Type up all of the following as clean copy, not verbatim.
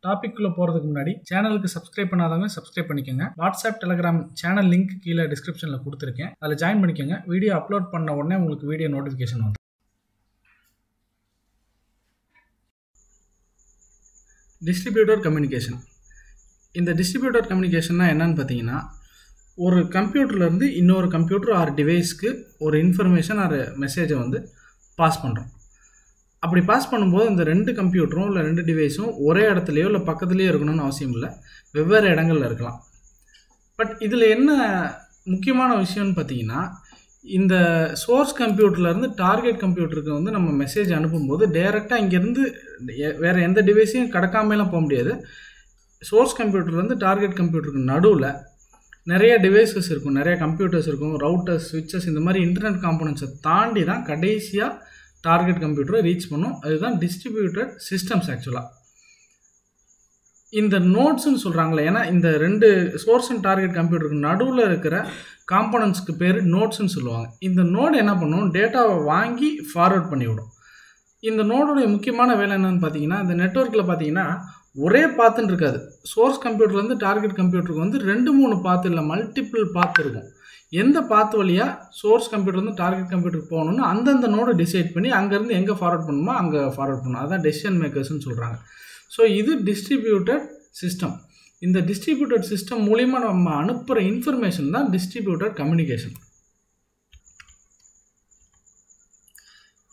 டாபிக்குள்ளே போகிறதுக்கு முன்னாடி சேனலுக்கு சப்ஸ்கிரைப் பண்ணாதவங்க சப்ஸ்கிரைப் பண்ணிக்கோங்க. வாட்ஸ்அப் டெலிகிராம் சேனல் லிங்க் கீழே டிஸ்கிரிப்ஷனில் கொடுத்துருக்கேன், அதில் ஜாயின் பண்ணிக்கோங்க. வீடியோ அப்லோட் பண்ண உடனே உங்களுக்கு வீடியோ நோட்டிஃபிகேஷன் வந்து. Distributor communication. இந்த டிஸ்ட்ரிபியூட்டர் கம்யூனிகேஷன்னா என்னன்னு பார்த்தீங்கன்னா, ஒரு கம்ப்யூட்டர்லேருந்து இன்னொரு கம்ப்யூட்டர் ஆர் டிவைஸ்க்கு ஒரு இன்ஃபர்மேஷன் ஆர் மெசேஜை வந்து பாஸ் பண்ணுறோம். அப்படி பாஸ் பண்ணும்போது இந்த ரெண்டு கம்ப்யூட்டரும் இல்லை ரெண்டு டிவைஸும் ஒரே இடத்துலையோ இல்லை பக்கத்துலேயோ இருக்கணும்னு அவசியம் இல்லை, வெவ்வேறு இடங்களில் இருக்கலாம். பட் இதில் என்ன முக்கியமான விஷயம்னு பார்த்தீங்கன்னா, இந்த சோர்ஸ் கம்ப்யூட்டர்லேருந்து டார்கெட் கம்ப்யூட்டருக்கு வந்து நம்ம மெசேஜ் அனுப்பும்போது டைரெக்டாக இங்கேருந்து வேறு எந்த டிவைஸையும் கடக்காமலாம் போக முடியாது. சோர்ஸ் கம்ப்யூட்டர்லேருந்து டார்கெட் கம்ப்யூட்டருக்கு நடுவில் நிறைய டிவைசஸ் இருக்கும், நிறைய கம்ப்யூட்டர்ஸ் இருக்கும், ரவுட்டர்ஸ், ஸ்விட்சஸ், இந்த மாதிரி இன்டர்நெட் காம்போனன்ட்ஸை தாண்டி தான் கடைசியாக டார்கெட் கம்ப்யூட்டரை ரீச் பண்ணும். அதுதான் டிஸ்ட்ரிபியூட்டட் சிஸ்டம்ஸ். ஆக்சுவலாக இந்த நோட்ஸ்ன்னு சொல்கிறாங்களே, ஏன்னா இந்த ரெண்டு சோர்ஸ் அண்ட் டார்கெட் கம்ப்யூட்டருக்கு நடுவில் இருக்கிற காம்போனன்ட்ஸ்க்கு பேர் நோட்ஸ்ன்னு சொல்லுவாங்க. இந்த நோடு என்ன பண்ணும், டேட்டாவை வாங்கி ஃபார்வர்ட் பண்ணிவிடும். இந்த நோடோடைய முக்கியமான வேலை என்னென்னு பார்த்தீங்கன்னா, இந்த நெட்வொர்க்கில் பார்த்தீங்கன்னா ஒரே பாத்துன்னு இருக்காது. சோர்ஸ் கம்ப்யூட்டர்லேருந்து டார்கெட் கம்ப்யூட்டருக்கு வந்து 2-3 பாத்து இல்லை மல்டிபிள் பாத்து இருக்கும். எந்த பாத்து வழியாக சோர்ஸ் கம்ப்யூட்டர்லேருந்து டார்கெட் கம்ப்யூட்டருக்கு போகணுன்னு அந்தந்த நோடு டிசைட் பண்ணி அங்கேருந்து எங்கே ஃபார்வர்ட் பண்ணணுமோ அங்கே ஃபார்வர்ட் பண்ணணும். அதான் டெசிஷன் மேக்கர்ஸ்ன்னு சொல்கிறாங்க. ஸோ இது டிஸ்ட்ரிபியூட்டட் சிஸ்டம். இந்த டிஸ்ட்ரிபியூட்டட் சிஸ்டம் மூலிமா நம்ம அனுப்புகிற இன்ஃபர்மேஷன் தான் டிஸ்ட்ரிபியூட்டட் கம்யூனிகேஷன்.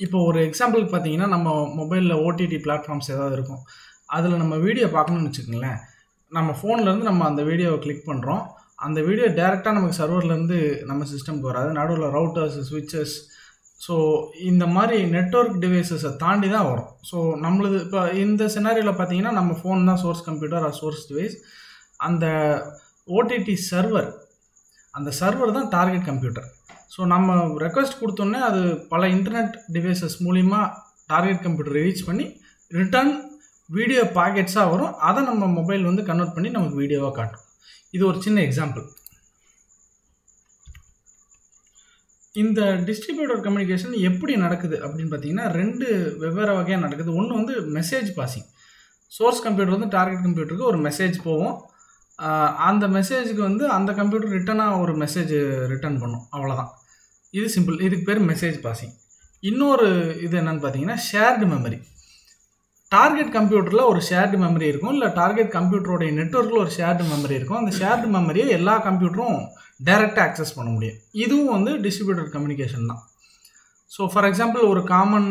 இப்போ ஒரு எக்ஸாம்பிளுக்கு பார்த்தீங்கன்னா, நம்ம மொபைலில் ஓடிடி பிளாட்ஃபார்ம்ஸ் ஏதாவது இருக்கும், அதில் நம்ம வீடியோ பார்க்கணும்னு வச்சுக்கோங்களேன். நம்ம ஃபோன்லேருந்து நம்ம அந்த வீடியோவை கிளிக் பண்ணுறோம். அந்த வீடியோ டேரெக்டாக நமக்கு சர்வர்லேருந்து நம்ம சிஸ்டம்க்கு வராது, நடுவில் ரவுட்டர்ஸ், ஸ்விட்சஸ், ஸோ இந்த மாதிரி நெட்வொர்க் டிவைசஸை தாண்டி தான் வரும். ஸோ நம்மளது இப்போ இந்த சினாரியோவில் பார்த்தீங்கன்னா, நம்ம ஃபோன் தான் source computer or source device. அந்த ஓடிடி சர்வர், அந்த சர்வர் தான் டார்கெட் கம்ப்யூட்டர். ஸோ நம்ம ரெக்வஸ்ட் கொடுத்தோன்னே அது பல இன்டர்நெட் டிவைசஸ் மூலிமா டார்கெட் கம்ப்யூட்டர் ரீச் பண்ணி ரிட்டர்ன் வீடியோ பாக்கெட்ஸாக வரும். அதை நம்ம மொபைல் வந்து கன்வெர்ட் பண்ணி நமக்கு வீடியோவாக காட்டும். இது ஒரு சின்ன எக்ஸாம்பிள். இந்த டிஸ்ட்ரிபியூட்டர் கம்யூனிகேஷன் எப்படி நடக்குது அப்படின்னு பார்த்தீங்கன்னா, 2 வெவ்வேறு வகையாக நடக்குது. ஒன்று வந்து மெசேஜ் பாசிங். சோர்ஸ் கம்ப்யூட்டர் வந்து டார்கெட் கம்ப்யூட்டருக்கு ஒரு மெசேஜ் போகும். அந்த மெசேஜுக்கு வந்து அந்த கம்ப்யூட்டர் ரிட்டனாக ஒரு மெசேஜ் ரிட்டர்ன் பண்ணும், அவ்வளோதான். இது சிம்பிள். இதுக்கு பேர் மெசேஜ் பாசிங். இன்னொரு இது என்னென்னு பார்த்தீங்கன்னா, ஷேர்டு மெமரி. டார்கெட் கம்ப்யூட்டரில் ஒரு ஷேர்டு மெமரி இருக்கும், இல்லை டார்கெட் கம்ப்யூட்டரோடைய நெட்வொர்க்கில் ஒரு ஷேர்டு மெமரி இருக்கும். அந்த ஷேர்டு மெமரியை எல்லா கம்ப்யூட்டரும் டைரெக்டாக ஆக்சஸ் பண்ண முடியும். இதுவும் வந்து டிஸ்ட்ரிபியூட்டட் கம்யூனிகேஷன் தான். ஸோ ஃபார் எக்ஸாம்பிள், ஒரு common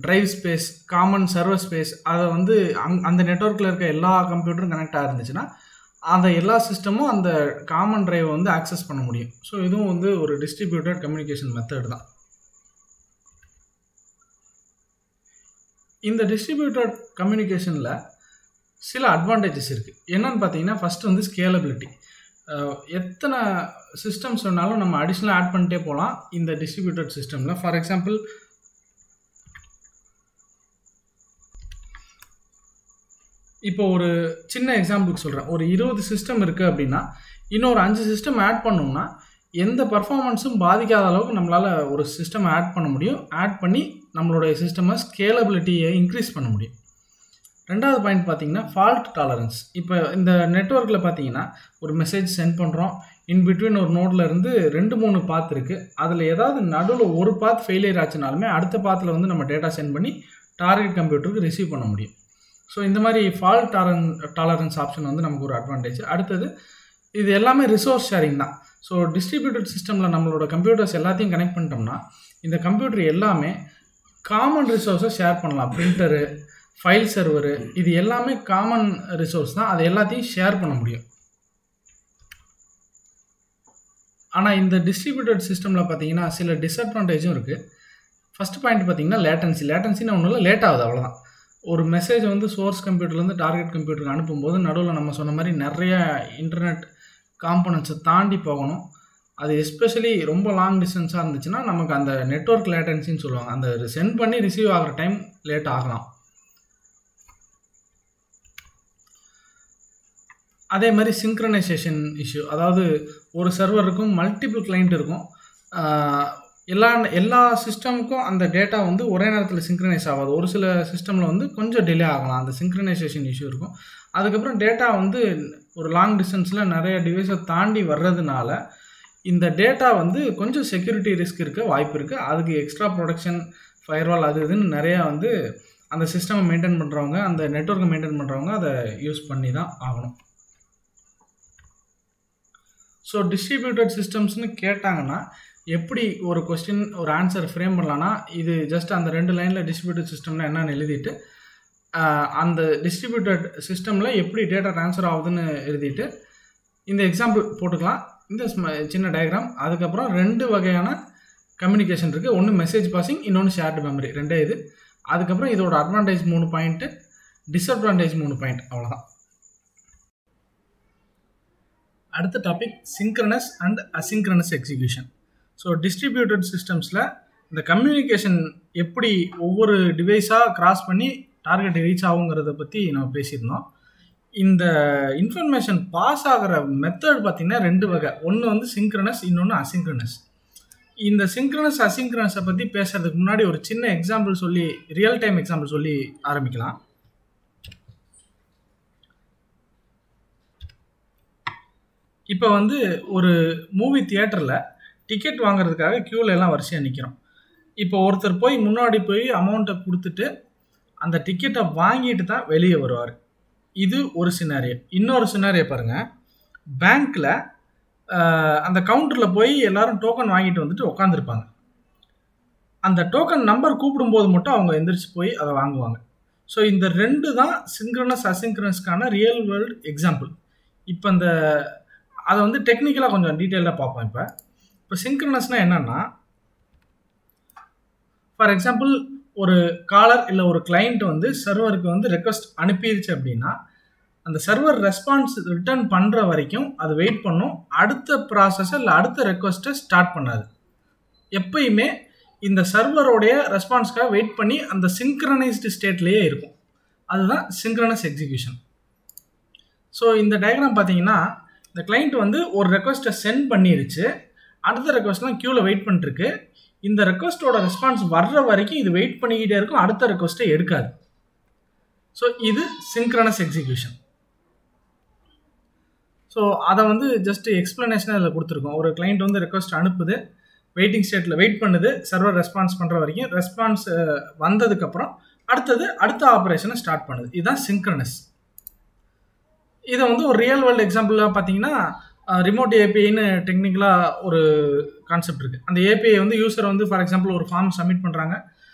drive space, common server space, அதை வந்து அந்த நெட்வொர்க்கில் இருக்க எல்லா கம்ப்யூட்டரும் கனெக்டாக இருந்துச்சுன்னா அந்த எல்லா சிஸ்டமும் அந்த காமன் ட்ரைவை வந்து ஆக்சஸ் பண்ண முடியும். ஸோ இதுவும் வந்து ஒரு டிஸ்ட்ரிபியூட்டட் கம்யூனிகேஷன் மெத்தட் தான். இந்த டிஸ்ட்ரிபியூட்டட் கம்யூனிகேஷனில் சில அட்வான்டேஜஸ் இருக்குது. என்னன்னு பார்த்தீங்கன்னா, ஃபஸ்ட்டு வந்து ஸ்கேலபிலிட்டி. எத்தனை சிஸ்டம்ஸ் வேணாலும் நம்ம அடிஷ்னலாக ஆட் பண்ணிட்டே போகலாம் இந்த டிஸ்ட்ரிபியூட்டட் சிஸ்டமில். ஃபார் எக்ஸாம்பிள், இப்போ ஒரு சின்ன எக்ஸாம்பிளுக்கு சொல்கிறேன். ஒரு 20 சிஸ்டம் இருக்குது அப்படின்னா, இன்னொரு 5 சிஸ்டம் ஆட் பண்ணோம்னா எந்த பர்ஃபார்மன்ஸும் பாதிக்காத அளவுக்கு நம்மளால் ஒரு சிஸ்டம் ஆட் பண்ண முடியும். ஆட் பண்ணி நம்மளுடைய சிஸ்டமை ஸ்கேலபிலிட்டியை இன்க்ரீஸ் பண்ண முடியும். ரெண்டாவது பாயிண்ட் பார்த்தீங்கன்னா, ஃபால்ட் டாலரன்ஸ். இப்போ இந்த நெட்வொர்க்கில் பார்த்தீங்கன்னா, ஒரு மெசேஜ் சென்ட் பண்ணுறோம், இன்பிட்வீன் ஒரு நோடில் இருந்து 2-3 பாத் இருக்குது. அதில் ஏதாவது நடுவில் ஒரு பாத் ஃபெயிலியர் ஆச்சுனாலுமே அடுத்த பாத்தில் வந்து நம்ம டேட்டா சென்ட் பண்ணி டார்கெட் கம்ப்யூட்டருக்கு ரிசீவ் பண்ண முடியும். ஸோ இந்த மாதிரி ஃபால்ட் டாலரன்ஸ் ஆப்ஷன் வந்து நமக்கு ஒரு அட்வான்டேஜ். அடுத்தது, இது எல்லாமே ரிசோர்ஸ் ஷேரிங் தான். ஸோ டிஸ்ட்ரிபியூட்டட் சிஸ்டமில் நம்மளோட கம்ப்யூட்டர்ஸ் எல்லாத்தையும் கனெக்ட் பண்ணிட்டோம்னா இந்த கம்ப்யூட்டர் எல்லாமே காமன் ரிசோர்ஸை ஷேர் பண்ணலாம். பிரிண்டரு, ஃபைல் சர்வரு, இது எல்லாமே காமன் ரிசோர்ஸ் தான். அது எல்லாத்தையும் ஷேர் பண்ண முடியும். ஆனால் இந்த டிஸ்ட்ரிபியூட்டட் சிஸ்டமில் பார்த்தீங்கன்னா சில டிஸ்அட்வான்டேஜும் இருக்குது. ஃபஸ்ட் பாயிண்ட் பார்த்தீங்கன்னா லேட்டன்சி. லேட்டன்சின்னு ஒன்றும் இல்லை, லேட் ஆகுது, அவ்வளோதான். ஒரு மெசேஜ் வந்து சோர்ஸ் கம்ப்யூட்டர்லேருந்து டார்கெட் கம்ப்யூட்டருக்கு அனுப்பும்போது நடுவில் நம்ம சொன்ன மாதிரி நிறைய இன்டர்நெட் காம்போனன்ட்ஸை தாண்டி போகணும். அது எஸ்பெஷலி ரொம்ப லாங் டிஸ்டன்ஸாக இருந்துச்சுன்னா நமக்கு அந்த நெட்வொர்க் லேட்டன்சின்னு சொல்லுவாங்க. அந்த சென்ட் பண்ணி ரிசீவ் ஆகிற டைம் லேட் ஆகலாம். அதே மாதிரி சிங்க்ரனைசேஷன் இஷ்யூ. அதாவது ஒரு சர்வர் இருக்கும், மல்டிபிள் கிளைண்ட் இருக்கும். எல்லா சிஸ்டமுக்கும் அந்த டேட்டா வந்து ஒரே நேரத்தில் சிங்க்ரனைஸ் ஆகாது. ஒரு சில சிஸ்டமில் வந்து கொஞ்சம் டிலே ஆகலாம். அந்த சிங்க்ரனைசேஷன் இஷ்யூ இருக்கும். அதுக்கப்புறம் டேட்டா வந்து ஒரு லாங் டிஸ்டன்ஸில் நிறைய டிவைஸை தாண்டி வர்றதுனால இந்த டேட்டா வந்து கொஞ்சம் செக்யூரிட்டி ரிஸ்க் இருக்க வாய்ப்பு இருக்குது. அதுக்கு எக்ஸ்ட்ரா ப்ரொடக்ஷன், ஃபயர்வால் அது இதுன்னு நிறையா வந்து அந்த சிஸ்டமை மெயின்டைன் பண்ணுறவங்க, அந்த நெட்வொர்க்கை மெயின்டைன் பண்ணுறவங்க அதை யூஸ் பண்ணி தான் ஆகணும். ஸோ டிஸ்ட்ரிபியூட்டட் சிஸ்டம்ஸ்னு கேட்டாங்கன்னா எப்படி ஒரு கொஸ்டின் ஒரு ஆன்சர் ஃப்ரேம் பண்ணலான்னா, இது ஜஸ்ட் அந்த 2 லைனில் டிஸ்ட்ரிபியூட்டட் சிஸ்டம்னா என்னன்னு எழுதிட்டு அந்த டிஸ்ட்ரிபியூட்டட் சிஸ்டமில் எப்படி டேட்டா ட்ரான்ஸ்ஃபர் ஆகுதுன்னு எழுதிட்டு இந்த எக்ஸாம்பிள் போட்டுக்கலாம். இந்த சின்ன டயக்ராம். அதுக்கப்புறம் 2 வகையான கம்யூனிகேஷன் இருக்குது. ஒன்று மெசேஜ் பாசிங், இன்னொன்று ஷேர்டு மெமரி. 2 இது. அதுக்கப்புறம் இதோட அட்வான்டேஜ் 3 பாயிண்ட்டு, டிஸ்அட்வான்டேஜ் 3 பாயிண்ட். அவ்வளோதான். அடுத்த topic synchronous and asynchronous execution. So distributed சிஸ்டம்ஸில் இந்த கம்யூனிகேஷன் எப்படி ஒவ்வொரு டிவைஸாக கிராஸ் பண்ணி டார்கெட் ரீச் ஆகுங்கிறத பற்றி நம்ம பேசியிருந்தோம். இந்த இன்ஃபர்மேஷன் பாஸ் ஆகிற மெத்தட் பார்த்திங்கன்னா 2 வகை. ஒன்று வந்து சிங்க்ரனஸ், இன்னொன்று அசிங்க்ரனஸ். இந்த சிங்க்ரனஸ் அசிங்க்ரனஸை பற்றி பேசுறதுக்கு முன்னாடி ஒரு சின்ன எக்ஸாம்பிள் சொல்லி, ரியல் டைம் எக்ஸாம்பிள் சொல்லி ஆரம்பிக்கலாம். இப்போ வந்து ஒரு மூவி தியேட்டரில் டிக்கெட் வாங்குறதுக்காக க்யூவில் எல்லாம் வரிசையாக நிற்கிறோம். இப்போ ஒருத்தர் போய் முன்னாடி போய் அமௌண்ட்டை கொடுத்துட்டு அந்த டிக்கெட்டை வாங்கிட்டு தான் வெளியே வருவார். இது ஒரு சினாரியோ. இன்னொரு சினாரியோ பாருங்கள். பேங்க்கில் அந்த கவுண்டரில் போய் எல்லாரும் டோக்கன் வாங்கிட்டு வந்துட்டு உட்காந்துருப்பாங்க. அந்த டோக்கன் நம்பர் கூப்பிடும்போது மட்டும் அவங்க எந்திரிச்சு போய் அதை வாங்குவாங்க. ஸோ இந்த 2 தான் சிங்க்ரனஸ் அசிங்க்ரனஸ்க்கான ரியல் வேர்ல்டு எக்ஸாம்பிள். இப்போ இந்த அதை வந்து டெக்னிக்கலாக கொஞ்சம் டீட்டெயிலாக பார்ப்போம். இப்போ சிங்க்ரனஸ்னால் என்னென்னா, ஃபார் எக்ஸாம்பிள் ஒரு காலர் இல்லை ஒரு கிளைண்ட் வந்து சர்வருக்கு வந்து ரெக்வஸ்ட் அனுப்பிடுச்சு அப்படின்னா, அந்த சர்வர் ரெஸ்பான்ஸ் ரிட்டர்ன் பண்ணுற வரைக்கும் அது வெயிட் பண்ணும். அடுத்த ப்ராசஸை இல்லை அடுத்த ரெக்வஸ்ட்டை ஸ்டார்ட் பண்ணாது. எப்பயுமே இந்த சர்வரோடைய ரெஸ்பான்ஸ்க்காக வெயிட் பண்ணி அந்த சிங்க்ரனைஸ்டு ஸ்டேட்லேயே இருக்கும். அதுதான் சிங்க்ரனஸ் எக்ஸிக்யூஷன். ஸோ இந்த டயக்ராம் பார்த்தீங்கன்னா, இந்த கிளைண்ட் வந்து ஒரு ரெக்வஸ்ட்டை சென்ட் பண்ணிருச்சு. அடுத்த ரெக்வஸ்ட்லாம் க்யூவில் வெயிட் பண்ணிட்டுருக்கு. இந்த ரெக்வஸ்ட்டோட ரெஸ்பான்ஸ் வர்ற வரைக்கும் இது வெயிட் பண்ணிக்கிட்டே இருக்கும். அடுத்த ரெக்வஸ்ட்டை எடுக்காது. ஸோ இது சிங்க்ரனஸ் எக்ஸிக்யூஷன். ஸோ அதை வந்து ஜஸ்ட் எக்ஸ்பிளனேஷனாக இதில் கொடுத்துருக்கோம். ஒரு கிளைண்ட் வந்து ரெக்வஸ்ட் அனுப்புது, வெயிட்டிங் ஸ்டேட்டில் வெயிட் பண்ணுது, சர்வர் ரெஸ்பான்ஸ் பண்ணுற வரைக்கும். ரெஸ்பான்ஸ் வந்ததுக்கப்புறம் அடுத்த ஆப்ரேஷனை ஸ்டார்ட் பண்ணுது. இதுதான் சிங்க்ரனஸ். இதை வந்து ஒரு ரியல் வேர்ல்டு எக்ஸாம்பிளாக பார்த்தீங்கன்னா, ரிமோட் ஏபிஐன்னு டெக்னிக்கலாக ஒரு கான்செப்ட் இருக்குது. அந்த ஏபிஐ வந்து யூசர் வந்து ஃபார் எக்ஸாம்பிள் ஒரு ஃபார்ம் சப்மிட் பண்ணுறாங்க.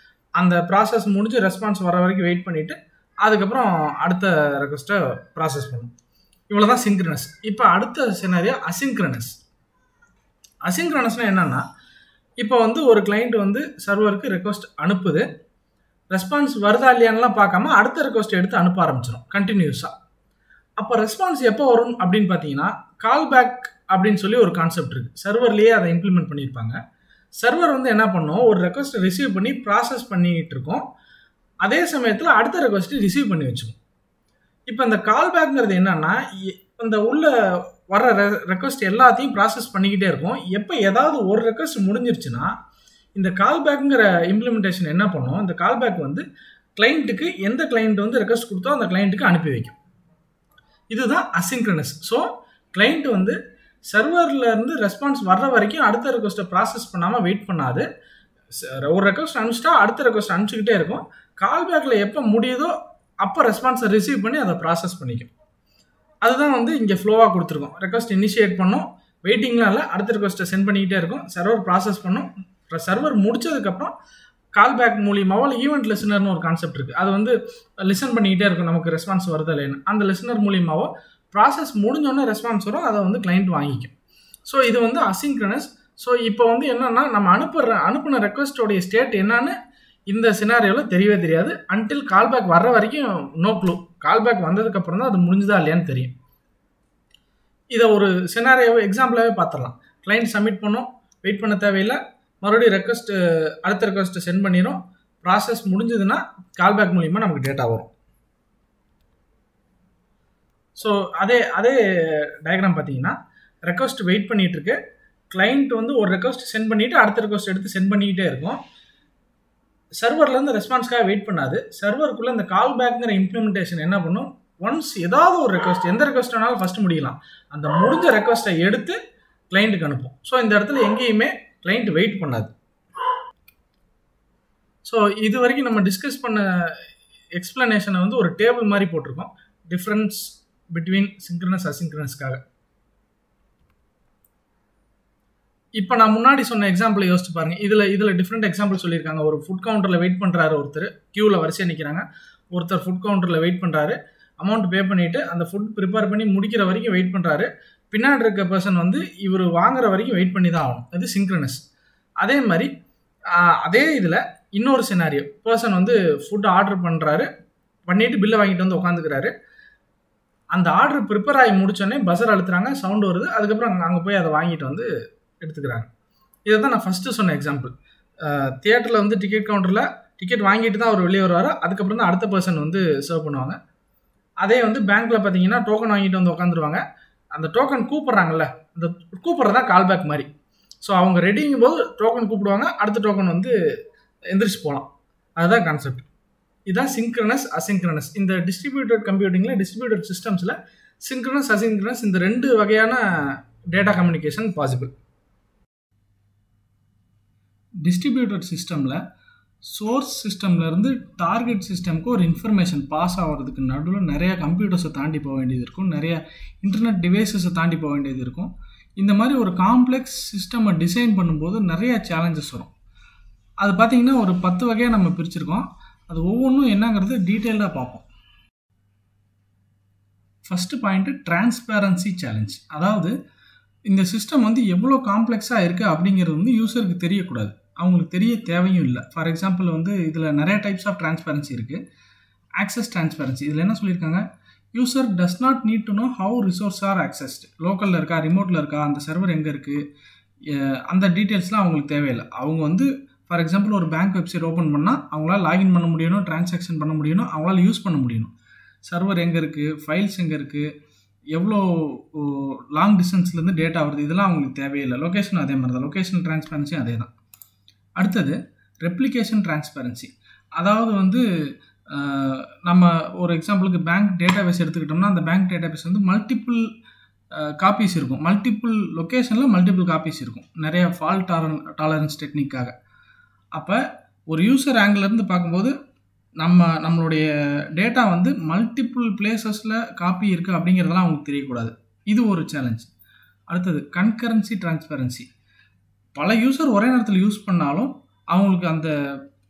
அந்த ப்ராசஸ் முடிஞ்சு ரெஸ்பான்ஸ் வர வரைக்கும் வெயிட் பண்ணிவிட்டு அதுக்கப்புறம் அடுத்த ரெக்வஸ்ட்டை ப்ராசஸ் பண்ணும். இவ்வளோ தான் சிங்க்ரனஸ். இப்போ அடுத்த சினாரியோ அசிங்க்ரனஸ். அசிங்க்ரனஸ்னால் என்னென்னா, இப்போ வந்து ஒரு கிளைண்ட் வந்து சர்வருக்கு ரெக்வஸ்ட் அனுப்புது. ரெஸ்பான்ஸ் வருதா இல்லையான்லாம் பார்க்காம அடுத்த ரெக்வஸ்ட் எடுத்து அனுப்ப ஆரம்பிச்சிடும் கண்டினியூஸாக. அப்போ ரெஸ்பான்ஸ் எப்போ வரும் அப்படின்னு பார்த்தீங்கன்னா, கால் பேக் அப்படின்னு சொல்லி ஒரு கான்செப்ட் இருக்குது. சர்வர்லேயே அதை இம்ப்ளிமெண்ட் பண்ணியிருப்பாங்க. சர்வர் வந்து என்ன பண்ணும், ஒரு ரெக்வஸ்ட்டை ரிசீவ் பண்ணி ப்ராசஸ் பண்ணிகிட்டு இருக்கோம். அதே சமயத்தில் அடுத்த ரெக்வஸ்ட்டை ரிசீவ் பண்ணி வச்சுக்கும். இப்போ இந்த கால் பேக்ங்கிறது என்னன்னா, இந்த உள்ள வர ரெக்வஸ்ட் எல்லாத்தையும் ப்ராசஸ் பண்ணிக்கிட்டே இருக்கும். எப்போ ஏதாவது ஒரு ரெக்வஸ்ட் முடிஞ்சிருச்சுன்னா இந்த கால் பேக்குங்கிற இம்ப்ளிமெண்டேஷன் என்ன பண்ணும், இந்த கால் பேக் வந்து கிளைண்ட்டுக்கு எந்த கிளைண்ட் வந்து ரெக்வஸ்ட் கொடுத்தோ அந்த கிளைண்ட்டுக்கு அனுப்பி வைக்கும். இதுதான் அசிங்க்ரனஸ். ஸோ கிளைண்ட் வந்து சர்வர்லேருந்து ரெஸ்பான்ஸ் வர்ற வரைக்கும் அடுத்த ரெக்வஸ்ட்டை ப்ராசஸ் பண்ணாமல் வெயிட் பண்ணாது. ஒரு ரெக்வஸ்ட் அனுப்பிச்சிட்டா அடுத்த ரெக்வஸ்ட் அனுப்பிச்சிக்கிட்டே இருக்கும். கால் பேக்கில் எப்போ முடியுதோ அப்போ ரெஸ்பான்ஸை ரிசீவ் பண்ணி அதை ப்ராசஸ் பண்ணிக்கும். அதுதான் வந்து இங்கே ஃப்ளோவாக கொடுத்துருக்கோம். ரெக்வஸ்ட் இனிஷியேட் பண்ணும், வெயிட்டிங்லாம் இல்லை, அடுத்த ரெக்வஸ்ட்டை சென்ட் பண்ணிக்கிட்டே இருக்கும். சர்வர் ப்ராசஸ் பண்ணும். சர்வர் முடிச்சதுக்கப்புறம் கால் பேக் மூலியமாவோ இல்லை ஈவெண்ட் லிசனர்னு ஒரு கான்செப்ட் இருக்குது. அது வந்து லிசன் பண்ணிக்கிட்டே இருக்கும் நமக்கு ரெஸ்பான்ஸ் வருதா இல்லைன்னு. அந்த லிசனர் மூலியமாவோ ப்ராசஸ் முடிஞ்சோடனே ரெஸ்பான்ஸ் வரும், அதை வந்து கிளைண்ட் வாங்கிக்கும். ஸோ இது வந்து அசிங்க்ரனஸ். ஸோ இப்போ வந்து என்னென்னா, நம்ம அனுப்பின ரெக்வஸ்ட்டோடைய ஸ்டேட் என்னன்னு இந்த சினாரியோவில் தெரியவே தெரியாது. அன்டில் கால்பேக் வர்ற வரைக்கும் நோ க்ளூ. கால்பேக் வந்ததுக்கப்புறம் தான் அது முடிஞ்சுதா இல்லையான்னு தெரியும். இதை ஒரு சினாரியோ எக்ஸாம்பிளாகவே பார்த்துடலாம். கிளைண்ட் சப்மிட் பண்ணோம், வெயிட் பண்ண தேவையில்லை, மறுபடியும் அடுத்த ரெக்வஸ்ட்டை சென்ட் பண்ணிடும். ப்ராசஸ் முடிஞ்சதுன்னா கால்பேக் மூலிமா நமக்கு டேட்டா வரும். ஸோ அதே டயக்ராம் பார்த்தீங்கன்னா, ரெக்வஸ்ட் வெயிட் பண்ணிகிட்ருக்கு, கிளைண்ட் வந்து ஒரு ரெக்வஸ்ட் சென்ட் பண்ணிவிட்டு அடுத்த ரெக்வஸ்ட் எடுத்து சென்ட் பண்ணிக்கிட்டே இருக்கும். சர்வர்லேருந்து ரெஸ்பான்ஸ்க்காக வெயிட் பண்ணாது. சர்வருக்குள்ளே இந்த கால் பேக்குங்கிற இம்ப்ளிமெண்டேஷன் என்ன பண்ணும், ஒன்ஸ் ஏதாவது ஒரு ரெக்வஸ்ட், எந்த ரெக்வஸ்ட் வேணாலும் ஃபஸ்ட்டு முடியலாம், அந்த முடிஞ்ச ரெக்வஸ்ட்டை எடுத்து கிளைண்ட்டுக்கு அனுப்பும். ஸோ இந்த இடத்துல எங்கேயுமே கிளைண்ட் வெயிட் பண்ணாது. ஸோ இது வரைக்கும் நம்ம டிஸ்கஸ் பண்ண எக்ஸ்பிளனேஷனை வந்து ஒரு டேபிள் மாதிரி போட்டிருக்கோம், டிஃப்ரென்ஸ் பிட்வீன் சிங்க்ரனஸ் அசிங்க்ரனஸ்க்காக. இப்போ நான் முன்னாடி சொன்ன எக்ஸாம்பிளை யோசிச்சு பாருங்க. இதில் டிஃப்ரெண்ட் எக்ஸாம்பிள் சொல்லியிருக்காங்க. ஒரு ஃபுட் கவுண்டரில் வெயிட் பண்ணுறாரு ஒருத்தர், க்யூவில் வரிசையாக நிற்கிறாங்க. ஒருத்தர் ஃபுட் கவுண்டரில் வெயிட் பண்ணுறாரு, அமௌண்ட் பே பண்ணிவிட்டு அந்த ஃபுட் ப்ரிப்பேர் பண்ணி முடிக்கிற வரைக்கும் வெயிட் பண்ணுறாரு. பின்னாடி இருக்க பர்சன் வந்து இவர் வாங்குற வரைக்கும் வெயிட் பண்ணி தான் ஆகணும். அது சிங்க்ரனஸ். அதே மாதிரி அதே இதில் இன்னொரு சினாரியோ, பர்சன் வந்து ஃபுட் ஆர்டர் பண்ணுறாரு, பண்ணிவிட்டு பில்லை வாங்கிட்டு வந்து உட்காந்துக்கிறாரு. அந்த ஆர்டர் ப்ரிப்பேர் ஆகி முடிச்சோடனே பஸர் அழுத்துறாங்க, சவுண்டு வருது. அதுக்கப்புறம் அங்கே போய் அதை வாங்கிட்டு வந்து எடுத்துக்கிறாங்க. இதை தான் நான் ஃபஸ்ட்டு சொன்ன எக்ஸாம்பிள். தியேட்டரில் வந்து டிக்கெட் கவுண்டரில் டிக்கெட் வாங்கிட்டு தான் அவர் வெளியே வருவார். அதுக்கப்புறம் தான் அடுத்த பர்சன் வந்து சர்வ் பண்ணுவாங்க. அதே வந்து பேங்க்கில் பார்த்தீங்கன்னா டோக்கன் வாங்கிட்டு வந்து உட்காந்துருவாங்க. அந்த டோக்கன் கூப்பிட்றாங்கல்ல, அந்த கூப்பிட்றது தான் கால்பேக் மாதிரி. ஸோ அவங்க ரெடிங்கும் போது டோக்கன் கூப்பிடுவாங்க, அடுத்த டோக்கன் வந்து எந்திரிச்சு போகலாம். அதுதான் கான்செப்ட். இதுதான் சிங்க்ரனஸ் அசிங்க்ரனஸ். இந்த டிஸ்ட்ரிபியூட்டட் கம்ப்யூட்டிங்கில், டிஸ்ட்ரிபியூட்டட் சிஸ்டம்ஸில் சிங்க்ரனஸ் அசிங்க்ரனஸ் இந்த 2 வகையான டேட்டா கம்யூனிகேஷன் பாசிபிள். டிஸ்ட்ரிபியூட்டட் சிஸ்டமில் சோர்ஸ் சிஸ்டம்லேருந்து டார்கெட் சிஸ்டம்க்கு ஒரு இன்ஃபர்மேஷன் பாஸ் ஆகிறதுக்கு நடுவில் நிறையா கம்ப்யூட்டர்ஸை தாண்டி போக வேண்டியது இருக்கும், நிறைய இன்டர்நெட் டிவைஸஸை தாண்டி போக வேண்டியது இருக்கும். இந்த மாதிரி ஒரு காம்ப்ளெக்ஸ் சிஸ்டமை டிசைன் பண்ணும்போது நிறையா சேலஞ்சஸ் வரும். அது பார்த்திங்கன்னா ஒரு 10 வகையாக நம்ம பிரிச்சிருக்கோம். அது ஒவ்வொன்றும் என்னங்கிறது டீட்டெயிலாக பார்ப்போம். First point transparency challenge. அதாவது இந்த சிஸ்டம் வந்து எவ்வளோ காம்ப்ளெக்ஸாக இருக்குது அப்படிங்கிறது வந்து யூசருக்கு தெரியக்கூடாது, அவங்களுக்கு தெரிய தேவையும் இல்லை. ஃபார் எக்ஸாம்பிள் வந்து இதில் நிறைய டைப்ஸ் ஆஃப் டிரான்ஸ்பேரன்சி இருக்குது. ஆக்சஸ் டிரான்ஸ்பேரன்சி, இதில் என்ன சொல்லியிருக்காங்க, user does not need to know how resource are accessed, லோக்கலில் இருக்கா, ரிமோட்டில் இருக்கா, அந்த சர்வர் எங்கே இருக்குது, அந்த டீட்டெயில்ஸ்லாம் அவங்களுக்கு தேவையில்லை. அவங்க வந்து ஃபார் எக்ஸாம்பிள் ஒரு பேங்க் வெப்சைட் ஓப்பன் பண்ணால் அவங்களால லாகின் பண்ண முடியணும், டிரான்சாக்ஷன் பண்ண முடியணும், அவங்களால யூஸ் பண்ண முடியணும். சர்வர் எங்கே இருக்குது, ஃபைல்ஸ் எங்கே இருக்குது, எவ்வளோ லாங் டிஸ்டன்ஸ்லேருந்து டேட்டா வருது, இதெல்லாம் அவங்களுக்கு தேவையில்லை. லொக்கேஷன் அதே மாதிரி தான், லொக்கேஷன் டிரான்ஸ்பேரன்சியும் அதே தான். அடுத்தது ரெப்ளிகேஷன் டிரான்ஸ்பேரன்சி. அதாவது வந்து நம்ம ஒரு எக்ஸாம்பிளுக்கு பேங்க் டேட்டாபேஸ் எடுத்துக்கிட்டோம்னா, அந்த பேங்க் டேட்டாபேஸ் வந்து மல்டிபிள் காப்பீஸ் இருக்கும், மல்டிபிள் லொக்கேஷனில் மல்டிபிள் காப்பீஸ் இருக்கும், நிறைய ஃபால்ட் டாலரன்ஸ் டெக்னிக்காக. அப்போ ஒரு யூசர் ஆங்கிலேருந்து பார்க்கும்போது நம்மளுடைய டேட்டா வந்து மல்டிபிள் பிளேசஸில் காப்பி இருக்குது அப்படிங்கிறதெல்லாம் அவங்களுக்கு தெரியக்கூடாது. இது ஒரு சேலஞ்ச். அடுத்தது கன்கரன்சி டிரான்ஸ்பேரன்சி. பல யூசர் ஒரே நேரத்தில் யூஸ் பண்ணாலும் அவங்களுக்கு அந்த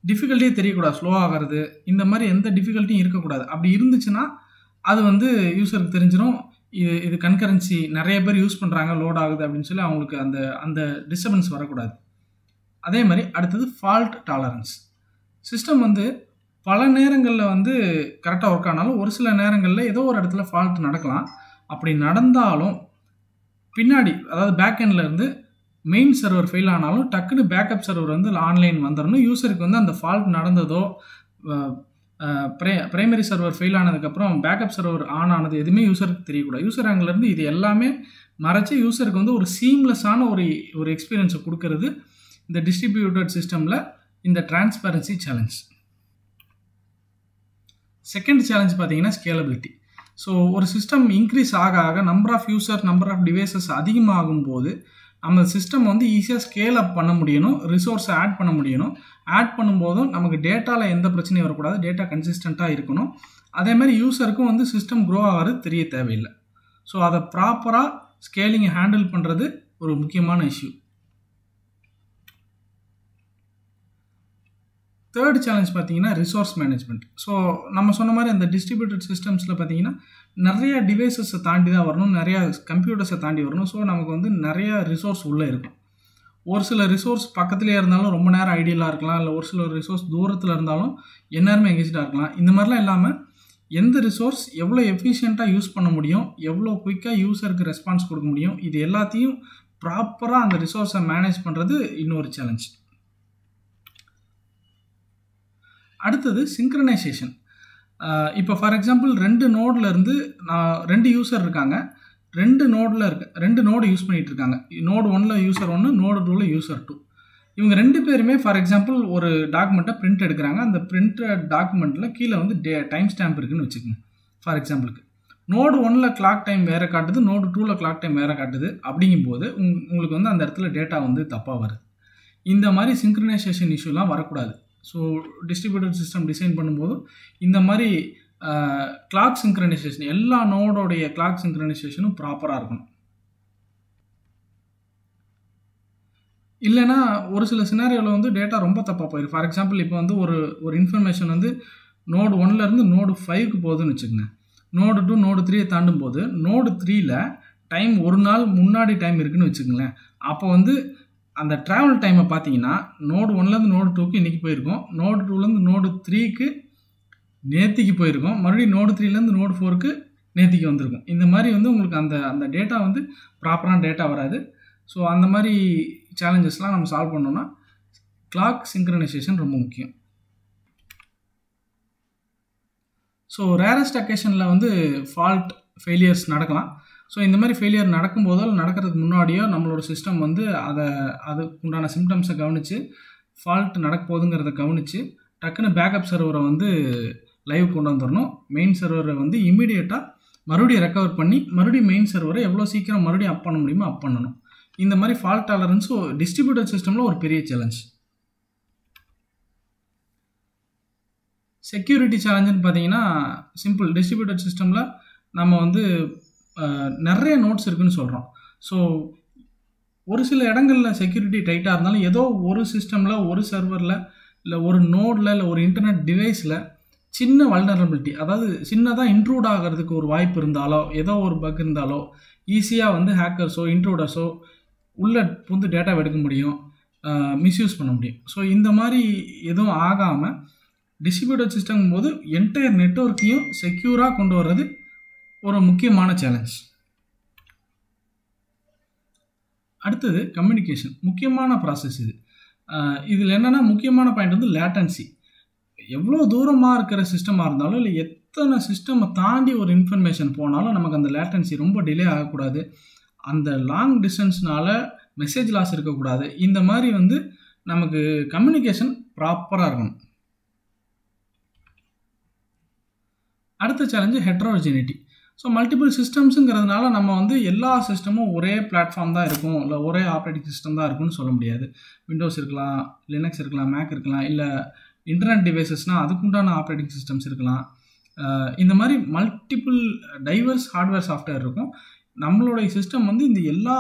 டிஃபிகல்ட்டியே தெரியக்கூடாது, ஸ்லோ ஆகிறது, இந்த மாதிரி எந்த டிஃபிகல்ட்டியும் இருக்கக்கூடாது. அப்படி இருந்துச்சுன்னா அது வந்து யூசருக்கு தெரிஞ்சிடும், இது கன்கரன்சி நிறைய பேர் யூஸ் பண்ணுறாங்க, லோட் ஆகுது அப்படின்னு சொல்லி அவங்களுக்கு அந்த டிஸ்டர்பன்ஸ் வரக்கூடாது. அதே மாதிரி அடுத்தது ஃபால்ட் டாலரன்ஸ். சிஸ்டம் வந்து பல நேரங்களில் வந்து கரெக்டாக ஒர்க் ஆனாலும் ஒரு சில நேரங்களில் ஏதோ ஒரு இடத்துல ஃபால்ட் நடக்கலாம். அப்படி நடந்தாலும் பின்னாடி, அதாவது பேக் எண்டில் இருந்து மெயின் சர்வர் ஃபெயில் ஆனாலும் டக்குன்னு பேக்கப் சர்வர் வந்து ஆன்லைன் வந்துடணும். யூசருக்கு வந்து அந்த ஃபால்ட் நடந்ததோ, பிரைமரி சர்வர் ஃபெயில் ஆனதுக்கப்புறம் பேக்கப் சர்வர் ஆன் ஆனது எதுவுமே யூசருக்கு தெரியக்கூடாது. யூசர் ஆங்கிலேருந்து இது எல்லாமே மறைச்சி யூசருக்கு வந்து ஒரு சீம்லெஸ்ஸான ஒரு எக்ஸ்பீரியன்ஸை கொடுக்கறது இந்த டிஸ்ட்ரிபியூட்டட் சிஸ்டமில் இந்த டிரான்ஸ்பேரன்சி சேலஞ்ச். செகண்ட் சேலஞ்ச் பார்த்தீங்கன்னா ஸ்கேலபிலிட்டி. ஸோ ஒரு சிஸ்டம் இன்க்ரீஸ் ஆக ஆக number of user, number of devices அதிகமாகும் போது நம்ம சிஸ்டம் வந்து ஈஸியாக ஸ்கேல் அப் பண்ண முடியணும், ரிசோர்ஸை ஆட் பண்ண முடியணும். ஆட் பண்ணும்போதும் நமக்கு டேட்டாவில் எந்த பிரச்சனையும் வரக்கூடாது, டேட்டா கன்சிஸ்டண்ட்டாக இருக்கணும். அதே மாதிரி யூசருக்கும் வந்து சிஸ்டம் க்ரோ ஆகிறது தெரிய தேவையில்லை. ஸோ அதை ப்ராப்பராக ஸ்கேலிங்கை ஹேண்டில் பண்ணுறது ஒரு முக்கியமான இஷ்யூ. தேர்ட் சேலஞ்ச் பார்த்தீங்கன்னா ரிசோர்ஸ் மேனேஜ்மெண்ட். ஸோ நம்ம சொன்ன மாதிரி அந்த டிஸ்ட்ரிபியூட்டட் சிஸ்டம்ஸில் பார்த்தீங்கன்னா நிறைய டிவைசஸை தாண்டி தான் வரணும், நிறையா கம்ப்யூட்டர்ஸை தாண்டி வரணும். ஸோ நமக்கு வந்து நிறையா ரிசோர்ஸ் உள்ளே இருக்கும். ஒரு சில ரிசோர்ஸ் பக்கத்துலேயே இருந்தாலும் ரொம்ப நேரம் ஐடியலாக இருக்கலாம், இல்லை ஒரு சில ரிசோர்ஸ் தூரத்தில் இருந்தாலும் எந்நேரமே எங்கேஜாக இருக்கலாம். இந்த மாதிரிலாம் இல்லாமல் எந்த ரிசோர்ஸ் எவ்வளோ எஃபிஷியண்ட்டாக யூஸ் பண்ண முடியும், எவ்வளோ குயிக்காக யூசருக்கு ரெஸ்பான்ஸ் கொடுக்க முடியும், இது எல்லாத்தையும் ப்ராப்பராக அந்த ரிசோர்ஸை மேனேஜ் பண்ணுறது இன்னொரு சேலஞ்ச். அடுத்தது சிங்க்ரனைசேஷன். இப்போ ஃபார் எக்ஸாம்பிள் 2 நோட்லேருந்து 2 யூசர் இருக்காங்க. 2 நோடில் இருக்க 2 நோடு யூஸ் பண்ணிகிட்டு இருக்காங்க. நோடு 1ல் யூசர் 1, நோடு 2ல் யூசர் 2. இவங்க 2 பேருமே ஃபார் எக்ஸாம்பிள் ஒரு டாக்குமெண்ட்டை பிரிண்ட் எடுக்கிறாங்க. அந்த பிரிண்டட் டாக்குமெண்ட்டில் கீழே வந்து டைம் ஸ்டாம்ப் இருக்குதுன்னு வச்சுக்கோங்க. ஃபார் எக்ஸாம்பிளுக்கு நோடு 1ல் கிளாக் டைம் வேறு காட்டுது, நோடு 2ல் கிளாக் டைம் வேறு காட்டுது. அப்படிங்கும்போது உங்களுக்கு வந்து அந்த இடத்துல டேட்டா வந்து தப்பாக வருது. இந்த மாதிரி சிங்க்ரனைசேஷன் இஷ்யூலாம் வரக்கூடாது. ஸோ டிஸ்ட்ரிபியூட்டட் சிஸ்டம் டிசைன் பண்ணும்போது இந்த மாதிரி கிளாக் சிங்க்ரனைசேஷன், எல்லா நோடோடைய கிளாக் சிங்க்ரனைசேஷனும் ப்ராப்பராக இருக்கணும். இல்லைனா ஒரு சில சினாரியோவில் வந்து டேட்டா ரொம்ப தப்பாக போயிடும். ஃபார் எக்ஸாம்பிள் இப்போ வந்து ஒரு இன்ஃபர்மேஷன் வந்து நோடு 1லேருந்து நோடு 5க்கு போகுதுன்னு வச்சுக்கோங்க. நோடு 2 நோடு 3 தாண்டும் போது நோடு 3ல் டைம் ஒரு நாள் முன்னாடி டைம் இருக்குதுன்னு வச்சுக்கோங்களேன். அப்போ வந்து அந்த ட்ராவல் டைமை பார்த்தீங்கன்னா நோடு 1லேருந்து நோடு 2க்கு இன்றைக்கி போயிருக்கோம், நோடு 2லேருந்து நோடு 3க்கு நேத்திக்கு போயிருக்கோம், மறுபடியும் நோடு 3லேருந்து நோடு 4க்கு நேத்திக்கு வந்திருக்கும். இந்த மாதிரி வந்து உங்களுக்கு அந்த டேட்டா வந்து ப்ராப்பரான டேட்டா வராது. ஸோ அந்த மாதிரி சேலஞ்சஸ்லாம் நம்ம சால்வ் பண்ணோன்னா கிளாக் சிங்க்ரனைசேஷன் ரொம்ப முக்கியம். ஸோ ரேரஸ்ட் அக்கேஷனில் வந்து ஃபால்ட் ஃபெயிலியர்ஸ் நடக்கலாம். ஸோ இந்த மாதிரி ஃபெயிலியர் நடக்கும்போதோ நடக்கிறதுக்கு முன்னாடியோ நம்மளோட சிஸ்டம் வந்து அதுக்கு உண்டான சிம்டம்ஸை கவனித்து ஃபால்ட் நடக்க போகுதுங்கிறத கவனித்து டக்குன்னு பேக்கப் சர்வரை வந்து லைவ் கொண்டு வந்துடணும். மெயின் சர்வரை வந்து இமீடியட்டாக மறுபடியும் ரெக்கவர் பண்ணி மறுபடியும் மெயின் சர்வரை எவ்வளோ சீக்கிரம் மறுபடியும் அப் பண்ண முடியுமோ அப் பண்ணணும். இந்த மாதிரி ஃபால்ட் டாலரன்ஸும் டிஸ்ட்ரிபியூட்டட் சிஸ்டமில் ஒரு பெரிய சேலஞ்ச். செக்யூரிட்டி சேலஞ்சுன்னு பார்த்தீங்கன்னா சிம்பிள். டிஸ்ட்ரிபியூட்டட் சிஸ்டமில் நம்ம வந்து நிறைய நோட்ஸ் இருக்குதுன்னு சொல்கிறோம். ஸோ ஒரு சில இடங்களில் செக்யூரிட்டி டைட்டாக இருந்தாலும் ஏதோ ஒரு சிஸ்டமில், ஒரு சர்வரில், இல்லை ஒரு நோடில், இல்லை ஒரு இன்டர்நெட் டிவைஸில் சின்ன வல்னரபிலிட்டி, அதாவது சின்னதாக இன்ட்ரூட் ஆகிறதுக்கு ஒரு வாய்ப்பு இருந்தாலோ, ஏதோ ஒரு பக் இருந்தாலோ ஈஸியாக வந்து ஹேக்கர்ஸோ இன்ட்ரூடர்ஸோ உள்ளே புது டேட்டாவை எடுக்க முடியும், மிஸ்யூஸ் பண்ண முடியும். ஸோ இந்த மாதிரி எதுவும் ஆகாமல் டிஸ்ட்ரிபியூட்டட் சிஸ்டம் போது என்டையர் நெட்வொர்க்கையும் செக்யூராக கொண்டு வர்றது ஒரு முக்கியமான சேலஞ்ச். அடுத்தது கம்யூனிகேஷன், முக்கியமான ப்ராசஸ் இது. இதில் என்னென்னா முக்கியமான பாயிண்ட் வந்து லேட்டன்சி. எவ்வளோ தூரமாக இருக்கிற சிஸ்டமாக இருந்தாலும், இல்லை எத்தனை சிஸ்டமை தாண்டி ஒரு இன்ஃபர்மேஷன் போனாலும் நமக்கு அந்த லேட்டன்சி ரொம்ப டிலே ஆகக்கூடாது. அந்த லாங் டிஸ்டன்ஸ்னால மெசேஜ் லாஸ் இருக்கக்கூடாது. இந்த மாதிரி வந்து நமக்கு கம்யூனிகேஷன் ப்ராப்பராக இருக்கணும். அடுத்த சேலஞ்சு ஹெட்ரோஜெனிட்டி. ஸோ மல்டிபிள் சிஸ்டம்ஸுங்கிறதுனால நம்ம வந்து எல்லா சிஸ்டமும் ஒரே பிளாட்ஃபார்ம் தான் இருக்கும், இல்லை ஒரே ஆப்ரேட்டிங் சிஸ்டம் தான் இருக்கும்னு சொல்ல முடியாது. விண்டோஸ் இருக்கலாம், லினக்ஸ் இருக்கலாம், மேக் இருக்கலாம், இல்லை இன்டர்நெட் டிவைசஸ்னால் அதுக்குண்டான ஆப்ரேட்டிங் சிஸ்டம்ஸ் இருக்கலாம். இந்த மாதிரி மல்டிபிள் டைவர்ஸ் ஹார்ட்வேர் சாஃப்ட்வேர் இருக்கும். நம்மளுடைய சிஸ்டம் வந்து இந்த எல்லா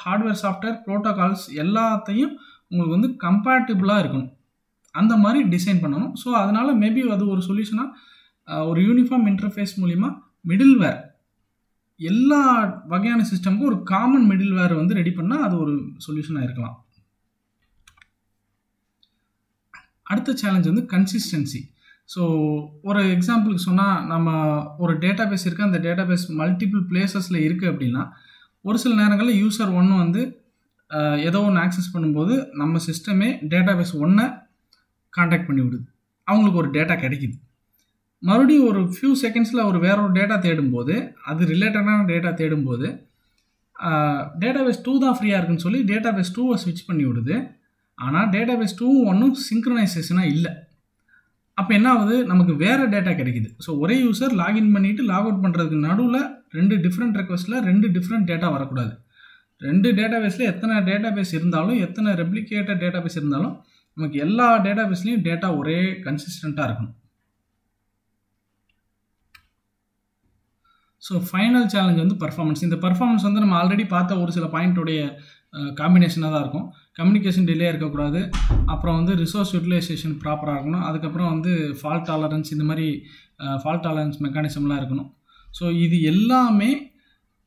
ஹார்ட்வேர் சாஃப்ட்வேர் ப்ரோட்டோகால்ஸ் எல்லாத்தையும் உங்களுக்கு வந்து கம்பேட்டிபிளாக இருக்கணும். அந்த மாதிரி டிசைன் பண்ணணும். ஸோ அதனால் மேபி அது ஒரு சொல்யூஷனாக ஒரு யூனிஃபார்ம் இன்டர்ஃபேஸ் மூலிமா மிடில்வேர், எல்லா வகையான சிஸ்டமுக்கும் ஒரு காமன் மிடில்வேர் வந்து ரெடி பண்ணால் அது ஒரு சொல்யூஷனாக இருக்கலாம். அடுத்த சேலஞ்ச் வந்து கன்சிஸ்டன்சி. ஸோ ஒரு எக்ஸாம்பிளுக்கு சொன்னால், நம்ம ஒரு டேட்டா பேஸ் இருக்குது, அந்த டேட்டா பேஸ் மல்டிபிள் பிளேசஸில் இருக்குது அப்படின்னா ஒரு சில நேரங்களில் யூசர் 1 வந்து ஏதோ ஒன்று ஆக்சஸ் பண்ணும்போது நம்ம சிஸ்டமே டேட்டா பேஸ் 1 கான்டாக்ட் பண்ணி விடுது, அவங்களுக்கு ஒரு டேட்டா கிடைக்கிது. மறுபடியும் ஒரு ஃபியூ செகண்ட்ஸில் வேற ஒரு டேட்டா தேடும்போது, அது ரிலேட்டடான டேட்டா தேடும்போது டேட்டா பேஸ் 2 தான் ஃப்ரீயாக இருக்குன்னு சொல்லி டேட்டா பேஸ் 2வை ஸ்விட்ச் பண்ணி விடுது. ஆனால் டேட்டா பேஸ் 2 ஒன்றும் சிங்க்ரனைசேஷனாக இல்லை. அப்போ என்ன ஆகுது, நமக்கு வேறு டேட்டா கிடைக்குது. ஸோ ஒரே யூசர் லாகின் பண்ணிவிட்டு லாக் அவுட் பண்ணுறதுக்கு நடுவில் 2 டிஃப்ரெண்ட் ரெக்வஸ்ட்டில் 2 டிஃப்ரெண்ட் டேட்டா வரக்கூடாது. 2 டேட்டா பேஸில் எத்தனை டேட்டா பேஸ் இருந்தாலும், எத்தனை ரெப்ளிகேட்டட் டேட்டா பேஸ் இருந்தாலும் நமக்கு எல்லா டேட்டா பேஸ்லேயும் டேட்டா ஒரே கன்சிஸ்டண்ட்டாக இருக்கணும். ஸோ ஃபைனல் சேலஞ்ச் வந்து பர்ஃபார்மன்ஸ். இந்த பர்ஃபார்மன்ஸ் வந்து நம்ம ஆல்ரெடி பார்த்த ஒரு சில பாயிண்ட்டுடைய காம்பினேஷனாக தான் இருக்கும். கம்யூனிகேஷன் டிலே இருக்கக்கூடாது, அப்புறம் வந்து ரிசோர்ஸ் யூட்டிலைசேஷன் ப்ராப்பராக இருக்கணும், அதுக்கப்புறம் வந்து ஃபால்ட் டாலரன்ஸ், இந்த மாதிரி ஃபால்ட் டாலரன்ஸ் மெக்கானிசம்லாம் இருக்கணும். ஸோ இது எல்லாமே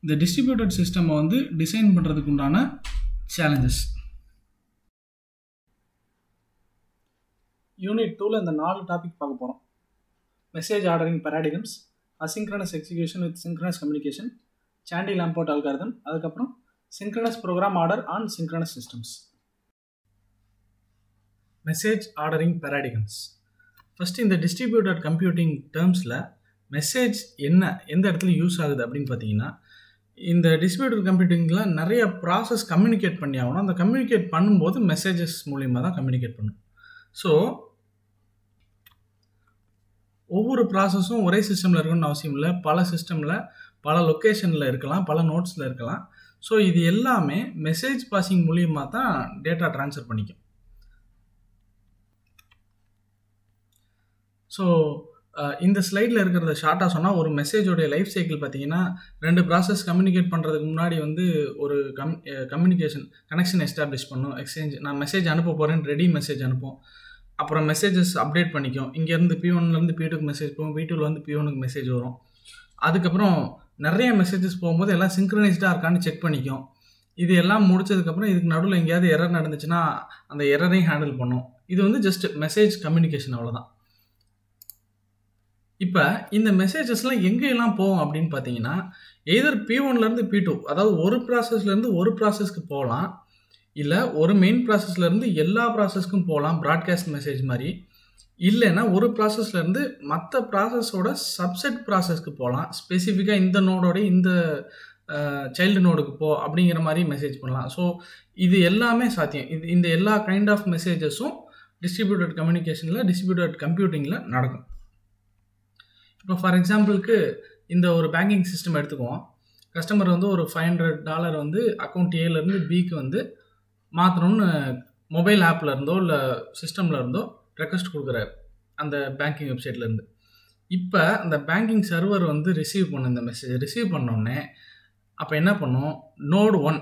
இந்த டிஸ்ட்ரிபியூட்டட் சிஸ்டமை வந்து டிசைன் பண்ணுறதுக்கு உண்டான சேலஞ்சஸ். யூனிட் 2ல் இந்த 4 டாபிக் பார்க்க போகிறோம். Message ordering paradigms, asynchronous execution with synchronous communication, Chandy-Lamport algorithm, அதுக்கப்புறம் synchronous program order on synchronous systems. Message ordering paradigms. First இந்த டிஸ்ட்ரிபியூட்டட் கம்ப்யூட்டிங் டேர்ம்ஸில் மெசேஜ் எந்த இடத்துல யூஸ் ஆகுது அப்படின்னு பார்த்தீங்கன்னா, இந்த டிஸ்ட்ரிபியூட்டட் கம்ப்யூட்டிங்கில் நிறைய ப்ராசஸ் கம்யூனிகேட் பண்ணி ஆகணும். அந்த கம்யூனிகேட் பண்ணும்போது மெசேஜஸ் மூலியமாக தான் கம்யூனிகேட் பண்ணும். ஸோ ஒவ்வொரு ப்ராசஸும் ஒரே சிஸ்டமில் இருக்கணும்னு அவசியம் இல்லை. பல சிஸ்டமில் பல லொக்கேஷனில் இருக்கலாம், பல நோட்ஸில் இருக்கலாம். ஸோ இது எல்லாமே மெசேஜ் பாசிங் மூலியமாக தான் டேட்டா ட்ரான்ஸ்ஃபர் பண்ணிக்கும். ஸோ இந்த ஸ்லைடில் இருக்கிறத ஷார்ட்டாக சொன்னால், ஒரு மெசேஜோடைய லைஃப் சைக்கிள் பார்த்தீங்கன்னா 2 ப்ராசஸ் கம்யூனிகேட் பண்ணுறதுக்கு முன்னாடி வந்து ஒரு கம்யூனிகேஷன் கனெக்ஷன் எஸ்டாப்ளிஷ் பண்ணும். எக்ஸ்சேஞ்ச், நான் மெசேஜ் அனுப்ப போகிறேன், ரெடி மெசேஜ் அனுப்பும். அப்புறம் மெசேஜஸ் அப்டேட் பண்ணிக்கும். இங்கேருந்து P1லேருந்து P2க்கு மெசேஜ் போகும், P2லேருந்து P1க்கு மெசேஜ் வரும். அதுக்கப்புறம் நிறைய மெசேஜஸ் போகும்போது எல்லாம் சிங்க்ரனைஸ்டாக இருக்கான்னு செக் பண்ணிக்கும். இது எல்லாம் முடிச்சதுக்கப்புறம் இதுக்கு நடுவில் எங்கேயாவது எரர் நடந்துச்சுன்னா அந்த எரரையும் ஹேண்டில் பண்ணும். இது வந்து ஜஸ்ட் மெசேஜ் கம்யூனிகேஷன், அவ்வளோதான். இப்போ இந்த மெசேஜஸ்லாம் எங்கெல்லாம் போகும் அப்படின்னு பார்த்தீங்கன்னா, எய்தர் P1லேருந்து P2, அதாவது ஒரு ப்ராசஸ்லேருந்து ஒரு ப்ராசஸ்க்கு போகலாம், இல்லை ஒரு மெயின் ப்ராசஸ்லேருந்து எல்லா ப்ராசஸ்க்கும் போகலாம், ப்ராட்காஸ்ட் மெசேஜ் மாதிரி. இல்லைன்னா ஒரு ப்ராசஸ்லேருந்து மற்ற ப்ராசஸோட சப்செட் ப்ராசஸ்க்கு போகலாம். ஸ்பெசிஃபிக்காக இந்த நோடோட இந்த சைல்டு நோடுக்கு போ அப்படிங்கிற மாதிரி மெசேஜ் பண்ணலாம். ஸோ இது எல்லாமே சாத்தியம். இந்த எல்லா கைண்ட் ஆஃப் மெசேஜஸும் டிஸ்ட்ரிபியூட்டட் கம்யூனிகேஷனில், டிஸ்ட்ரிபியூட்டட் கம்ப்யூட்டிங்கில் நடக்கும். இப்போ ஃபார் எக்ஸாம்பிளுக்கு இந்த ஒரு பேங்கிங் சிஸ்டம் எடுத்துக்குவோம். கஸ்டமர் வந்து ஒரு $500 வந்து அக்கௌண்ட் ஏலேருந்து பிக்கு வந்து மாற்றணும்னு மொபைல் ஆப்பில் இருந்தோ இல்லை சிஸ்டமில் இருந்தோ ரெக்வஸ்ட் கொடுக்குறாரு அந்த பேங்கிங் வெப்சைட்லேருந்து. இப்போ அந்த பேங்கிங் சர்வர் வந்து ரிசீவ் பண்ண இந்த மெசேஜ் ரிசீவ் பண்ணோடனே அப்போ என்ன பண்ணும், நோடு 1,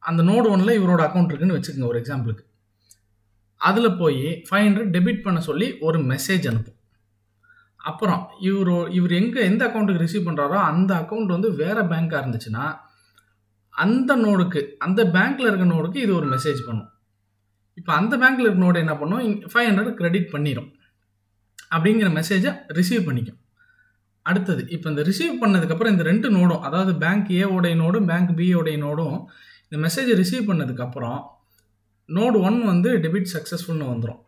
அந்த நோடு 1ல் இவரோட அக்கௌண்ட் இருக்குன்னு வச்சுக்கோங்க ஒரு எக்ஸாம்பிளுக்கு. அதில் போய் 500 டெபிட் பண்ண சொல்லி ஒரு மெசேஜ் அனுப்பும். அப்புறம் இவர் எந்த அக்கௌண்ட்டுக்கு ரிசீவ் பண்ணுறாரோ அந்த அக்கௌண்ட் வந்து வேறு பேங்காக இருந்துச்சுன்னா அந்த நோடுக்கு, அந்த பேங்க்கில் இருக்க நோடுக்கு இது ஒரு மெசேஜ் பண்ணும். இப்போ அந்த பேங்க்கில் இருக்க நோடு என்ன பண்ணும், 500 கிரெடிட் பண்ணிடும் அப்படிங்கிற மெசேஜை ரிசீவ் பண்ணிக்கும். அடுத்தது இப்போ இந்த ரிசீவ் பண்ணதுக்கப்புறம் இந்த 2 நோடும், அதாவது பேங்க் ஏவோடைய நோடும் பேங்க் பியோடைய நோடும் இந்த மெசேஜை ரிசீவ் பண்ணதுக்கப்புறம் நோடு 1 வந்து டெபிட் சக்ஸஸ்ஃபுல்னு வந்துடும்,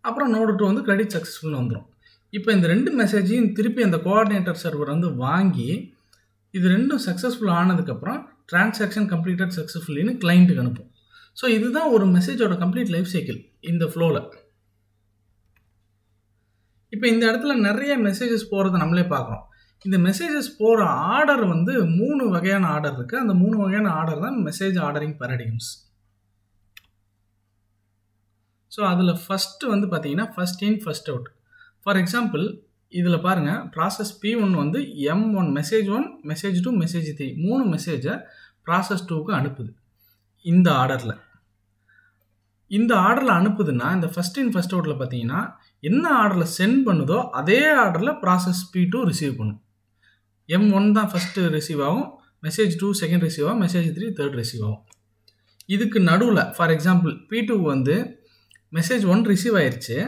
அப்புறம் நோடு 2 வந்து கிரெடிட் சக்ஸஸ்ஃபுல்னு வந்துடும். இப்போ இந்த 2 மெசேஜையும் திருப்பி அந்த கோஆர்டினேட்டர் சர்வர் வந்து வாங்கி இது 2ம் சக்ஸஸ்ஃபுல் ஆனதுக்கப்புறம் டிரான்சாக்ஷன் கம்ப்ளீட்டட் சக்ஸஸ்ஃபுல்லின்னு கிளைண்ட்டுக்கு அனுப்பும். ஸோ இதுதான் ஒரு மெசேஜோட கம்ப்ளீட் லைஃப் சைக்கிள் இந்த ஃப்ளோவில். இப்போ இந்த இடத்துல நிறைய மெசேஜஸ் போகிறத நம்மளே பார்க்குறோம். இந்த மெசேஜஸ் போகிற ஆர்டர் வந்து 3 வகையான ஆர்டர் இருக்குது. அந்த 3 வகையான ஆர்டர் தான் மெசேஜ் ஆர்டரிங் பேரடிகம்ஸ். ஸோ அதில் ஃபஸ்ட்டு வந்து பார்த்தீங்கன்னா first in first out. For example இதில் பாருங்கள், ப்ராசஸ் P1 வந்து M1 மெசேஜ் 1, மெசேஜ் 2, மெசேஜ் 3 3 மெசேஜை ப்ராசஸ் 2க்கு அனுப்புது. இந்த ஆர்டரில் அனுப்புதுன்னா இந்த ஃபஸ்ட் இன் ஃபஸ்ட் அவுட்டில் பார்த்தீங்கன்னா என்ன ஆர்டரில் சென்ட் பண்ணுதோ அதே ஆர்டரில் ப்ராசஸ் P2 ரிசீவ் பண்ணும். M1 தான் ஃபஸ்ட்டு ரிசீவ் ஆகும், மெசேஜ் 2 செகண்ட் ரிசீவ் ஆகும், மெசேஜ் 3 தேர்ட் ரிசீவ் ஆகும். இதுக்கு நடுவில் ஃபார் எக்ஸாம்பிள் P2 வந்து மெசேஜ் 1 ரிசீவ் ஆயிடுச்சு,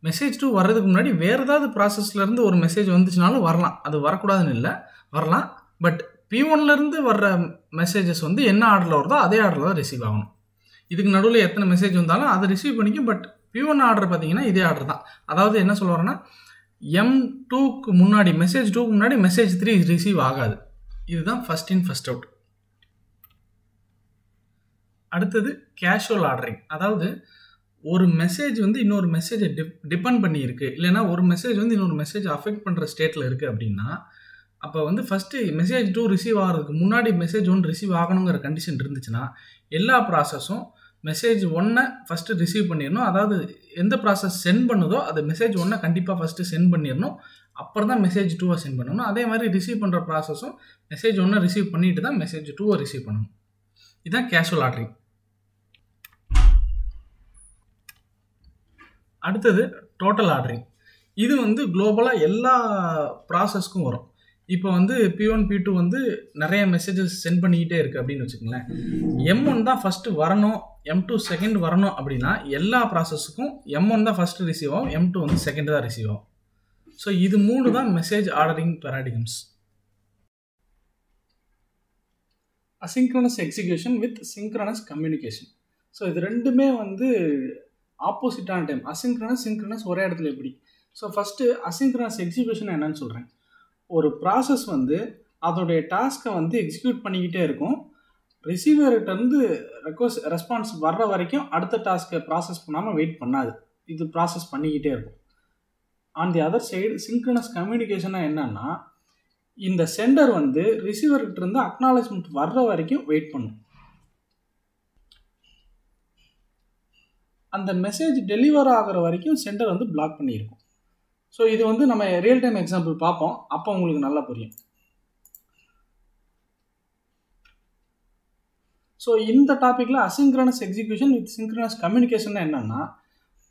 மெசேஜ் 2 வர்றதுக்கு முன்னாடி வேறு ஏதாவது ப்ராசஸ்லேருந்து ஒரு மெசேஜ் வந்துச்சுனாலும் வரலாம், அது வரக்கூடாதுன்னு இல்லை, வரலாம். பட் P1லேருந்து வர்ற மெசேஜஸ் வந்து என்ன ஆர்டரில் வருதோ அதே ஆர்டரில் தான் ரிசீவ் ஆகணும். இதுக்கு நடுவில் எத்தனை மெசேஜ் வந்தாலும் அதை ரிசீவ் பண்ணிக்கும். பட் P1 ஆர்டர் பார்த்தீங்கன்னா இதே ஆர்டர் தான். அதாவது என்ன சொல்ல வரேன்னா, M2க்கு முன்னாடி மெசேஜ் 2க்கு முன்னாடி மெசேஜ் 3 ரிசீவ் ஆகாது. இதுதான் ஃபஸ்ட் இன் ஃபஸ்ட் அவுட். அடுத்தது கேஷுவல் ஆர்டரிங். அதாவது ஒரு மெசேஜ் வந்து இன்னொரு மெசேஜை டிபெண்ட் பண்ணி இருக்குது, இல்லைனா ஒரு மெசேஜ் வந்து இன்னொரு மெசேஜ் அஃபெக்ட் பண்ணுற ஸ்டேட்டில் இருக்குது அப்படின்னா அப்போ வந்து ஃபஸ்ட்டு மெசேஜ் 2 ரிசீவ் ஆகிறதுக்கு முன்னாடி மெசேஜ் 1 ரிசீவ் ஆகணுங்கிற கண்டிஷன் இருந்துச்சுன்னா எல்லா ப்ராசஸும் மெசேஜ் 1 ஃபஸ்ட்டு ரிசீவ் பண்ணிடணும். அதாவது எந்த ப்ராசஸ் சென்ட் பண்ணுதோ அது மெசேஜ் 1 கண்டிப்பாக ஃபஸ்ட்டு சென்ட் பண்ணிடணும், அப்புறம் தான் மெசேஜ் 2 சென்ட் பண்ணணும். அதே மாதிரி ரிசீவ் பண்ணுற ப்ராசஸும் மெசேஜ் 1 ரிசீவ் பண்ணிட்டு தான் மெசேஜ் 2 ரிசீவ் பண்ணணும். இதுதான் கேஷுவல் ஆர்டரிங். அடுத்தது டோட்டல் ஆர்டரிங். இது வந்து குளோபலாக எல்லா ப்ராசஸ்க்கும் வரும். இப்போ வந்து P1 P2 வந்து நிறைய மெசேஜஸ் சென்ட் பண்ணிக்கிட்டே இருக்குது அப்படின்னு வச்சுக்கோங்களேன். M1 தான் ஃபஸ்ட்டு வரணும், M2 செகண்ட் வரணும் அப்படின்னா எல்லா ப்ராசஸுக்கும் M1 தான் ஃபஸ்ட்டு ரிசீவ் ஆகும், M2 வந்து செகண்ட் தான் ரிசீவ் ஆகும். ஸோ இது 3 தான் message ordering paradigms. Asynchronous execution with synchronous communication. So இது ரெண்டுமே வந்து ஆப்போசிட்டான டைம். அசிங்க்ரனஸ் சிங்க்ரனஸ் ஒரே இடத்துல எப்படி. ஸோ ஃபஸ்ட்டு அசிங்க்ரனஸ் எக்ஸிக்யூஷன் என்னன்னு சொல்கிறேன். ஒரு ப்ராசஸ் வந்து அதோடைய டாஸ்க்கை வந்து எக்ஸிக்யூட் பண்ணிக்கிட்டே இருக்கும். ரிசீவர்கிட்டருந்து ரெஸ்பான்ஸ் வர்ற வரைக்கும் அடுத்த டாஸ்க்கை ப்ராசஸ் பண்ணாமல் வெயிட் பண்ணாது. இது ப்ராசஸ் பண்ணிக்கிட்டே இருக்கும். On the other side synchronous கம்யூனிகேஷனாக என்னன்னா, இந்த சென்டர் வந்து ரிசீவர்கிட்ட இருந்து அக்னாலஜ்மெண்ட் வர்ற வரைக்கும் வெயிட் பண்ணும். அந்த மெசேஜ் டெலிவர் ஆகிற வரைக்கும் சென்டர் வந்து பிளாக் பண்ணியிருக்கும். ஸோ இது வந்து நம்ம ரியல் டைம் எக்ஸாம்பிள் பார்ப்போம், அப்போ உங்களுக்கு நல்லா புரியும். ஸோ இந்த டாப்பிக்கில் asynchronous execution with synchronous communication என்னன்னா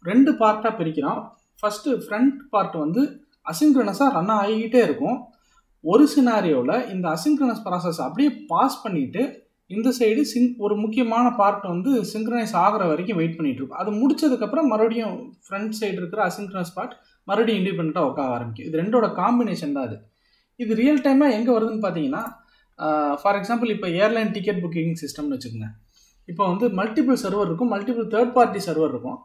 2 பார்ட்டாக பிரிக்கிறோம். ஃபஸ்ட்டு ஃப்ரண்ட் பார்ட் வந்து அசிங்க்ரனஸாக ரன் ஆகிக்கிட்டே இருக்கும். ஒரு சினாரியோவில் இந்த அசிங்க்ரனஸ் ப்ராசஸ் அப்படியே பாஸ் பண்ணிவிட்டு இந்த சைடு ஒரு முக்கியமான பார்ட் வந்து சிங்க்ரனைஸ் ஆகிற வரைக்கும் வெயிட் பண்ணிகிட்டு இருக்கும். அது முடிச்சதுக்கப்புறம் மறுபடியும் ஃப்ரண்ட் சைடு இருக்கிற அசிங்க்ரனஸ் பார்ட் மறுபடியும் இண்டிபெண்ட்டாக உட்கார ஆரம்பிக்கும். இது ரெண்டோட காம்பினேஷன் தான் அது. இது ரியல் டைமாக எங்கே வருதுன்னு பார்த்தீங்கன்னா, ஃபார் எக்ஸாம்பிள் இப்போ ஏர்லைன் டிக்கெட் புக்கிங் சிஸ்டம்னு வச்சுக்கோங்க. இப்போ வந்து மல்டிபிள் சர்வர் இருக்கும், மல்டிபிள் தேர்ட் பார்ட்டி சர்வர் இருக்கும்.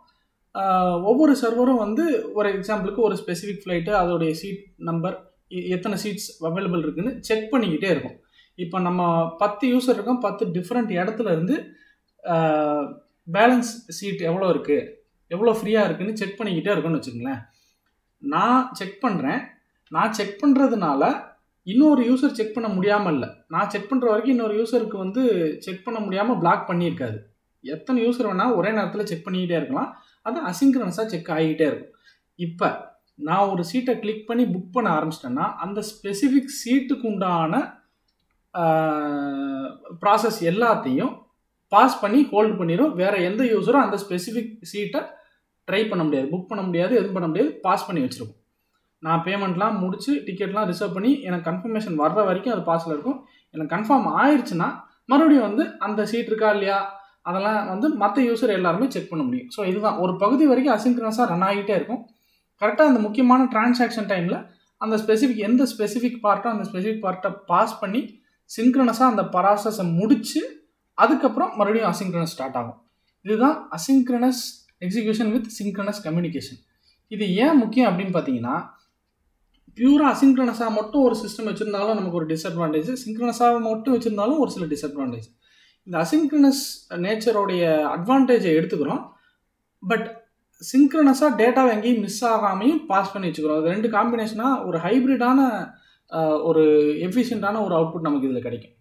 ஒவ்வொரு சர்வரும் வந்து ஒரு எக்ஸாம்பிளுக்கு ஒரு ஸ்பெசிஃபிக் ஃப்ளைட்டு அதோடைய சீட் நம்பர் எத்தனை சீட்ஸ் அவைலபிள் இருக்குன்னு செக் பண்ணிக்கிட்டே இருக்கும். இப்போ நம்ம 10 யூசர் இருக்கோம், 10 டிஃப்ரெண்ட் இடத்துல இருந்து பேலன்ஸ் சீட் எவ்வளோ இருக்குது, எவ்வளோ ஃப்ரீயாக இருக்குன்னு செக் பண்ணிக்கிட்டே இருக்குன்னு வச்சுக்கோங்களேன். நான் செக் பண்ணுறதுனால இன்னொரு யூசர் செக் பண்ண முடியாமல் இல்லை, நான் செக் பண்ணுற வரைக்கும் இன்னொரு யூசருக்கு வந்து செக் பண்ண முடியாமல் பிளாக் பண்ணியிருக்காது. எத்தனை யூசர் வேணால் ஒரே நேரத்தில் செக் பண்ணிக்கிட்டே இருக்கலாம். அது அசிங்க்ரனஸாக செக் ஆகிக்கிட்டே இருக்கும். இப்போ நான் ஒரு சீட்டை கிளிக் பண்ணி புக் பண்ண ஆரம்பிச்சிட்டேன்னா அந்த ஸ்பெசிஃபிக் சீட்டுக்கு உண்டான ப்ராசஸ் எல்லாத்தையும் பாஸ் பண்ணி ஹோல்டு பண்ணிடும். வேறு எந்த யூஸரும் அந்த ஸ்பெசிஃபிக் சீட்டை ட்ரை பண்ண முடியாது, புக் பண்ண முடியாது, எதுவும் பண்ண முடியாது, பாஸ் பண்ணி வச்சுருக்கும். நான் பேமெண்ட்லாம் முடித்து டிக்கெட்லாம் ரிசர்வ் பண்ணி எனக்கு கன்ஃபர்மேஷன் வர்ற வரைக்கும் அது பாஸில் இருக்கும். எனக்கு கன்ஃபார்ம் ஆயிடுச்சுன்னா மறுபடியும் வந்து அந்த சீட் இருக்கா இல்லையா அதெல்லாம் வந்து மற்ற யூசர் எல்லாருமே செக் பண்ண முடியும். ஸோ இதுதான் ஒரு பகுதி வரைக்கும் அசிங்க்ரனஸாக ரன் ஆகிட்டே இருக்கும். கரெக்டாக அந்த முக்கியமான டிரான்சாக்ஷன் டைமில் அந்த எந்த ஸ்பெசிஃபிக் பார்ட்டோ அந்த ஸ்பெசிஃபிக் பார்ட்டை பாஸ் பண்ணி சிங்க்ரனஸாக அந்த ப்ராசஸை முடித்து அதுக்கப்புறம் மறுபடியும் அசிங்க்ரனஸ் ஸ்டார்ட் ஆகும். இதுதான் asynchronous execution with synchronous communication. இது ஏன் முக்கியம் அப்படின்னு பார்த்தீங்கன்னா, பியூராக அசிங்க்ரனஸாக மட்டும் ஒரு சிஸ்டம் வச்சுருந்தாலும் நமக்கு ஒரு டிஸ்அட்வான்டேஜ், சிங்க்ரனஸாக மட்டும் வச்சுருந்தாலும் ஒரு சில டிஸ்அட்வான்டேஜ். இந்த அசிங்க்ரனஸ் நேச்சரோடைய அட்வான்டேஜை எடுத்துக்கிறோம், பட் சிங்க்ரனஸாக டேட்டாவை எங்கேயும் மிஸ் ஆகாமையும் பாஸ் பண்ணி வச்சுக்கிறோம். அது ரெண்டு காம்பினேஷனாக ஒரு ஹைப்ரிடான ஒரு எஃபிஷியண்டான ஒரு அவுட்புட் நமக்கு இதில் கிடைக்கும்.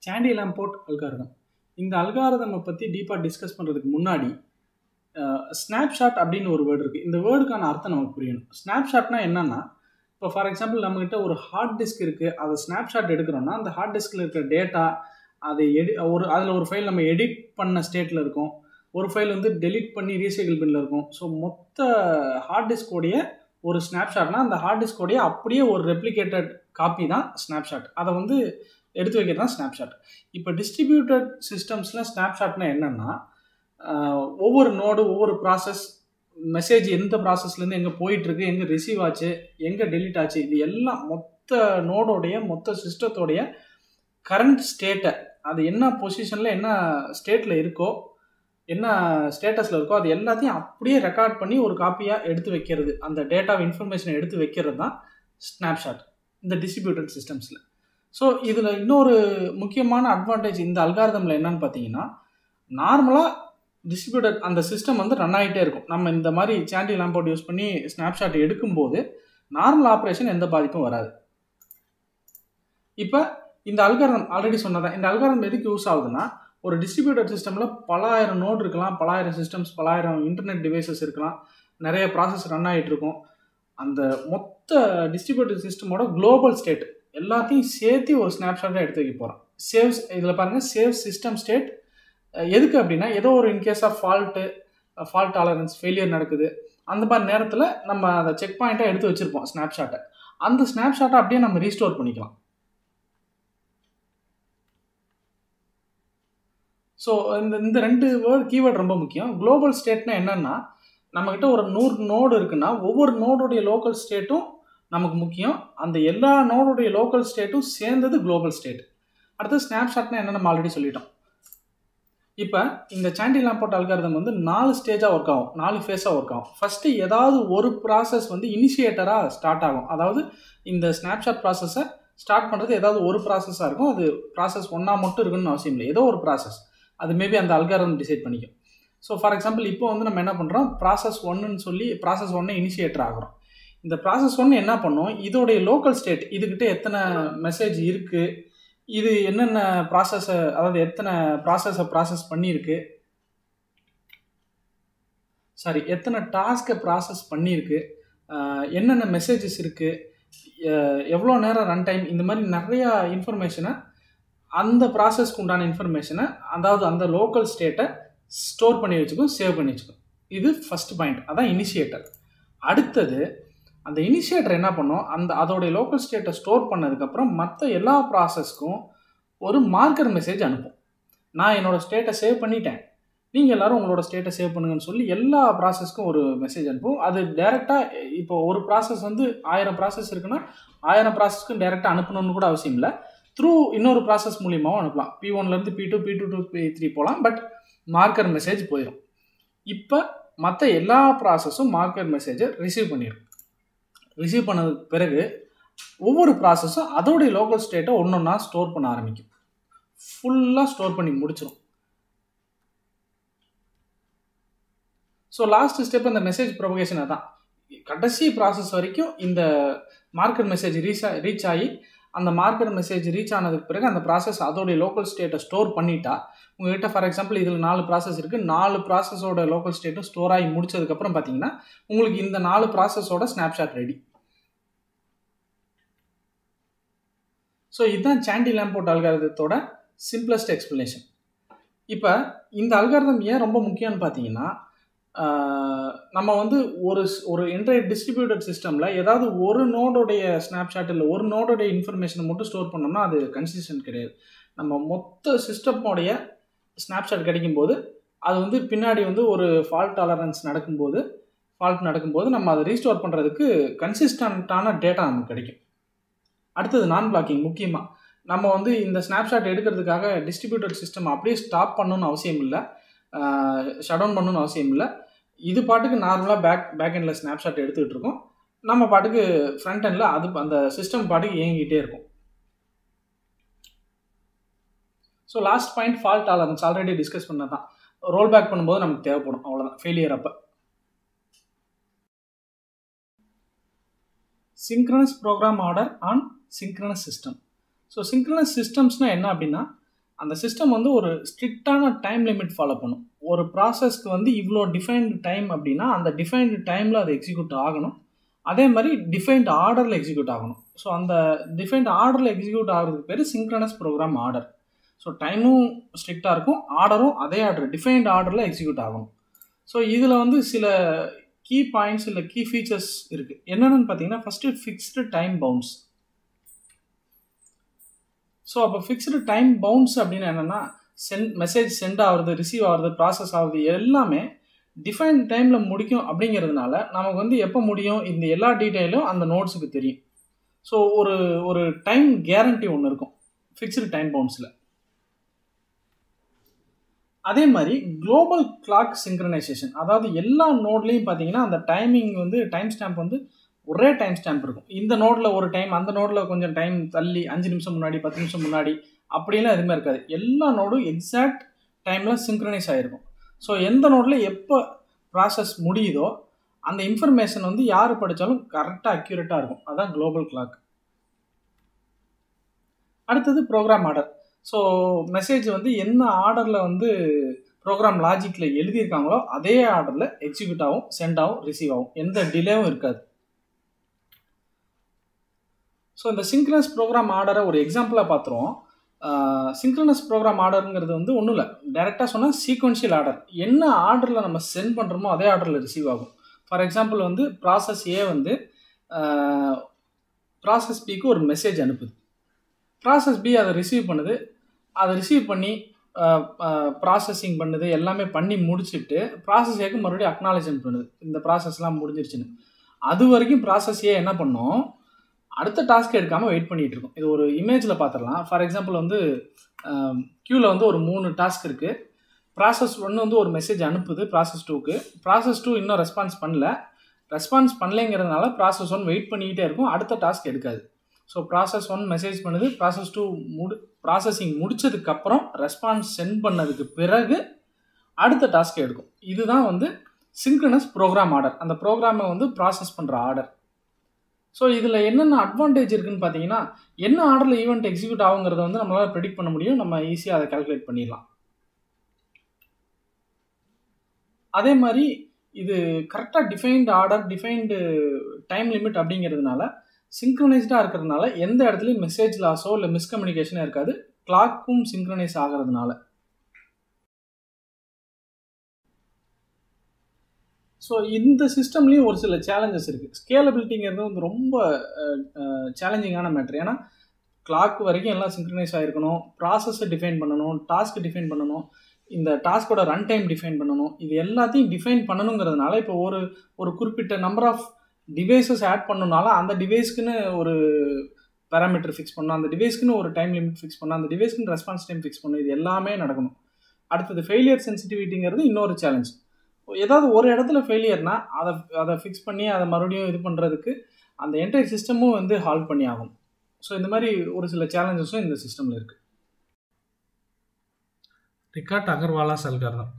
சாண்டி-லாம்போர்ட் அல்காரிதம். இந்த அல்காரிதமை பற்றி டீப்பாக டிஸ்கஸ் பண்ணுறதுக்கு முன்னாடி ஸ்னாப்ஷாட் அப்படின்னு ஒரு வேர்டு இருக்குது. இந்த வேர்டுக்கான அர்த்தம் நமக்கு புரியணும். ஸ்னாப்ஷாட்னா என்னென்னா, இப்போ ஃபார் எக்ஸாம்பிள் நம்மகிட்ட ஒரு ஹார்ட் டிஸ்க் இருக்குது, அதை ஸ்னாப்ஷாட் எடுக்கிறோன்னா அந்த ஹார்ட் டிஸ்கில் இருக்கிற டேட்டா அதை அதில் ஒரு ஃபைல் நம்ம எடிட் பண்ண ஸ்டேட்டில் இருக்கும், ஒரு ஃபைல் வந்து டெலிட் பண்ணி ரீசைக்கிள் பின்னில் இருக்கும். ஸோ மொத்த ஹார்ட் டிஸ்கோடைய ஒரு ஸ்னாப்ஷாட்னா அந்த ஹார்ட் டிஸ்கோடைய அப்படியே ஒரு ரெப்ளிகேட்டட் காப்பி தான் ஸ்னாப்ஷாட். அதை வந்து எடுத்து வைக்கிறது தான் ஸ்னாப்ஷாட். இப்போ டிஸ்ட்ரிபியூட்டட் சிஸ்டம்ஸில் ஸ்னாப்ஷாட்னா என்னென்னா, ஒவ்வொரு நோடு ஒவ்வொரு ப்ராசஸ் மெசேஜ் எந்த ப்ராசஸ்லேருந்து எங்கே போயிட்டுருக்கு, எங்கே ரிசீவ் ஆச்சு, எங்கே டெலிட் ஆச்சு, இது எல்லாம் மொத்த நோடோடைய மொத்த சிஸ்டத்தோடைய கரண்ட் ஸ்டேட்டை, அது என்ன பொசிஷனில் என்ன ஸ்டேட்டில் இருக்கோ, என்ன ஸ்டேட்டஸில் இருக்கோ அது எல்லாத்தையும் அப்படியே ரெக்கார்ட் பண்ணி ஒரு காப்பியாக எடுத்து வைக்கிறது, அந்த டேட்டா இன்ஃபர்மேஷனை எடுத்து வைக்கிறது தான் ஸ்னாப்ஷாட் இந்த டிஸ்ட்ரிபியூட்டட் சிஸ்டம்ஸில். ஸோ இதில் இன்னொரு முக்கியமான அட்வான்டேஜ் இந்த அல்காரிதமில் என்னன்னு பார்த்தீங்கன்னா, நார்மலாக டிஸ்ட்ரிபியூட்டட் அந்த சிஸ்டம் வந்து ரன் ஆகிட்டே இருக்கும். நம்ம இந்த மாதிரி சாண்டி-லாம்போர்ட் யூஸ் பண்ணி ஸ்னாப்ஷாட் எடுக்கும்போது நார்மல் ஆப்ரேஷன் எந்த பாதிப்பும் வராது. இப்போ இந்த அல்காரிதம் ஆல்ரெடி சொன்னதான், இந்த அல்காரிதம் எதுக்கு யூஸ் ஆகுதுன்னா, ஒரு டிஸ்ட்ரிபியூட்டட் சிஸ்டமில் பலாயிரம் நோட் இருக்கலாம், பலாயிரம் சிஸ்டம்ஸ், பலாயிரம் இன்டர்நெட் டிவைசஸ் இருக்கலாம், நிறைய ப்ராசஸ் ரன் ஆகிட்டு இருக்கும். அந்த மொத்த டிஸ்ட்ரிபியூட்டட் சிஸ்டமோட குளோபல் ஸ்டேட் எல்லாத்தையும் சேர்த்து ஒரு ஸ்னாப்ஷாட்டாக எடுத்து வைக்க போகிறோம். சேவ்ஸ், இதில் பாருங்கள், சேவ் சிஸ்டம் ஸ்டேட். எதுக்கு அப்படின்னா, ஏதோ ஒரு in case of fault tolerance failure நடக்குது, அந்த மாதிரி நேரத்தில் நம்ம அதை செக் பாயிண்ட்டாக எடுத்து வச்சுருப்போம் ஸ்னாப்ஷாட்டை. அந்த ஸ்னாப்ஷாட்டை அப்படியே நம்ம ரீஸ்டோர் பண்ணிக்கலாம். ஸோ இந்த ரெண்டு கீவேர்டு ரொம்ப முக்கியம். குளோபல் ஸ்டேட்னா என்னென்னா, நம்மக்கிட்ட ஒரு 100 நோடு இருக்குன்னா ஒவ்வொரு நோடுடைய லோக்கல் ஸ்டேட்டும் நமக்கு முக்கியம். அந்த எல்லா நோடுடைய லோக்கல் ஸ்டேட்டும் சேர்ந்தது குளோபல் ஸ்டேட். அடுத்து ஸ்னாப்ஷாட்னா என்ன நம்ம ஆல்ரெடி சொல்லிட்டோம். இப்போ இந்த சாண்டி-லாம்போர்ட் அல்காரிதம் வந்து 4 ஸ்டேஜாக ஒர்க் ஆகும், 4 ஃபேஸாக ஒர்க் ஆகும். ஃபஸ்ட்டு ஏதாவது ஒரு ப்ராசஸ் வந்து இனிஷியேட்டராக ஸ்டார்ட் ஆகும். அதாவது இந்த ஸ்னாப்ஷாட் ப்ராசஸை ஸ்டார்ட் பண்ணுறது ஏதாவது ஒரு ப்ராசஸாக இருக்கும். அது ப்ராசஸ் ஒன்றா மட்டும் இருக்குன்னு அவசியம் இல்லை, ஏதோ ஒரு ப்ராசஸ். அது மேபி அந்த அல்காரிதம் டிசைட் பண்ணிக்கும். ஸோ ஃபார் எக்ஸாம்பிள் இப்போ வந்து நம்ம என்ன பண்ணுறோம், ப்ராசஸ் 1ன்னு சொல்லி ப்ராசஸ் 1 இனிஷியேட்டர் ஆகிறோம். இந்த ப்ராசஸ் 1 என்ன பண்ணும், இதோடைய லோக்கல் ஸ்டேட், இதுக்கிட்ட எத்தனை மெசேஜ் இருக்குது, இது என்னென்ன ப்ராசஸை, அதாவது எத்தனை ப்ராசஸை ப்ராசஸ் பண்ணியிருக்கு, எத்தனை டாஸ்க்கை ப்ராசஸ் பண்ணியிருக்கு, என்னென்ன மெசேஜஸ் இருக்குது, எவ்வளோ நேரம் ரன் டைம், இந்த மாதிரி நிறையா இன்ஃபர்மேஷனை, அந்த ப்ராசஸ்க்கு உண்டான இன்ஃபர்மேஷனை, அதாவது அந்த லோக்கல் ஸ்டேட்டை ஸ்டோர் பண்ணி வச்சுக்கும், சேவ் பண்ணி வச்சுக்கும். இது ஃபஸ்ட் பாயிண்ட், அதான் இனிஷியேட்டர். அடுத்தது அந்த இனிஷியேட்டர் என்ன பண்ணும், அதோடைய லோக்கல் ஸ்டேட்டை ஸ்டோர் பண்ணதுக்கப்புறம் மற்ற எல்லா ப்ராசஸ்க்கும் ஒரு மார்க்கர் மெசேஜ் அனுப்பும். நான் என்னோடய ஸ்டேட்டை சேவ் பண்ணிட்டேன், நீங்கள் எல்லோரும் உங்களோட ஸ்டேட்டை சேவ் பண்ணுங்கன்னு சொல்லி எல்லா ப்ராசஸ்க்கும் ஒரு மெசேஜ் அனுப்பும். அது டேரெக்டாக இப்போ ஒரு ப்ராசஸ் வந்து 1000 ப்ராசஸ் இருக்குன்னா 1000 ப்ராசஸ்க்கும் டேரெக்டாக அனுப்பணும்னு கூட அவசியம் இல்லை. த்ரூ இன்னொரு ப்ராசஸ் மூலியமாகவும் அனுப்பலாம். P1லேருந்து P2, P2 to P3 போகலாம். பட் மார்க்கர் மெசேஜ் போயிடும். இப்போ மற்ற எல்லா ப்ராசஸும் மார்க்கர் மெசேஜை ரிசீவ் பண்ணிடும். ரிசீவ் பண்ணதுக்கு பிறகு ஒவ்வொரு ப்ராசஸும் அதோடைய லோக்கல் ஸ்டேட்டை ஒன்றொன்னா ஸ்டோர் பண்ண ஆரம்பிக்கும். ஃபுல்லாக ஸ்டோர் பண்ணி முடிச்சிடும். ஸோ லாஸ்ட் ஸ்டெப் அந்த மெசேஜ் ப்ரொபகேஷனை தான். கடைசி ப்ராசஸ் வரைக்கும் இந்த மார்க்கர் மெசேஜ் ரீச் ஆகி, அந்த மார்க்கர் மெசேஜ் ரீச் ஆனதுக்கு பிறகு அந்த ப்ராசஸ் அதோடைய லோக்கல் ஸ்டேட்டை ஸ்டோர் பண்ணிட்டா, உங்கள்கிட்ட ஃபார் எக்ஸாம்பிள் இதில் 4 ப்ராசஸ் இருக்குது, 4 ப்ராசஸோட லோக்கல் ஸ்டேட்டும் ஸ்டோர் ஆகி முடிச்சதுக்கப்புறம் பார்த்தீங்கன்னா உங்களுக்கு இந்த 4 ப்ராசஸோட ஸ்னாப்ஷாட் ரெடி. ஸோ இதுதான் சாண்டி-லாம்போர்ட் அல்காரிதத்தோட சிம்பிளஸ்ட் எக்ஸ்பிளனேஷன். இப்போ இந்த அல்காரிதம் ஏன் ரொம்ப முக்கியம்னு பார்த்தீங்கன்னா, நம்ம வந்து ஒரு என்டையர் டிஸ்ட்ரிபியூட்டட் சிஸ்டமில் ஏதாவது ஒரு நோடோடைய ஸ்னாப்ஷாட் இல்லை ஒரு நோடோடைய இன்ஃபர்மேஷனை மட்டும் ஸ்டோர் பண்ணோம்னா அது கன்சிஸ்டன்ட் கிடையாது. நம்ம மொத்த சிஸ்டமோடைய ஸ்னாப்ஷாட் கிடைக்கும்போது அது வந்து பின்னாடி வந்து ஒரு ஃபால்ட் நடக்கும்போது நம்ம அதை ரீஸ்டோர் பண்ணுறதுக்கு கன்சிஸ்டண்ட்டான டேட்டா நமக்கு கிடைக்கும். அடுத்தது நான் பிளாக்கிங். முக்கியமாக நம்ம வந்து இந்த ஸ்னாப்ஷாட் எடுக்கிறதுக்காக டிஸ்ட்ரிபியூட்டட் சிஸ்டம் அப்படியே ஸ்டாப் பண்ணணும்னு அவசியம் இல்லை, ஷட் டவுன் பண்ணணும்னு அவசியம் இல்லை. இது பாட்டுக்கு நார்மலாக பேக் எண்டில் ஸ்னாப்ஷாட் எடுத்துக்கிட்டு இருக்கோம். நம்ம பாட்டுக்கு ஃப்ரண்ட் எண்டில் அந்த சிஸ்டம் பாட்டுக்கு இயங்கிட்டே இருக்கும். So last point fault tolerance, already discuss பண்ண தான். ரோல் பேக் பண்ணும்போது நமக்கு தேவைப்படும், அவ்வளோதான். ஃபெயிலியர் அப்போ synchronous program order on synchronous system. So synchronous சிஸ்டம்ஸ்னால் என்ன அப்படின்னா, அந்த சிஸ்டம் வந்து ஒரு ஸ்ட்ரிக்டான டைம் லிமிட் ஃபாலோ பண்ணும். ஒரு ப்ராசஸ்க்கு வந்து இவ்வளோ டிஃபைன்டு டைம் அப்படின்னா அந்த டிஃபைன்டு டைமில் அது எக்ஸிக்யூட் ஆகணும். அதே மாதிரி டிஃபைன்டு ஆர்டரில் எக்ஸிக்யூட் ஆகணும். ஸோ அந்த டிஃபைன்டு ஆர்டரில் எக்ஸிக்யூட் ஆகிறதுக்கு பேர் சிங்க்ரனஸ் ப்ரோக்ராம் ஆர்டர். ஸோ டைமும் ஸ்ட்ரிக்டாக இருக்கும், ஆர்டரும் அதே ஆர்டர் டிஃபைன்டு ஆர்டரில் எக்ஸிக்யூட் ஆகணும். ஸோ இதில் வந்து சில கீ பாயிண்ட்ஸ் இல்லை கீ ஃபீச்சர்ஸ் இருக்குது. என்னென்னு பார்த்தீங்கன்னா, first fixed time pounds. So அப்போ ஃபிக்ஸ்டு டைம் பவுண்ட்ஸ் அப்படின்னு என்னென்னா, மெசேஜ் சென்ட் ஆகிறது, ரிசீவ் ஆகிறது, ப்ராசஸ் ஆகுது எல்லாமே டிஃபைன்ட் டைமில் முடிக்கும். அப்படிங்கிறதுனால நமக்கு வந்து எப்போ முடியும், இந்த எல்லா டீட்டெயிலும் அந்த நோட்ஸுக்கு தெரியும். ஸோ ஒரு டைம் கேரண்டி ஒன்று இருக்கும் ஃபிக்ஸ்டு டைம் பவுண்ட்ஸில். அதே மாதிரி குளோபல் கிளாக் சிங்க்ரனைசேஷன், அதாவது எல்லா நோட்லேயும் பார்த்தீங்கன்னா அந்த டைமிங் வந்து டைம் ஸ்டாம்ப் வந்து ஒரே டைம் ஸ்டாம்ப் இருக்கும். இந்த நோடில் ஒரு டைம், அந்த நோடில் கொஞ்சம் டைம் தள்ளி 5 நிமிஷம் முன்னாடி 10 நிமிஷம் முன்னாடி அப்படிலாம் எதுவுமே இருக்காது. எல்லா நோடும் எக்ஸாக்ட் டைமில் சிங்க்ரனைஸ் ஆகிருக்கும். ஸோ எந்த நோடில் எப்போ ப்ராசஸ் முடியுதோ அந்த இன்ஃபர்மேஷன் வந்து யார் படித்தாலும் கரெக்டாக அக்யூரேட்டாக இருக்கும். அதுதான் குளோபல் கிளாக். அடுத்தது ப்ரோக்ராம் ஆர்டர். ஸோ மெசேஜ் வந்து என்ன ஆர்டரில் வந்து ப்ரோக்ராம் லாஜிக்கில் எழுதியிருக்காங்களோ அதே ஆர்டரில் எக்ஸிக்யூட் ஆகும், சென்ட் ஆகும், ரிசீவ் ஆகும், எந்த டிலேவும் இருக்காது. ஸோ இந்த சிங்க்ரனஸ் ப்ரோக்ராம் ஆர்டரை ஒரு எக்ஸாம்பிளாக பார்த்துருவோம். சிங்க்ரனஸ் ப்ரோக்ராம் ஆர்டருங்கிறது வந்து ஒன்றும் இல்லை, டைரெக்டாக சொன்னால் சீக்வன்ஷியல் ஆர்டர். என்ன ஆர்டரில் நம்ம சென்ட் பண்ணுறோமோ அதே ஆர்டரில் ரிசீவ் ஆகும். ஃபார் எக்ஸாம்பிள் வந்து ப்ராசஸ் ஏ வந்து ப்ராசஸ் பிக்கு ஒரு மெசேஜ் அனுப்புது. ப்ராசஸ் பி அதை ரிசீவ் பண்ணுது. அதை ரிசீவ் பண்ணி ப்ராசஸிங் பண்ணுது, எல்லாமே பண்ணி முடிச்சுட்டு ப்ராசஸ் ஏக்கு மறுபடியும் அக்னாலேஜ்மெண்ட் பண்ணுது, இந்த ப்ராசஸ்லாம் முடிஞ்சிருச்சுன்னு. அது வரைக்கும் ப்ராசஸ் ஏ என்ன பண்ணோம், அடுத்த டாஸ்க் எடுக்காமல் வெயிட் பண்ணிகிட்டு இருக்கும். இது ஒரு இமேஜில் பார்த்துடலாம். ஃபார் எக்ஸாம்பிள் வந்து க்யூவில் வந்து ஒரு 3 டாஸ்க் இருக்குது. ப்ராசஸ் 1 வந்து ஒரு மெசேஜ் அனுப்புது ப்ராசஸ் 2க்கு. ப்ராசஸ் 2 இன்னும் ரெஸ்பான்ஸ் பண்ணல. ரெஸ்பான்ஸ் பண்ணலைங்கிறதுனால ப்ராசஸ் 1 வெயிட் பண்ணிக்கிட்டே இருக்கும், அடுத்த டாஸ்க் எடுக்காது. ஸோ ப்ராசஸ் 1 மெசேஜ் பண்ணுது, ப்ராசஸ் 2 ப்ராசஸிங் முடிச்சதுக்கப்புறம் ரெஸ்பான்ஸ் சென்ட் பண்ணதுக்கு பிறகு அடுத்த டாஸ்க் எடுக்கும். இதுதான் வந்து சிங்க்ரனஸ் ப்ரோக்ராம் ஆர்டர், அந்த ப்ரோக்ராமை வந்து ப்ராசஸ் பண்ணுற ஆர்டர். ஸோ இதில் என்னென்ன அட்வான்டேஜ் இருக்குதுன்னு பார்த்தீங்கன்னா, என்ன ஆர்டரில் ஈவெண்ட் எக்ஸிக்யூட் ஆகுங்கிறத வந்து நம்மளால் ப்ரெடிக்ட் பண்ண முடியும், நம்ம ஈஸியாக அதை கால்குலேட் பண்ணிடலாம். அதே மாதிரி இது கரெக்டாக defined order, defined time limit அப்படிங்கிறதுனால, சிங்க்ரனைஸ்டாக இருக்கிறதுனால எந்த இடத்துலையும் மெசேஜ் லாஸோ இல்லை மிஸ்கம்யூனிகேஷனோ இருக்காது, கிளாக்கும் சிங்க்ரனைஸ் ஆகிறதுனால. ஸோ இந்த சிஸ்டம்லேயும் ஒரு சில சேலஞ்சஸ் இருக்குது. ஸ்கேலபிலிட்டிங்கிறது வந்து ரொம்ப சேலஞ்சிங்கான மேட்ரு. ஏன்னா கிளாக் வரைக்கும் எல்லாம் சிங்க்ரனைஸ் ஆகிருக்கணும், ப்ராசஸை டிஃபைன் பண்ணணும், டாஸ்க்கு டிஃபைன் பண்ணணும், இந்த டாஸ்கோட ரன் டைம் டிஃபைன் பண்ணணும். இது எல்லாத்தையும் டிஃபைன் பண்ணணுங்கிறதுனால இப்போ ஒரு குறிப்பிட்ட நம்பர் ஆஃப் டிவைசஸ் ஆட் பண்ணணுனால அந்த டிவைஸ்க்குன்னு ஒரு பேராமீட்டர் ஃபிக்ஸ் பண்ணணும், அந்த டிவைஸ்க்குன்னு ஒரு டைம் லிமிட் ஃபிக்ஸ் பண்ணணும், அந்த டிவைஸ்க்குன்னு ரெஸ்பான்ஸ் டைம் ஃபிக்ஸ் பண்ணணும். இது எல்லாமே நடக்கணும். அடுத்தது ஃபெயிலியர் சென்சிட்டிவிட்டிங்கிறது இன்னொரு சேலஞ்ச். ஏதாவது ஒரு இடத்துல ஃபெயிலியர்னா அதை ஃபிக்ஸ் பண்ணி அதை மறுபடியும் இது பண்ணுறதுக்கு அந்த என்டையர் சிஸ்டமும் வந்து ஹால்ட் பண்ணி ஆகும். ஸோ இந்த மாதிரி ஒரு சில சேலஞ்சஸும் இந்த சிஸ்டமில் இருக்குது. Ricart Agrawala's algorithm.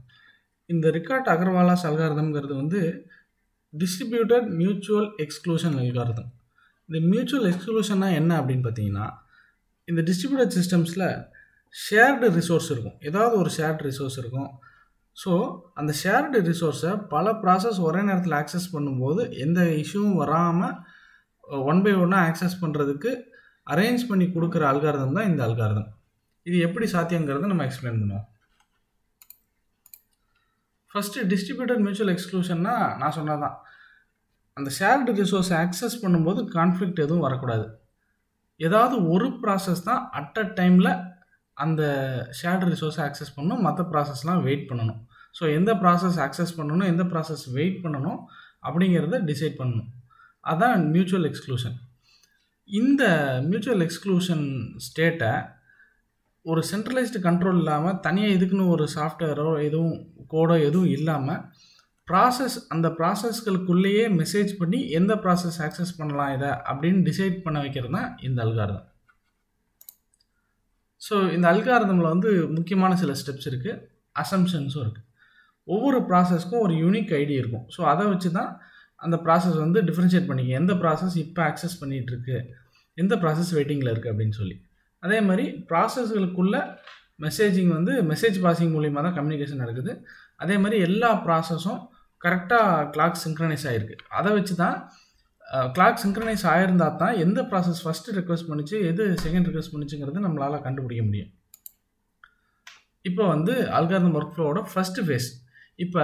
இந்த ரிகார்ட் அகர்வாலாஸ் அல்காரிதம்ங்கிறது வந்து டிஸ்ட்ரிபியூட்டட் மியூச்சுவல் எக்ஸ்க்ளூஷன் அல்காரிதம். இந்த மியூச்சுவல் எக்ஸ்க்ளூஷன்னா என்ன அப்படின்னு பார்த்தீங்கன்னா, இந்த டிஸ்ட்ரிபியூட்டட் சிஸ்டம்ஸில் ஷேர்டு ரிசோர்ஸ் இருக்கும், ஏதாவது ஒரு ஷேர்டு ரிசோர்ஸ் இருக்கும். ஸோ அந்த ஷேர்டு ரிசோர்ஸை பல ப்ராசஸ் ஒரே நேரத்தில் ஆக்சஸ் பண்ணும்போது எந்த இஷ்யூவும் வராமல் ஒன் பை ஒன்னாக ஆக்சஸ் பண்ணுறதுக்கு அரேஞ்ச் பண்ணி கொடுக்குற அல்காரிதம் தான் இந்த அல்காரிதம். இது எப்படி சாத்தியங்கிறத நம்ம எக்ஸ்பிளைன் பண்ணுவோம். ஃபஸ்ட்டு டிஸ்ட்ரிபியூட்டட் மியூச்சுவல் எக்ஸ்க்ளூஷன்னா நான் சொன்னதான், அந்த ஷேர்டு ரிசோர்ஸை ஆக்சஸ் பண்ணும்போது கான்ஃப்ளிக்ட் எதுவும் வரக்கூடாது. ஏதாவது ஒரு ப்ராசஸ் தான் அட் அ டைமில் அந்த ஷேர்டு ரிசோர்ஸை ஆக்சஸ் பண்ணணும், மற்ற ப்ராசஸ்லாம் வெயிட் பண்ணணும். ஸோ எந்த ப்ராசஸ் ஆக்சஸ் பண்ணணும், எந்த ப்ராசஸ் வெயிட் பண்ணணும் அப்படிங்கிறத டிசைட் பண்ணணும். அதுதான் மியூச்சுவல் எக்ஸ்க்ளூஷன். இந்த மியூச்சுவல் எக்ஸ்க்ளூஷன் ஸ்டேட்டை ஒரு சென்ட்ரலைஸ்டு கண்ட்ரோல் இல்லாமல் தனியாக இதுக்குன்னு ஒரு சாஃப்ட்வேரோ எதுவும் கோடோ எதுவும் இல்லாமல் அந்த ப்ராசஸ்களுக்குள்ளேயே மெசேஜ் பண்ணி எந்த ப்ராசஸ் ஆக்சஸ் பண்ணலாம் இதை அப்படின்னு டிசைட் பண்ண வைக்கிறது தான் இந்த அல்காரிதம். ஸோ இந்த அல்காரிதமில் வந்து முக்கியமான சில ஸ்டெப்ஸ் இருக்குது, அசம்ஷன்ஸும் இருக்குது. ஒவ்வொரு ப்ராசஸ்க்கும் ஒரு யூனிக் ஐடி இருக்கும். ஸோ அதை வச்சு தான் அந்த ப்ராசஸ் வந்து டிஃப்ரென்ஷியேட் பண்ணிக்க, எந்த ப்ராசஸ் இப்போ ஆக்சஸ் பண்ணிகிட்ருக்கு, எந்த ப்ராசஸ் வெயிட்டிங்கில் இருக்குது அப்படின்னு சொல்லி. அதே மாதிரி ப்ராசஸ்களுக்குள்ள மெசேஜிங் வந்து மெசேஜ் பாசிங் மூலிமா தான் கம்யூனிகேஷன் நடக்குது. அதே மாதிரி எல்லா ப்ராசஸும் கரெக்டாக கிளாக் சிங்க்ரனைஸ் ஆகிருக்கு. அதை வச்சு தான் கிளாக் சிங்க்ரனைஸ் ஆகிருந்தால் தான் எந்த ப்ராசஸ் ஃபஸ்ட்டு ரெக்வஸ்ட் பண்ணிச்சு, எது செகண்ட் ரெக்வஸ்ட் பண்ணிச்சுங்கிறது நம்மளால் கண்டுபிடிக்க முடியும். இப்போ வந்து அல்காரிதம் ஒர்க் ஃப்ளோவோட ஃபஸ்ட்டு ஃபேஸ். இப்போ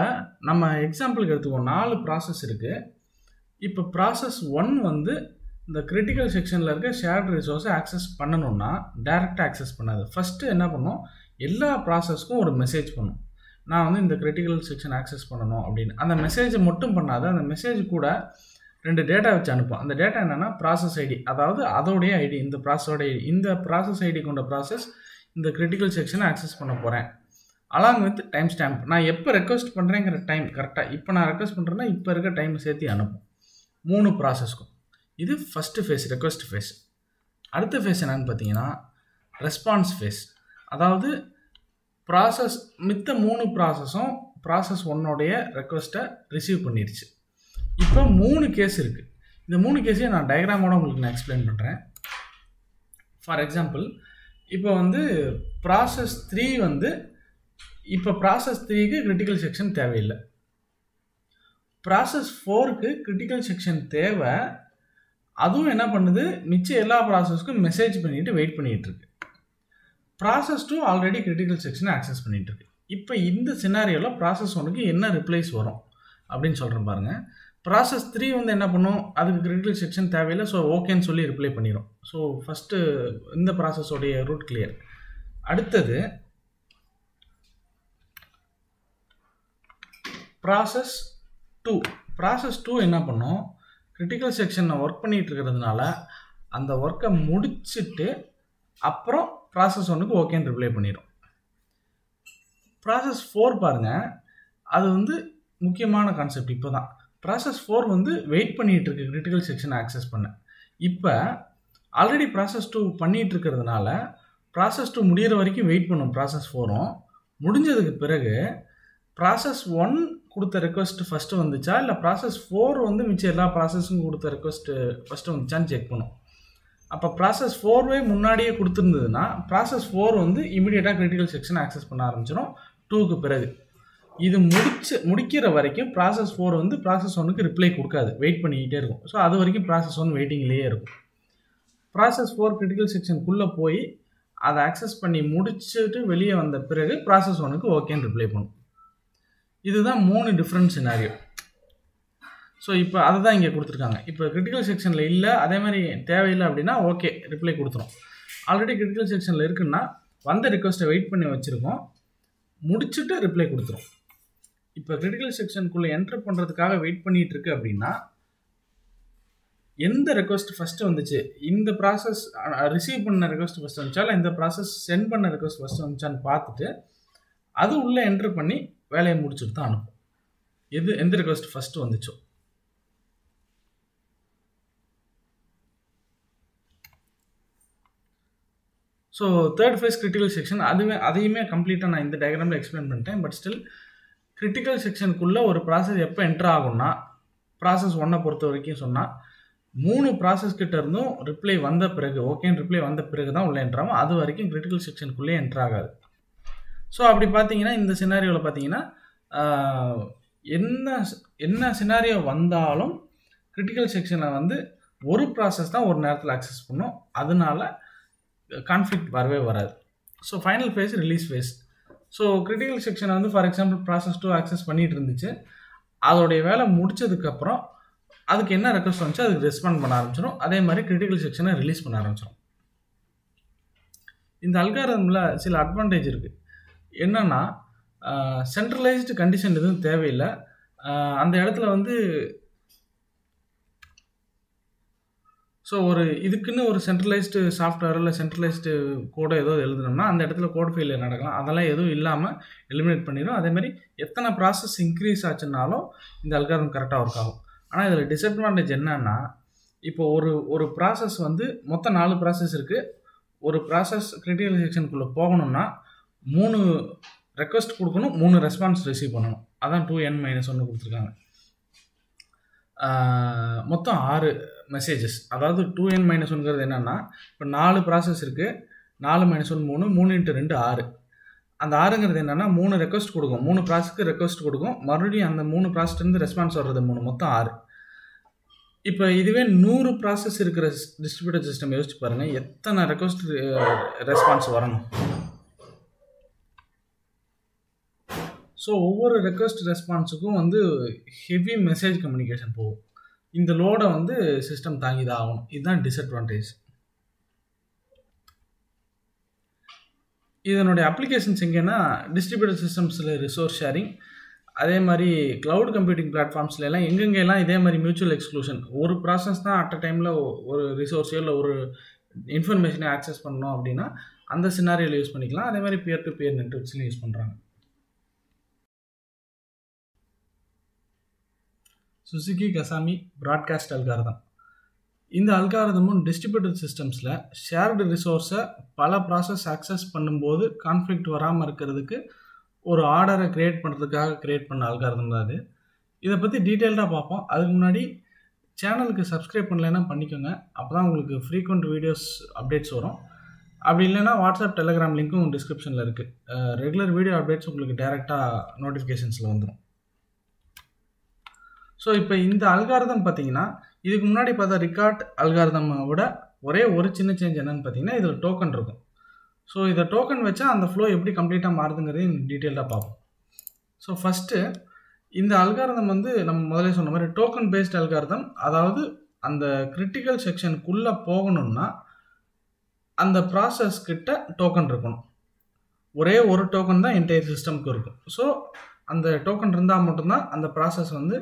நம்ம எக்ஸாம்பிளுக்கு எடுத்துக்குவோம், 4 ப்ராசஸ் இருக்குது. இப்போ ப்ராசஸ் 1 வந்து இந்த கிரிட்டிக்கல் செக்ஷனில் இருக்க ஷேர்டு ரிசோர்ஸை ஆக்சஸ் பண்ணணுன்னா டைரெக்டாக ஆக்சஸ் பண்ணாது. ஃபஸ்ட்டு என்ன பண்ணணும், எல்லா ப்ராசஸ்க்கும் ஒரு மெசேஜ் பண்ணும், நான் வந்து இந்த கிரிட்டிக்கல் செக்ஷன் ஆக்சஸ் பண்ணணும் அப்படின்னு. அந்த மெசேஜை மட்டும் பண்ணாது, அந்த மெசேஜ் கூட 2 டேட்டா வச்சு அனுப்போம். அந்த டேட்டா என்னென்னா ப்ராசஸ் ஐடி, அதாவது அதோடைய ஐடி, இந்த ப்ராசஸோட ஐடி, இந்த ப்ராசஸ் ஐடி கொண்ட ப்ராசஸ் இந்த கிரிட்டிக்கல் செக்ஷனை ஆக்சஸ் பண்ண போகிறேன், அலாங் வித் டைம் ஸ்டாம்ப். நான் எப்போ ரெக்வஸ்ட் பண்ணுறேங்கிற டைம் கரெக்டாக, இப்போ நான் ரெக்வஸ்ட் பண்ணுறேன்னா இப்போ இருக்க டைம் சேர்த்து அனுப்பும் 3 ப்ராசஸ்க்கும். இது ஃபஸ்ட்டு ஃபேஸ், ரெக்வஸ்ட் ஃபேஸ். அடுத்த ஃபேஸ் என்னன்னு பார்த்தீங்கன்னா ரெஸ்பான்ஸ் ஃபேஸ். அதாவது ப்ராசஸ் மித்த 3 ப்ராசஸும் ப்ராசஸ் 1உடைய ரெக்வஸ்ட்டை ரிசீவ் பண்ணிடுச்சு. இப்போ 3 கேஸ் இருக்குது. இந்த 3 கேஸையும் நான் டயக்ராமோட உங்களுக்கு நான் எக்ஸ்பிளைன் பண்ணுறேன். ஃபார் எக்ஸாம்பிள், இப்போ வந்து ப்ராசஸ் 3 வந்து இப்போ ப்ராசஸ் 3க்கு கிரிட்டிக்கல் செக்ஷன் தேவையில்லை, ப்ராசஸ் 4க்கு கிரிட்டிக்கல் செக்ஷன் தேவை. அதுவும் என்ன பண்ணுது, மிச்சம் எல்லா ப்ராசஸ்க்கும் மெசேஜ் பண்ணிவிட்டு வெயிட் பண்ணிகிட்டு இருக்கு. ப்ராசஸ் 2 ஆல்ரெடி கிரிட்டிக்கல் செக்ஷனை ஆக்சஸ் பண்ணிகிட்டு இருக்கு. இப்போ இந்த சினாரியோவில் ப்ராசஸ் 1க்கு என்ன ரிப்ளைஸ் வரும் அப்படின்னு சொல்கிறேன் பாருங்கள். ப்ராசஸ் 3 வந்து என்ன பண்ணும், அதுக்கு கிரிட்டிக்கல் செக்ஷன் தேவையில்லை, ஸோ ஓகேன்னு சொல்லி ரிப்ளை பண்ணிடும். ஸோ ஃபஸ்ட்டு இந்த ப்ராசஸோடைய ரூட் கிளியர். அடுத்தது ப்ராசஸ் 2 என்ன பண்ணும், கிரிட்டிக்கல் செக்ஷனில் ஒர்க் பண்ணிகிட்டு இருக்கிறதுனால அந்த ஒர்க்கை முடிச்சுட்டு அப்புறம் ப்ராசஸ் 1க்கு ஓகேன்னு ரிப்ளை பண்ணிடும். ப்ராசஸ் 4 பாருங்க, அது வந்து முக்கியமான கான்செப்ட். இப்போ தான் ப்ராசஸ் 4 வந்து வெயிட் பண்ணிட்டு இருக்கு கிரிட்டிக்கல் செக்ஷன் ஆக்சஸ் பண்ண. இப்போ ஆல்ரெடி ப்ராசஸ் 2 பண்ணிட்டு இருக்கிறதுனால ப்ராசஸ் 2 முடிகிற வரைக்கும் வெயிட் பண்ணும். ப்ராசஸ் 4ம் முடிஞ்சதுக்கு பிறகு ப்ராசஸ் 1 கொடுத்த ரெக்வஸ்ட் ஃபஸ்ட்டு வந்துச்சா, இல்லை ப்ராசஸ் 4 வந்து மிச்சம் எல்லா ப்ராசஸும் கொடுத்த ரெக்வஸ்ட்டு ஃபஸ்ட்டு வந்துச்சான்னு செக் பண்ணும். அப்போ ப்ராசஸ் 4வே முன்னாடியே கொடுத்துருந்ததுன்னா ப்ராசஸ் 4 வந்து இமீடியட்டாக கிரிட்டிக்கல் செக்ஷன் ஆக்சஸ் பண்ண ஆரம்பிச்சிடும் 2க்கு பிறகு. இது முடிக்கிற வரைக்கும் ப்ராசஸ் 4 வந்து ப்ராசஸ் 1க்கு ரிப்ளை கொடுக்காது, வெயிட் பண்ணிக்கிட்டே இருக்கும். ஸோ அது வரைக்கும் ப்ராசஸ் 1 வெயிட்டிங்லேயே இருக்கும். ப்ராசஸ் 4 கிரிட்டிக்கல் செக்ஷனுக்குள்ளே போய் அதை ஆக்சஸ் பண்ணி முடிச்சுட்டு வெளியே வந்த பிறகு ப்ராசஸ் 1க்கு ஓகேன்னு ரிப்ளை பண்ணும். இதுதான் 3 டிஃப்ரெண்ட் சினாரியோ. ஸோ இப்போ அதை தான் இங்கே கொடுத்துருக்காங்க. இப்போ கிரிட்டிக்கல் செக்ஷனில் இல்லை, அதே மாதிரி தேவையில்லை அப்படின்னா ஓகே ரிப்ளை கொடுத்துரும். ஆல்ரெடி கிரிட்டிக்கல் செக்ஷனில் இருக்குன்னா வந்த ரிக்வஸ்ட்டை வெயிட் பண்ணி வச்சுருக்கோம், முடிச்சுட்டு ரிப்ளை கொடுத்துரும். இப்போ கிரிட்டிக்கல் செக்ஷனுக்குள்ளே என்ட்ரு பண்ணுறதுக்காக வெயிட் பண்ணிகிட்டு இருக்கு அப்படின்னா எந்த ரெக்வஸ்ட் ஃபஸ்ட்டு வந்துச்சு, இந்த ப்ராசஸ் ரிசீவ் பண்ண ரெக்வஸ்ட் ஃபஸ்ட்டு வந்துச்சா, இல்லை இந்த ப்ராசஸ் சென்ட் பண்ண ரெக்வஸ்ட் ஃபஸ்ட்டு வந்துச்சான்னு பார்த்துட்டு அது உள்ளே என்ட்ரு பண்ணி வேலையை முடிச்சுட்டு தான் அனுப்பும், எந்த ரெக்வஸ்ட் ஃபஸ்ட்டு வந்துச்சோ. So third face critical section, அதையுமே கம்ப்ளீட்டாக நான் இந்த டயக்ராமில் எக்ஸ்பிளைன் பண்ணிட்டேன். பட் ஸ்டில் கிரிட்டிக்கல் செக்ஷனுக்குள்ளே ஒரு ப்ராசஸ் எப்போ என்ட்ரு ஆகும்னா, ப்ராசஸ் 1 பொறுத்த வரைக்கும் சொன்னால் 3 ப்ராசஸ் கிட்ட இருந்தும் ரிப்ளை வந்த பிறகு, ஓகேன்னு ரிப்ளை வந்த பிறகு தான் உள்ளே என்ட்ரு ஆகும். அது வரைக்கும் கிரிட்டிக்கல் செக்ஷனுக்குள்ளே என்ட்ரு ஆகாது. ஸோ அப்படி பார்த்தீங்கன்னா இந்த சினாரியோவில் பார்த்தீங்கன்னா என்ன சினாரியோ வந்தாலும் கிரிட்டிக்கல் செக்ஷனை வந்து ஒரு ப்ராசஸ் தான் ஒரு நேரத்தில் ஆக்சஸ் பண்ணும். அதனால கான்ஃப்ளிக்ட் வரவே வராது. So final phase release phase. So critical செக்ஷனை வந்து ஃபார் எக்ஸாம்பிள் ப்ராசஸ் 2 ஆக்சஸ் பண்ணிகிட்டு இருந்துச்சு, அதோடைய வேலை முடிச்சதுக்கப்புறம் அதுக்கு என்ன ரெக்வஸ்ட் வந்துச்சு அதுக்கு ரெஸ்பாண்ட் பண்ண ஆரம்பிச்சிடும். அதே மாதிரி கிரிட்டிக்கல் செக்ஷனை ரிலீஸ் பண்ண ஆரம்பிச்சிடும். இந்த அல்காரிதமில் சில அட்வான்டேஜ் இருக்குது. என்னென்னா சென்ட்ரலைஸ்டு கண்டிஷன் எதுவும் தேவையில்லை. அந்த இடத்துல வந்து ஸோ இதுக்குன்னு ஒரு சென்ட்ரலைஸ்டு சாஃப்ட்வேர் இல்லை சென்ட்ரலைஸ்டு கோடை ஏதோ எழுதுனோம்னா அந்த இடத்துல கோட் ஃபெயிலியர் நடக்கலாம். அதெல்லாம் எதுவும் இல்லாமல் எலிமினேட் பண்ணிடும். அதேமாதிரி எத்தனை ப்ராசஸ் இன்க்ரீஸ் ஆச்சுன்னாலும் இந்த அல்காரிதம் கரெக்டாக ஒர்க் ஆகும். ஆனால் இதில் டிஸ்அட்வான்டேஜ் என்னன்னா, இப்போ ஒரு ப்ராசஸ் வந்து மொத்தம் 4 ப்ராசஸ் இருக்குது. ஒரு ப்ராசஸ் கிரிட்டிக்கல் செக்ஷனுக்குள்ளே போகணும்னா 3 ரெக்வஸ்ட் கொடுக்கணும், 3 ரெஸ்பான்ஸ் ரிசீவ் பண்ணணும். அதான் 2n-1 கொடுத்துருக்காங்க. மொத்தம் 6 மெசேஜஸ். அதாவது 2n-1ங்கிறது என்னென்னா, இப்போ 4 ப்ராசஸ் இருக்குது, 4 - 1 3, 3 × 2 6. அந்த 6ங்கிறது என்னென்னா 3 ரெக்வஸ்ட் கொடுக்கும், 3 ப்ராசஸ்க்கு ரெக்வஸ்ட் கொடுக்கும், மறுபடியும் அந்த 3 ப்ராசஸ்லேருந்து ரெஸ்பான்ஸ் வர்றது 3, மொத்தம் 6. இப்போ இதுவே 100 ப்ராசஸ் இருக்கிற டிஸ்ட்ரிபியூட்டட் சிஸ்டம் யோசிச்சு பாருங்கள், எத்தனை ரெக்வஸ்ட் ரெஸ்பான்ஸ் வரணும். ஸோ ஒவ்வொரு ரெக்வஸ்ட் ரெஸ்பான்ஸுக்கும் வந்து ஹெவி மெசேஜ் கம்யூனிகேஷன் போகும். இந்த லோடை வந்து சிஸ்டம் தாங்கி தான் ஆகணும். இதுதான் டிஸ்அட்வான்டேஜ். இதனுடைய அப்ளிகேஷன்ஸ் எங்கேன்னா டிஸ்ட்ரிபியூட்டட் சிஸ்டம்ஸில் ரிசோர்ஸ் ஷேரிங், அதே மாதிரி க்ளவுட் கம்ப்யூட்டிங் பிளாட்ஃபார்ம்ஸ்ல எல்லாம் எங்கெங்கெல்லாம் இதே மாதிரி மியூச்சுவல் எக்ஸ்க்ளூஷன், ஒரு ப்ராசஸ் தான் அட் அ டைமில் ஒரு ரிசோர்ஸோ இல்லை ஒரு இன்ஃபர்மேஷனை ஆக்சஸ் பண்ணணும் அப்படின்னா அந்த சினாரியோவில் யூஸ் பண்ணிக்கலாம். அதே மாதிரி பியர் டு பியர் நெட்வொர்க்ஸ்லையும் யூஸ் பண்ணுறாங்க. Suzuki Kasami broadcast algorithm. இந்த அல்காரிதமும் டிஸ்ட்ரிபியூட்டட் சிஸ்டம்ஸில் ஷேர்டு ரிசோர்ஸை பல ப்ராசஸ் ஆக்சஸ் பண்ணும்போது கான்ஃப்ளிக்ட் வராமல் இருக்கிறதுக்கு ஒரு ஆர்டரை க்ரியேட் பண்ணுறதுக்காக க்ரியேட் பண்ண அல்காரிதம் தான் அது. இதை பற்றி டீட்டெயில்டாக பார்ப்போம். அதுக்கு முன்னாடி சேனலுக்கு சப்ஸ்கிரைப் பண்ணலைன்னா பண்ணிக்கோங்க. அப்போ தான் உங்களுக்கு ஃப்ரீக்வெண்ட் வீடியோஸ் அப்டேட்ஸ் வரும். அப்படி இல்லைன்னா வாட்ஸ்அப் டெலிகிராம் லிங்க்கும் டிஸ்கிரிப்ஷனில் இருக்குது. ரெகுலர் வீடியோ அப்டேட்ஸ் உங்களுக்கு டைரெக்டாக நோட்டிஃபிகேஷன்ஸில் வந்துடும். ஸோ இப்போ இந்த அல்காரிதம் பார்த்தீங்கன்னா இதுக்கு முன்னாடி பார்த்தா ரிகார்ட் அல்காரிதமை விட ஒரே ஒரு சின்ன சேஞ்ச் என்னன்னு பார்த்தீங்கன்னா இதில் டோக்கன் இருக்கும். ஸோ இதை டோக்கன் வச்சா அந்த ஃப்ளோ எப்படி கம்ப்ளீட்டாக மாறுதுங்கிறதையும் டீட்டெயில்டாக பார்ப்போம். ஸோ ஃபஸ்ட்டு இந்த அல்காரிதம் வந்து நம்ம முதலே சொன்ன மாதிரி டோக்கன் பேஸ்ட் அல்காரிதம். அதாவது அந்த கிரிட்டிக்கல் செக்ஷனுக்குள்ளே போகணும்னா அந்த ப்ராசஸ் கிட்ட டோக்கன் இருக்கணும். ஒரே ஒரு டோக்கன் தான் என்டையர் சிஸ்டமுக்கு இருக்கும். ஸோ அந்த டோக்கன் இருந்தால் மட்டும்தான் அந்த ப்ராசஸ் வந்து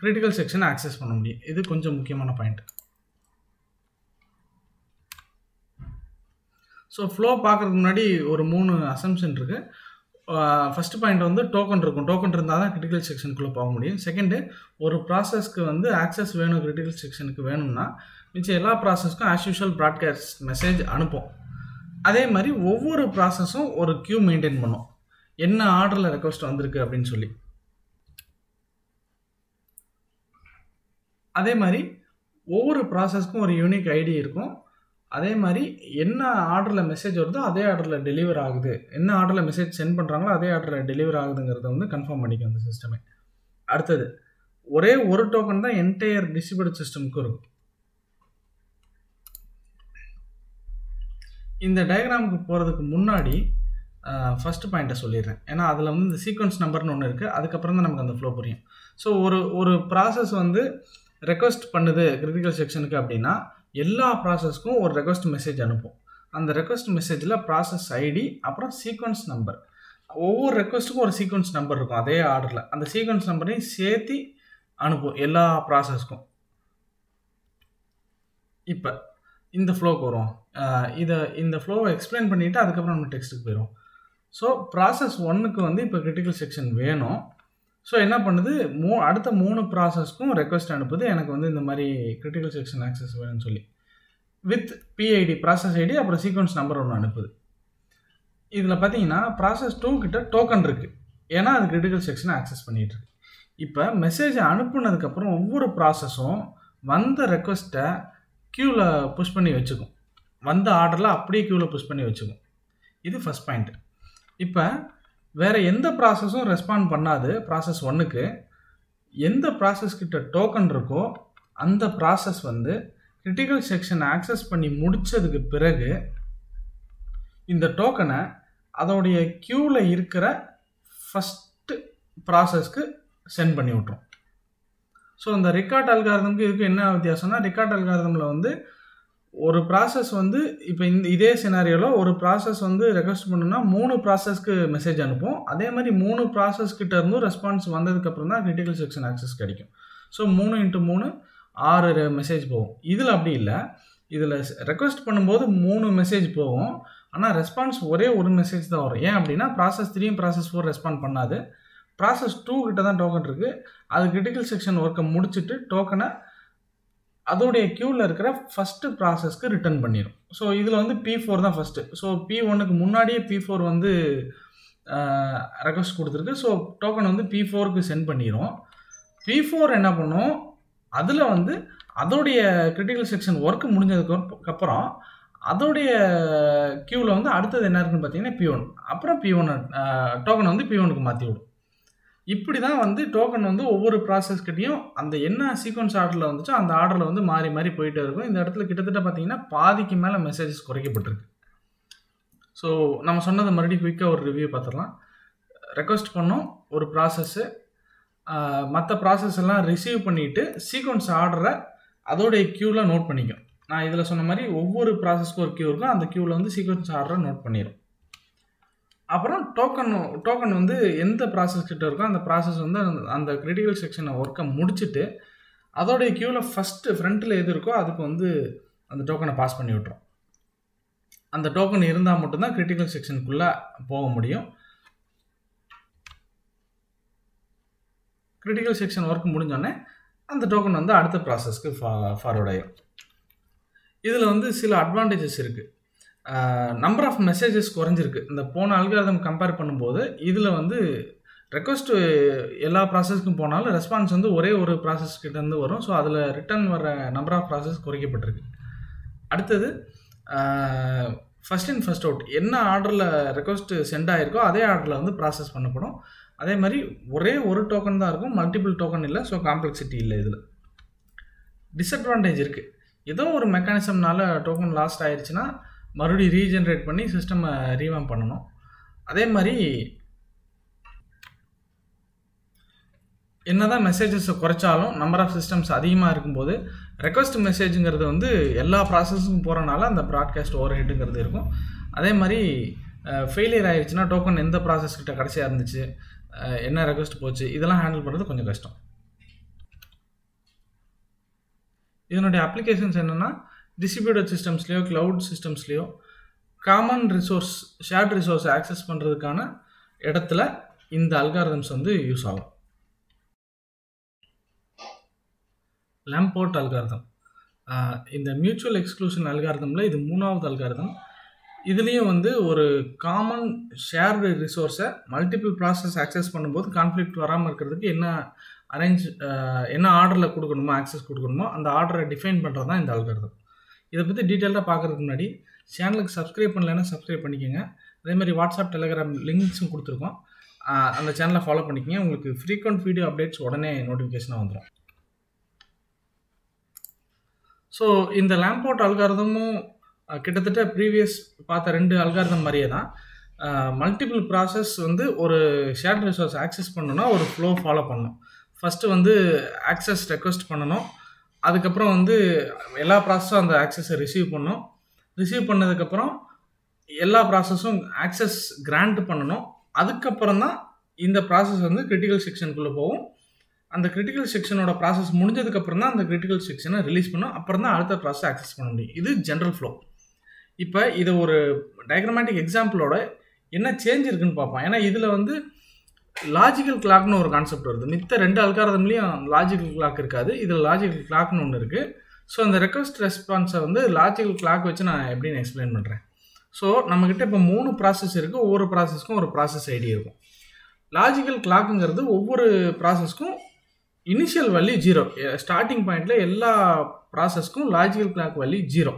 கிரிட்டிக்கல் செக்ஷனை ஆக்சஸ் பண்ண முடியும். இது கொஞ்சம் முக்கியமான பாயிண்ட். ஸோ ஃப்ளோ பார்க்குறதுக்கு முன்னாடி ஒரு 3 அசம்ஷன் இருக்குது. ஃபர்ஸ்ட் பாயிண்ட் வந்து டோக்கன் இருக்கும். டோக்கன் இருந்தால் தான் கிரிட்டிக்கல் செக்ஷனுக்குள்ளே போக முடியும். செகண்டு, ஒரு ப்ராசஸ்க்கு வந்து ஆக்சஸ் வேணும் கிரிட்டிக்கல் செக்ஷனுக்கு வேணும்னா மிச்சம் எல்லா ப்ராசஸ்க்கும் ஆஸ் யூஷுவல் ப்ராட்காஸ்ட் மெசேஜ் அனுப்போம். அதே மாதிரி ஒவ்வொரு ப்ராசஸும் ஒரு கியூ மெயின்டைன் பண்ணும், என்ன ஆர்டரில் ரெக்வஸ்ட் வந்திருக்கு அப்படின்னு சொல்லி. அதே மாதிரி ஒவ்வொரு ப்ராசஸ்க்கும் ஒரு யூனிக் ஐடி இருக்கும். அதே மாதிரி என்ன ஆர்டரில் மெசேஜ் வருதோ அதே ஆர்டரில் டெலிவர் ஆகுது, என்ன ஆர்டரில் மெசேஜ் சென்ட் பண்ணுறாங்களோ அதே ஆர்டரில் டெலிவர் ஆகுதுங்கிறத வந்து கன்ஃபார்ம் பண்ணிக்கும் அந்த சிஸ்டமே. அடுத்தது, ஒரே ஒரு டோக்கன் தான் என்டையர் டிஸ்ட்ரிபியூட்டட் சிஸ்டமுக்கும் இருக்கும். இந்த டயக்ராமுக்கு போகிறதுக்கு முன்னாடி ஃபஸ்ட்டு பாயிண்ட்டை சொல்லிடுறேன். ஏன்னா அதில் வந்து இந்த சீக்வன்ஸ் நம்பர்னு ஒன்று இருக்குது, அதுக்கப்புறம் தான் நமக்கு அந்த ஃப்ளோ புரியும். ஸோ ஒரு ப்ராசஸ் வந்து ரெக்வஸ்ட் பண்ணுது கிரிட்டிக்கல் செக்ஷனுக்கு அப்படின்னா எல்லா ப்ராசஸ்க்கும் ஒரு ரெக்வஸ்ட் மெசேஜ் அனுப்பும். அந்த ரெக்வஸ்ட் மெசேஜில் ப்ராசஸ் ஐடி அப்புறம் சீக்வன்ஸ் நம்பர், ஒவ்வொரு ரெக்வஸ்ட்டுக்கும் ஒரு சீக்வன்ஸ் நம்பர் இருக்கும் அதே ஆர்டரில். அந்த சீக்வன்ஸ் நம்பரையும் சேர்த்து அனுப்பும் எல்லா ப்ராசஸ்க்கும். இப்போ இந்த ஃப்ளோக்கு வரும். இந்த ஃப்ளோவை எக்ஸ்பிளைன் பண்ணிவிட்டு அதுக்கப்புறம் நம்ம டெக்ஸ்ட்டுக்கு போயிடும். ஸோ ப்ராசஸ் 1க்கு வந்து இப்போ கிரிட்டிக்கல் செக்ஷன் வேணும். ஸோ என்ன பண்ணுது, அடுத்த 3 ப்ராசஸ்க்கும் ரெக்வஸ்ட் அனுப்புது, எனக்கு வந்து இந்த மாதிரி கிரிட்டிக்கல் செக்ஷன் ஆக்சஸ் வேணும்னு சொல்லி. வித் பிஐடி ப்ராசஸ் ஐடி அப்புறம் சீக்வன்ஸ் நம்பர் ஒன்று அனுப்புது. இதில் பார்த்தீங்கன்னா ப்ராசஸ் 2 கிட்ட டோக்கன் இருக்குது, ஏன்னா அது கிரிட்டிக்கல் செக்ஷனை ஆக்சஸ் பண்ணிகிட்டு இருக்கு. இப்போ மெசேஜை அனுப்புனதுக்கப்புறம் ஒவ்வொரு ப்ராசஸும் வந்த ரெக்வஸ்ட்டை க்யூவில் புஷ் பண்ணி வச்சுக்கும், வந்த ஆர்டரில் அப்படியே க்யூவில் புஷ் பண்ணி வச்சுக்கும். இது ஃபஸ்ட் பாயிண்ட். இப்போ வேறு எந்த ப்ராசஸும் ரெஸ்பாண்ட் பண்ணாது ப்ராசஸ் 1க்கு. எந்த ப்ராசஸ் கிட்ட டோக்கன் இருக்கோ அந்த ப்ராசஸ் வந்து கிரிட்டிக்கல் செக்ஷன் ஆக்சஸ் பண்ணி முடித்ததுக்கு பிறகு இந்த டோக்கனை அதோடைய க்யூவில் இருக்கிற ஃபஸ்ட்டு ப்ராசஸ்க்கு சென்ட் பண்ணி விட்ரும். ஸோ இந்த ரிகார்ட் அல்காரிதமுக்கு இதுக்கு என்ன வித்தியாசம்னா, ரிகார்ட் அல்காரிதமில் வந்து ஒரு ப்ராசஸ் வந்து இப்போ இதே சினாரியோவில் ஒரு ப்ராசஸ் வந்து ரெக்வஸ்ட் பண்ணுன்னா 3 ப்ராசஸ்க்கு மெசேஜ் அனுப்பும். அதே மாதிரி 3 ப்ராசஸ்கிட்ட இருந்தும் ரெஸ்பான்ஸ் வந்ததுக்கப்புறம் தான் கிரிட்டிக்கல் செக்ஷன் ஆக்சஸ் கிடைக்கும். ஸோ 3 × 3 6 மெசேஜ் போகும். இதில் அப்படி இல்லை. இதில் ரெக்வஸ்ட் பண்ணும்போது 3 மெசேஜ் போகும், ஆனால் ரெஸ்பான்ஸ் ஒரே ஒரு மெசேஜ் தான் வரும். ஏன் அப்படின்னா ப்ராசஸ் 3 ப்ராசஸ் 4 ரெஸ்பாண்ட் பண்ணாது. ப்ராசஸ் 2 கிட்ட தான் டோக்கன் இருக்குது, அது கிரிட்டிக்கல் செக்ஷன் ஒர்க்கை முடிச்சுட்டு டோக்கனை அதோடைய க்யூவில் இருக்கிற ஃபஸ்ட்டு ப்ராசஸ்க்கு ரிட்டர்ன் பண்ணிடும். ஸோ இதில் வந்து P4 தான் ஃபஸ்ட்டு. ஸோ P1க்கு முன்னாடியே P4 வந்து ரெக்வஸ்ட் கொடுத்துருக்கு. ஸோ டோக்கன் வந்து P4க்கு சென்ட் பண்ணிடும். P4 என்ன பண்ணும், அதில் வந்து அதோடைய கிரிட்டிக்கல் செக்ஷன் ஒர்க்கு முடிஞ்சதுக்கப்புறம் அதோடைய க்யூவில் வந்து அடுத்தது என்ன இருக்குன்னு பார்த்தீங்கன்னா P1. அப்புறம் P1 டோக்கன் வந்து P1க்கு மாற்றி விடும். இப்படி தான் வந்து டோக்கன் வந்து ஒவ்வொரு ப்ராசஸ்கிட்டையும் அந்த என்ன சீக்வன்ஸ் ஆர்டரில் வந்துச்சோ அந்த ஆர்டரில் வந்து மாறி மாறி போயிட்டே இருக்கும். இந்த இடத்துல கிட்டத்தட்ட பார்த்தீங்கன்னா பாதிக்கு மேலே மெசேஜஸ் குறைக்கப்பட்டிருக்கு. ஸோ நம்ம சொன்னதை மறுபடியும் குயிக்காக ஒரு ரிவ்யூ பார்த்துடலாம். ரெக்வஸ்ட் பண்ணோம் ஒரு ப்ராசஸ்ஸு, மற்ற ப்ராசஸ் எல்லாம் ரிசீவ் பண்ணிவிட்டு சீக்வன்ஸ் ஆர்டரை அதோடைய க்யூவில் நோட் பண்ணிக்கும். நான் இதில் சொன்ன மாதிரி ஒவ்வொரு ப்ராசஸ்க்கும் ஒரு க்யூ இருக்கும், அந்த க்யூவில் வந்து சீக்வன்ஸ் ஆர்டரை நோட் பண்ணிடும். அப்புறம் டோக்கன் வந்து எந்த ப்ராசஸ் கிட்ட இருக்கோ அந்த ப்ராசஸ் வந்து அந்த கிரிட்டிக்கல் செக்ஷனை ஒர்க்கை முடிச்சுட்டு அதோடைய க்யூவில் ஃபஸ்ட்டு ஃப்ரண்ட்டில் எது இருக்கோ அதுக்கு வந்து அந்த டோக்கனை பாஸ் பண்ணி விட்டுரும். அந்த டோக்கன் இருந்தால் மட்டும்தான் கிரிட்டிக்கல் செக்ஷனுக்குள்ளே போக முடியும். கிரிட்டிக்கல் செக்ஷன் ஒர்க் முடிஞ்சோடனே அந்த டோக்கன் வந்து அடுத்த ப்ராசஸ்க்கு ஃபார்வர்ட் ஆகிடும். இதில் வந்து சில அட்வான்டேஜஸ் இருக்குது. நம்பர் ஆஃப் மெசேஜஸ் குறைஞ்சிருக்கு. இந்த போன அல்காரிதம் கம்பேர் பண்ணும்போது இதில் வந்து ரெக்வஸ்ட்டு எல்லா ப்ராசஸ்க்கும் போனாலும் ரெஸ்பான்ஸ் வந்து ஒரே ஒரு ப்ராசஸ் கிட்டேருந்து வரும். ஸோ அதில் ரிட்டர்ன் வர நம்பர் ஆஃப் ப்ராசஸ் குறைக்கப்பட்டிருக்கு. அடுத்தது ஃபஸ்ட் இன் ஃபஸ்ட் அவுட், என்ன ஆர்டரில் ரெக்வஸ்ட்டு சென்ட் ஆகிருக்கோ அதே ஆர்டரில் வந்து ப்ராசஸ் பண்ணப்படும். அதே மாதிரி ஒரே ஒரு டோக்கன் தான் இருக்கும், மல்டிபிள் டோக்கன் இல்லை. ஸோ காம்ப்ளெக்சிட்டி இல்லை. இதில் டிஸ்அட்வான்டேஜ் இருக்குது. ஏதோ ஒரு மெக்கானிசம்னால டோக்கன் லாஸ்ட் ஆயிடுச்சுன்னா மறுபடியும் ரீஜென்ரேட் பண்ணி சிஸ்டமை ரீவாம் பண்ணணும். அதே மாதிரி என்ன தான் மெசேஜஸை குறைச்சாலும் நம்பர் ஆஃப் சிஸ்டம்ஸ் அதிகமாக இருக்கும்போது ரெக்வஸ்ட் மெசேஜுங்கிறது வந்து எல்லா ப்ராசஸுக்கும் போகிறனால அந்த ப்ராட்காஸ்ட் ஓவர் ஹெட்டுங்கிறது இருக்கும். அதே மாதிரி ஃபெயிலியர் ஆகிடுச்சுன்னா டோக்கன் எந்த ப்ராசஸ் கிட்ட கடைசியாக இருந்துச்சு, என்ன ரெக்வஸ்ட் போச்சு, இதெல்லாம் ஹேண்டில் பண்ணுறது கொஞ்சம் கஷ்டம். இதனுடைய அப்ளிகேஷன்ஸ் என்னென்னா, டிஸ்ட்ரிபியூட்டட் சிஸ்டம்ஸ்லேயோ க்ளவுட் சிஸ்டம்ஸ்லேயோ common resource shared resource access பண்ணுறதுக்கான இடத்துல இந்த அல்காரிதம்ஸ் வந்து யூஸ் ஆகும். லாம்போர்ட் அல்காரிதம், இந்த மியூச்சுவல் எக்ஸ்க்ளூஷன் அல்காரிதமில் இது 3வது அல்காரிதம். இதுலேயும் வந்து ஒரு காமன் ஷேர்டு ரிசோர்ஸை மல்டிபிள் ப்ராசஸ் ஆக்சஸ் பண்ணும்போது கான்ஃப்ளிக்ட் வராமல் இருக்கிறதுக்கு என்ன ஆர்டரில் கொடுக்கணுமோ ஆக்சஸ் கொடுக்கணுமோ அந்த ஆர்டரை டிஃபைன் பண்ணுறது தான் இந்த அல்காரிதம். இதை பற்றி டீட்டெயிலாக பார்க்குறதுக்கு முன்னாடி சேனலுக்கு சப்ஸ்கிரைப் பண்ணலைன்னா சப்ஸ்கிரைப் பண்ணிக்கோங்க. அதேமாதிரி வாட்ஸ்அப் டெலிகிராம் லிங்க்ஸும் கொடுத்துருக்கோம், அந்த சேனலை ஃபாலோ பண்ணிக்கோங்க. உங்களுக்கு ஃப்ரீக்வெண்ட் வீடியோ அப்டேட்ஸ் உடனே நோட்டிஃபிகேஷனாக வந்துடும். ஸோ இந்த லாம்போர்ட் அல்காரிதமும் கிட்டத்தட்ட ப்ரீவியஸ் பார்த்த 2 அல்காரிதம் மாதிரியே தான். மல்டிபிள் ப்ராசஸ் வந்து ஒரு ஷேர்ட் ரிசோர்ஸ் ஆக்சஸ் பண்ணணும்னா ஒரு ஃப்ளோ ஃபாலோ பண்ணணும். ஃபஸ்ட்டு வந்து ஆக்சஸ் ரெக்வஸ்ட் பண்ணணும், அதுக்கப்புறம் வந்து எல்லா ப்ராசஸும் அந்த ஆக்சஸை ரிசீவ் பண்ணணும். ரிசீவ் பண்ணதுக்கப்புறம் எல்லா ப்ராசஸும் ஆக்சஸ் கிராண்ட் பண்ணணும். அதுக்கப்புறம் தான் இந்த ப்ராசஸ் வந்து கிரிட்டிக்கல் செக்ஷனுக்குள்ளே போகும். அந்த கிரிட்டிக்கல் செக்ஷனோட ப்ராசஸ் முடிஞ்சதுக்கப்புறம் தான் அந்த கிரிட்டிக்கல் செக்ஷனை ரிலீஸ் பண்ணும். அப்புறம் தான் அடுத்த ப்ராசஸ் ஆக்சஸ் பண்ண முடியும். இது ஜென்ரல் ஃப்ளோ. இப்போ இதை ஒரு டயக்ராமேட்டிக் எக்ஸாம்பிளோட என்ன சேஞ்ச் இருக்குன்னு பார்ப்போம். ஏன்னா இதில் வந்து லாஜிக்கல் கிளாக்னு ஒரு கான்செப்ட் வருது. மித்த 2 அல்காரிதம்லேயும் லாஜிக்கல் கிளாக் இருக்காது, இதில் லாஜிக்கல் கிளாக்னு ஒன்று இருக்குது. ஸோ அந்த ரெக்வஸ்ட் ரெஸ்பான்ஸை வந்து லாஜிக்கல் கிளாக் வச்சு நான் எப்படின்னு எக்ஸ்பிளைன் பண்ணுறேன். ஸோ நம்மக்கிட்ட இப்போ 3 ப்ராசஸ் இருக்குது. ஒவ்வொரு ப்ராசஸ்க்கும் ஒரு ப்ராசஸ் ஐடி இருக்கும். லாஜிக்கல் கிளாக்குங்கிறது ஒவ்வொரு ப்ராசஸ்க்கும் இனிஷியல் வேல்யூ 0. ஸ்டார்டிங் பாயிண்டில் எல்லா ப்ராசஸ்க்கும் லாஜிக்கல் கிளாக் வேல்யூ 0.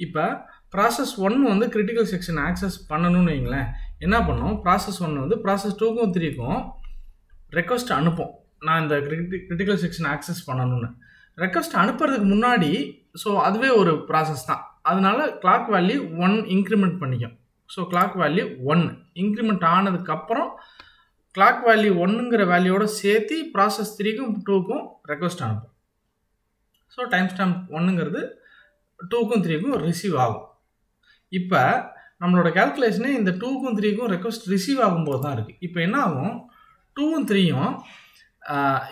இப்போ ப்ராசஸ் 1 வந்து கிரிட்டிக்கல் செக்ஷன் ஆக்சஸ் பண்ணணும்னு வைங்களேன். என்ன பண்ணோம், ப்ராசஸ் 1 வந்து ப்ராசஸ் 2க்கும் 3க்கும் ரெக்வஸ்ட் அனுப்போம், நான் இந்த கிரிட்டிக்கல் செக்ஷன் ஆக்சஸ் பண்ணணும்னு. ரெக்வஸ்ட் அனுப்புறதுக்கு முன்னாடி ஸோ அதுவே ஒரு ப்ராசஸ் தான், அதனால கிளாக் வேல்யூ 1 இன்க்ரிமெண்ட் பண்ணிக்கும். ஸோ கிளாக் வேல்யூ 1 இன்க்ரிமெண்ட் ஆனதுக்கப்புறம் கிளாக் வேல்யூ 1ங்கிற வேல்யூவோட சேர்த்து ப்ராசஸ் 3க்கும் 2க்கும் ரெக்வஸ்ட் அனுப்பும். ஸோ டைம் ஸ்டாம்ப் 1ங்கிறது 2க்கும் 3க்கும் ரிசீவ் ஆகும். இப்போ நம்மளோட கேல்குலேஷனே இந்த 2க்கும் 3க்கும் ரெக்வஸ்ட் ரிசீவ் ஆகும்போது தான் இருக்குது. இப்போ என்ன ஆகும், 2ம் 3யும்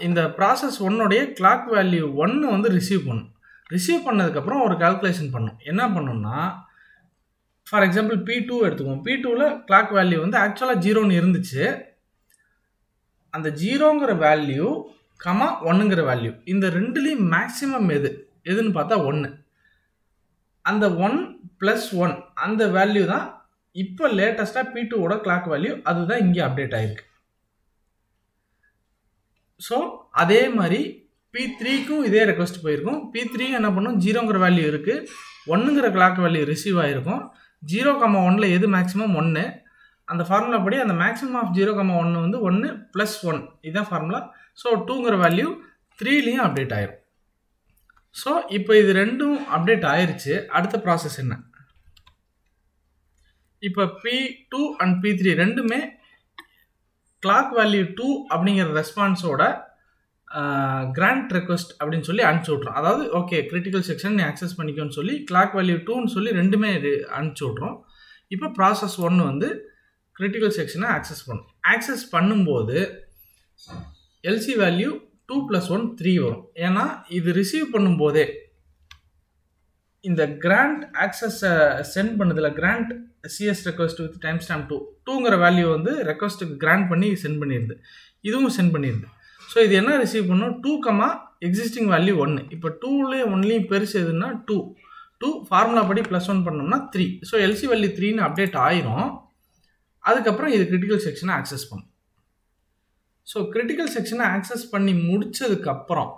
இந்த ப்ராசஸ் 1உடைய கிளாக் வேல்யூ 1 வந்து ரிசீவ் பண்ணும். ரிசீவ் பண்ணதுக்கப்புறம் ஒரு கால்குலேஷன் பண்ணும். என்ன பண்ணணும்னா, ஃபார் எக்ஸாம்பிள் P2 எடுத்துக்குவோம். P2வில் கிளாக் வேல்யூ வந்து ஆக்சுவலாக 0ன்னு இருந்துச்சு. அந்த 0ங்கிற வேல்யூ 1ங்கிற வேல்யூ இந்த ரெண்டுலேயும் மேக்ஸிமம் எதுன்னு பார்த்தா 1. அந்த 1 + 1 அந்த வேல்யூ தான் இப்போ லேட்டஸ்ட்டாக P2ஓட கிளாக் வேல்யூ, அதுதான் இங்கே அப்டேட் ஆகிருக்கு. ஸோ அதே மாதிரி P3க்கும் இதே ரெக்வஸ்ட் போயிருக்கும். P3 என்ன பண்ணும், 0ங்கிற வேல்யூ இருக்குது, 1ங்கிற கிளாக் வேல்யூ ரிசீவ் ஆகிருக்கும். 0,1ல் எது மேக்ஸிமம் 1, அந்த ஃபார்முலா படி அந்த மேக்ஸிமம் ஆஃப் 0,1 வந்து 1 + 1 இதுதான் ஃபார்முலா. ஸோ 2ங்கிற வேல்யூ 3லையும் அப்டேட் ஆயிரும். ஸோ இப்போ இது ரெண்டும் அப்டேட் ஆயிருச்சு. அடுத்த ப்ராசஸ் என்ன, இப்போ P2 அண்ட் P3 ரெண்டுமே கிளாக் வேல்யூ 2 அப்படிங்கிற ரெஸ்பான்ஸோட கிராண்ட் ரெக்வஸ்ட் அப்படின்னு சொல்லி அனுப்பிச்சி விட்றோம். அதாவது ஓகே கிரிட்டிக்கல் செக்ஷன் நீ ஆக்சஸ் பண்ணிக்கோன்னு சொல்லி கிளாக் வேல்யூ 2ன்னு சொல்லி ரெண்டுமே அனுப்பிச்சி விட்றோம். இப்போ ப்ராசஸ் 1 வந்து கிரிட்டிக்கல் செக்ஷனை ஆக்சஸ் பண்ணும். ஆக்சஸ் பண்ணும்போது எல்சி வேல்யூ 2 + 1 3 வரும். ஏன்னா இது ரிசீவ் பண்ணும்போதே இந்த கிராண்ட் ஆக்சஸை சென்ட் பண்ணதில் grant CS request with time stamp 2ங்கிற வேல்யூ வந்து ரெக்வஸ்ட்டுக்கு கிராண்ட் பண்ணி சென்ட் பண்ணிடுது, இதுவும் சென்ட் பண்ணிடுது. ஸோ இது என்ன ரிசீவ் பண்ணும், 2, எக்ஸிஸ்டிங் வேல்யூ 1. இப்போ 2லேயும் 1லேயும் பெருசு எதுன்னா 2 ஃபார்முலா படி +1 பண்ணோம்னா 3. ஸோ எல்சி வேல்யூ 3ன்னு அப்டேட் ஆயிரும். அதுக்கப்புறம் இது கிரிட்டிக்கல் செக்ஷனை ஆக்சஸ் பண்ணும். ஸோ கிரிட்டிக்கல் செக்ஷனை ஆக்சஸ் பண்ணி முடிச்சதுக்கப்புறம்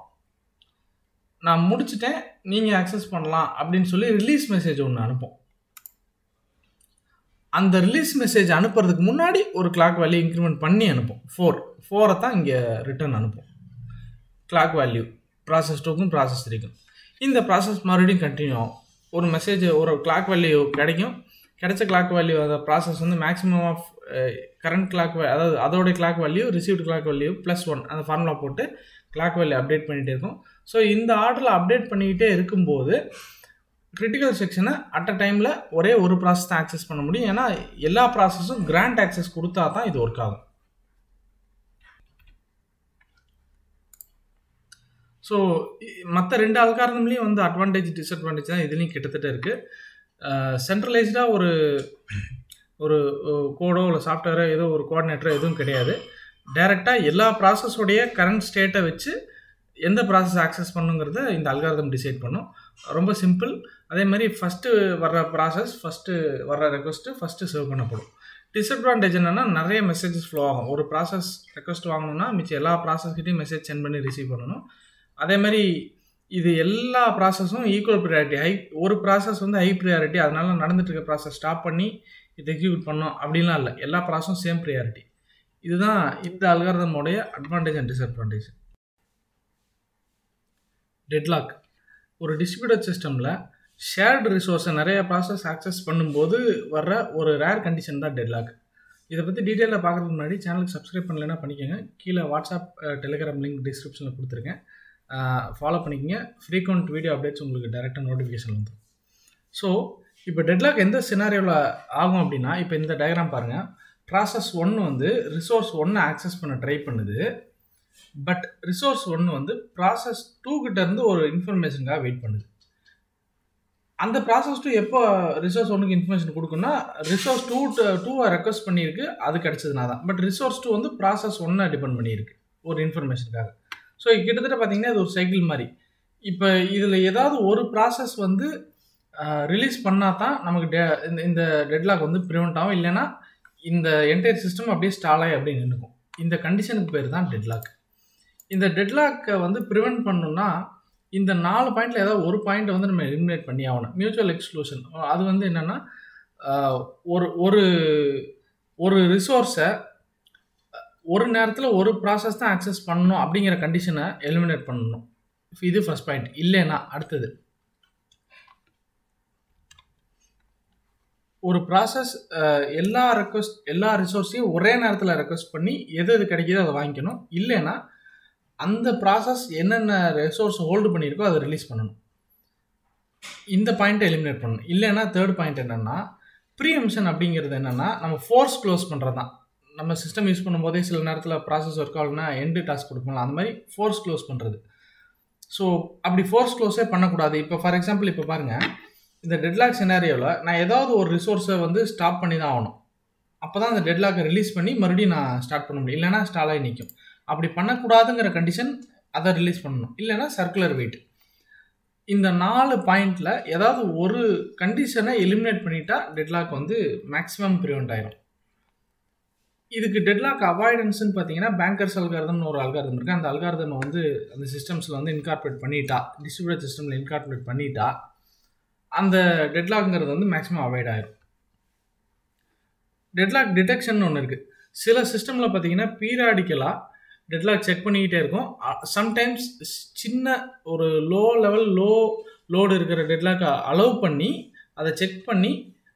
நான் முடிச்சுட்டேன் நீங்கள் ஆக்சஸ் பண்ணலாம் அப்படின்னு சொல்லி ரிலீஸ் மெசேஜ் ஒன்று அனுப்போம். அந்த ரிலீஸ் மெசேஜ் அனுப்புறதுக்கு முன்னாடி ஒரு கிளாக் வேல்யூ இன்க்ரிமெண்ட் பண்ணி அனுப்போம். 4 தான் இங்கே ரிட்டர்ன் அனுப்போம். கிளாக் வேல்யூ ப்ராசஸ் 2க்கும் ப்ராசஸ் 3க்கும். இந்த ப்ராசஸ் மறுபடியும் கண்டினியூ ஆகும். ஒரு மெசேஜ் ஒரு கிளாக் வேல்யூ கிடைக்கும். கிடைச்ச கிளாக் வேல்யூ அந்த ப்ராசஸ் வந்து மேக்ஸிமம் ஆஃப் கரண்ட் கிளாக், அதாவது அதோடைய clock value received clock value +1 அந்த ஃபார்முலா போட்டு கிளாக் வேல்யூ அப்டேட் பண்ணிகிட்டே இருக்கும். ஸோ இந்த ஆர்டரில் அப்டேட் பண்ணிக்கிட்டே இருக்கும்போது கிரிட்டிக்கல் செக்ஷனை அட் அ டைமில் ஒரே ஒரு ப்ராசஸ் தான் ஆக்சஸ் பண்ண முடியும். ஏன்னா எல்லா ப்ராசஸும் கிராண்ட் ஆக்சஸ் கொடுத்தா தான் இது ஒர்க் ஆகும். ஸோ மற்ற 2 அல்காரிதம்லேயும் வந்து அட்வான்டேஜ் டிஸ்அட்வான்டேஜ் தான் இதுலேயும் கிட்டத்தட்ட இருக்குது. சென்ட்ரலைஸ்டாக ஒரு ஒரு கோடோ இல்லை சாஃப்ட்வேரோ ஏதோ ஒரு கோஆர்டினேட்டரோ எதுவும் கிடையாது. டைரெக்டாக எல்லா ப்ராசஸோடைய கரண்ட் ஸ்டேட்டை வச்சு எந்த ப்ராசஸ் ஆக்சஸ் பண்ணுங்கிறத இந்த அல்காரிதம் டிசைட் பண்ணும். ரொம்ப சிம்பிள். அதே மாதிரி ஃபஸ்ட்டு வர்ற ப்ராசஸ், ஃபஸ்ட்டு வர்ற ரெக்வஸ்ட்டு ஃபஸ்ட்டு சர்வ் பண்ணப்படும். டிஸ்அட்வான்டேஜ் என்னென்னா நிறைய மெசேஜஸ் ஃப்ளோ ஆகும். ஒரு ப்ராசஸ் ரெக்வஸ்ட் வாங்கணும்னா மிச்சம் எல்லா ப்ராசஸ்கிட்டையும் மெசேஜ் சென்ட் பண்ணி ரிசீவ் பண்ணணும். அதே மாதிரி இது எல்லா ப்ராசஸும் ஈக்குவல் ப்ரியாரிட்டி. ஒரு ப்ராசஸ் வந்து ஹை ப்ரியாரிட்டி, அதனால நடந்துட்டு இருக்க ப்ராசஸ் ஸ்டாப் பண்ணி இது எக்ஸிக்யூட் பண்ணோம் அப்படின்லாம் இல்லை. எல்லா ப்ராசஸும் சேம் ப்ரியாரிட்டி. இதுதான் இந்த அல்காரிதமோடைய அட்வான்டேஜ் அண்ட் டிஸ்அட்வான்டேஜ். டெட்லாக். ஒரு டிஸ்ட்ரிபியூட்டட் சிஸ்டமில் ஷேர்டு ரிசோர்ஸை நிறைய ப்ராசஸ் ஆக்சஸ் பண்ணும்போது வர்ற ஒரு ரேர் கண்டிஷன் தான் டெட்லாக். இதை பற்றி டீட்டெயிலாக பார்க்குறதுக்கு முன்னாடி சேனலுக்கு சப்ஸ்கிரைப் பண்ணலைன்னா பண்ணிக்கோங்க. கீழே வாட்ஸ்அப், டெலிகிராம் லிங்க் டிஸ்கிரிப்ஷனில் கொடுத்துருக்கேன். ஃபாலோ பண்ணிக்கங்க. ஃப்ரீக்வெண்ட் வீடியோ அப்டேட்ஸ் உங்களுக்கு டைரெக்டாக நோட்டிஃபிகேஷன் வந்துடும். ஸோ இப்போ டெட்லாக் எந்த சினாரியோவில் ஆகும் அப்படின்னா, இப்போ இந்த டயக்ராம் பாருங்கள். ப்ராசஸ் 1 வந்து ரிசோர்ஸ் 1 ஆக்சஸ் பண்ண ட்ரை பண்ணுது. பட் ரிசோர்ஸ் 1 வந்து ப்ராசஸ் 2 கிட்ட இருந்து ஒரு இன்ஃபர்மேஷனுக்காக வெயிட் பண்ணுது. அந்த ப்ராசஸ் 2 எப்போ ரிசோர்ஸ் 1க்கு இன்ஃபர்மேஷன் கொடுக்குன்னா, ரிசோர்ஸ் 2 ரெக்வஸ்ட் பண்ணியிருக்கு, அது கிடச்சதுனா தான். பட் ரிசோர்ஸ் 2 வந்து ப்ராசஸ் 1 டிபெண்ட் பண்ணியிருக்கு ஒரு இன்ஃபர்மேஷனுக்காக. ஸோ கிட்டத்தட்ட பார்த்தீங்கன்னா இது ஒரு சைக்கிள் மாதிரி. இப்போ இதில் ஏதாவது ஒரு ப்ராசஸ் வந்து ரிலீஸ் பண்ணால் தான் நமக்கு இந்த டெட்லாக் வந்து ப்ரிவெண்ட் ஆகும். இல்லைன்னா இந்த என்டையர் சிஸ்டம் அப்படியே ஸ்டால் ஆகி அப்படியே நின்றுக்கும். இந்த கண்டிஷனுக்கு பேர் தான் டெட்லாக். இந்த டெட்லாக்கை வந்து ப்ரிவெண்ட் பண்ணணும்னா இந்த 4 பாயிண்டில் ஏதாவது ஒரு பாயிண்ட்டை வந்து நம்ம எலிமினேட் பண்ணி ஆகணும். Mutual exclusion. அது வந்து என்னென்னா, ஒரு ரிசோர்ஸை ஒரு நேரத்தில் ஒரு ப்ராசஸ் தான் ஆக்சஸ் பண்ணணும் அப்படிங்கிற கண்டிஷனை எலிமினேட் பண்ணணும். இது ஃபர்ஸ்ட் பாயிண்ட். இல்லைன்னா அடுத்தது, ஒரு ப்ராசஸ் எல்லா ரிசோர்ஸையும் ஒரே நேரத்தில் ரெக்வஸ்ட் பண்ணி எது கிடைக்கிதோ அதை வாங்கிக்கணும். இல்லைன்னா அந்த ப்ராசஸ் என்னென்ன ரிசோர்ஸ் ஹோல்டு பண்ணியிருக்கோ அதை ரிலீஸ் பண்ணணும். இந்த பாயிண்ட்டை எலிமினேட் பண்ணணும். இல்லைன்னா தேர்ட் பாயிண்ட் என்னென்னா, ப்ரீஎம்ஷன் அப்படிங்கிறது என்னென்னா, நம்ம ஃபோர்ஸ் க்ளோஸ் பண்ணுறது தான். நம்ம சிஸ்டம் யூஸ் பண்ணும்போதே சில நேரத்தில் ப்ராசஸ் ஒர்க் ஆகலைன்னா எண்டு டாஸ்க் கொடுக்கலாம். அந்த மாதிரி ஃபோர்ஸ் க்ளோஸ் பண்ணுறது. ஸோ அப்படி ஃபோர்ஸ் க்ளோஸே பண்ணக்கூடாது. இப்போ ஃபார் எக்ஸாம்பிள் இப்போ பாருங்கள், இந்த டெட்லாக் சினாரியோவில் நான் ஏதாவது ஒரு ரிசோர்ஸை வந்து ஸ்டாப் பண்ணி தான் ஆகணும். அப்போ தான் அந்த டெட்லாக்கை ரிலீஸ் பண்ணி மறுபடியும் நான் ஸ்டார்ட் பண்ண முடியும். இல்லைனா ஸ்டாலாகி நிற்கும். அப்படி பண்ணக்கூடாதுங்கிற கண்டிஷன் அதை ரிலீஸ் பண்ணணும். இல்லைனா சர்க்குலர் வெயிட். இந்த 4 பாயிண்டில் ஏதாவது ஒரு கண்டிஷனை எலிமினேட் பண்ணிட்டா டெட்லாக் வந்து மேக்ஸிமம் ப்ரிவெண்ட் ஆகிடும். இதுக்கு டெட்லாக் அவாய்டன்ஸ்ன்னு பார்த்தீங்கன்னா, பேங்கர்ஸ் அல்காரிதம்னு ஒரு அல்காரிதம் இருக்குது. அந்த அல்காரிதம் வந்து அந்த சிஸ்டம்ஸில் வந்து இன்கார்பரேட் பண்ணிட்டா, டிஸ்ட்ரிபியூட்டட் சிஸ்டமில் இன்கார்பரேட் பண்ணிட்டா அந்த டெட்லாக்ங்கிறது வந்து மேக்ஸிமம் அவாய்ட் ஆகிடும். டெட்லாக் டிடெக்ஷன் ஒன்று இருக்குது. சில சிஸ்டமில் பார்த்தீங்கன்னா பீரியாடிக்கலாக டெட்லாக் செக் பண்ணிக்கிட்டே இருக்கும். சம்டைம்ஸ் சின்ன ஒரு லோடு இருக்கிற டெட்லாக்கை அலோவ் பண்ணி அதை செக் பண்ணி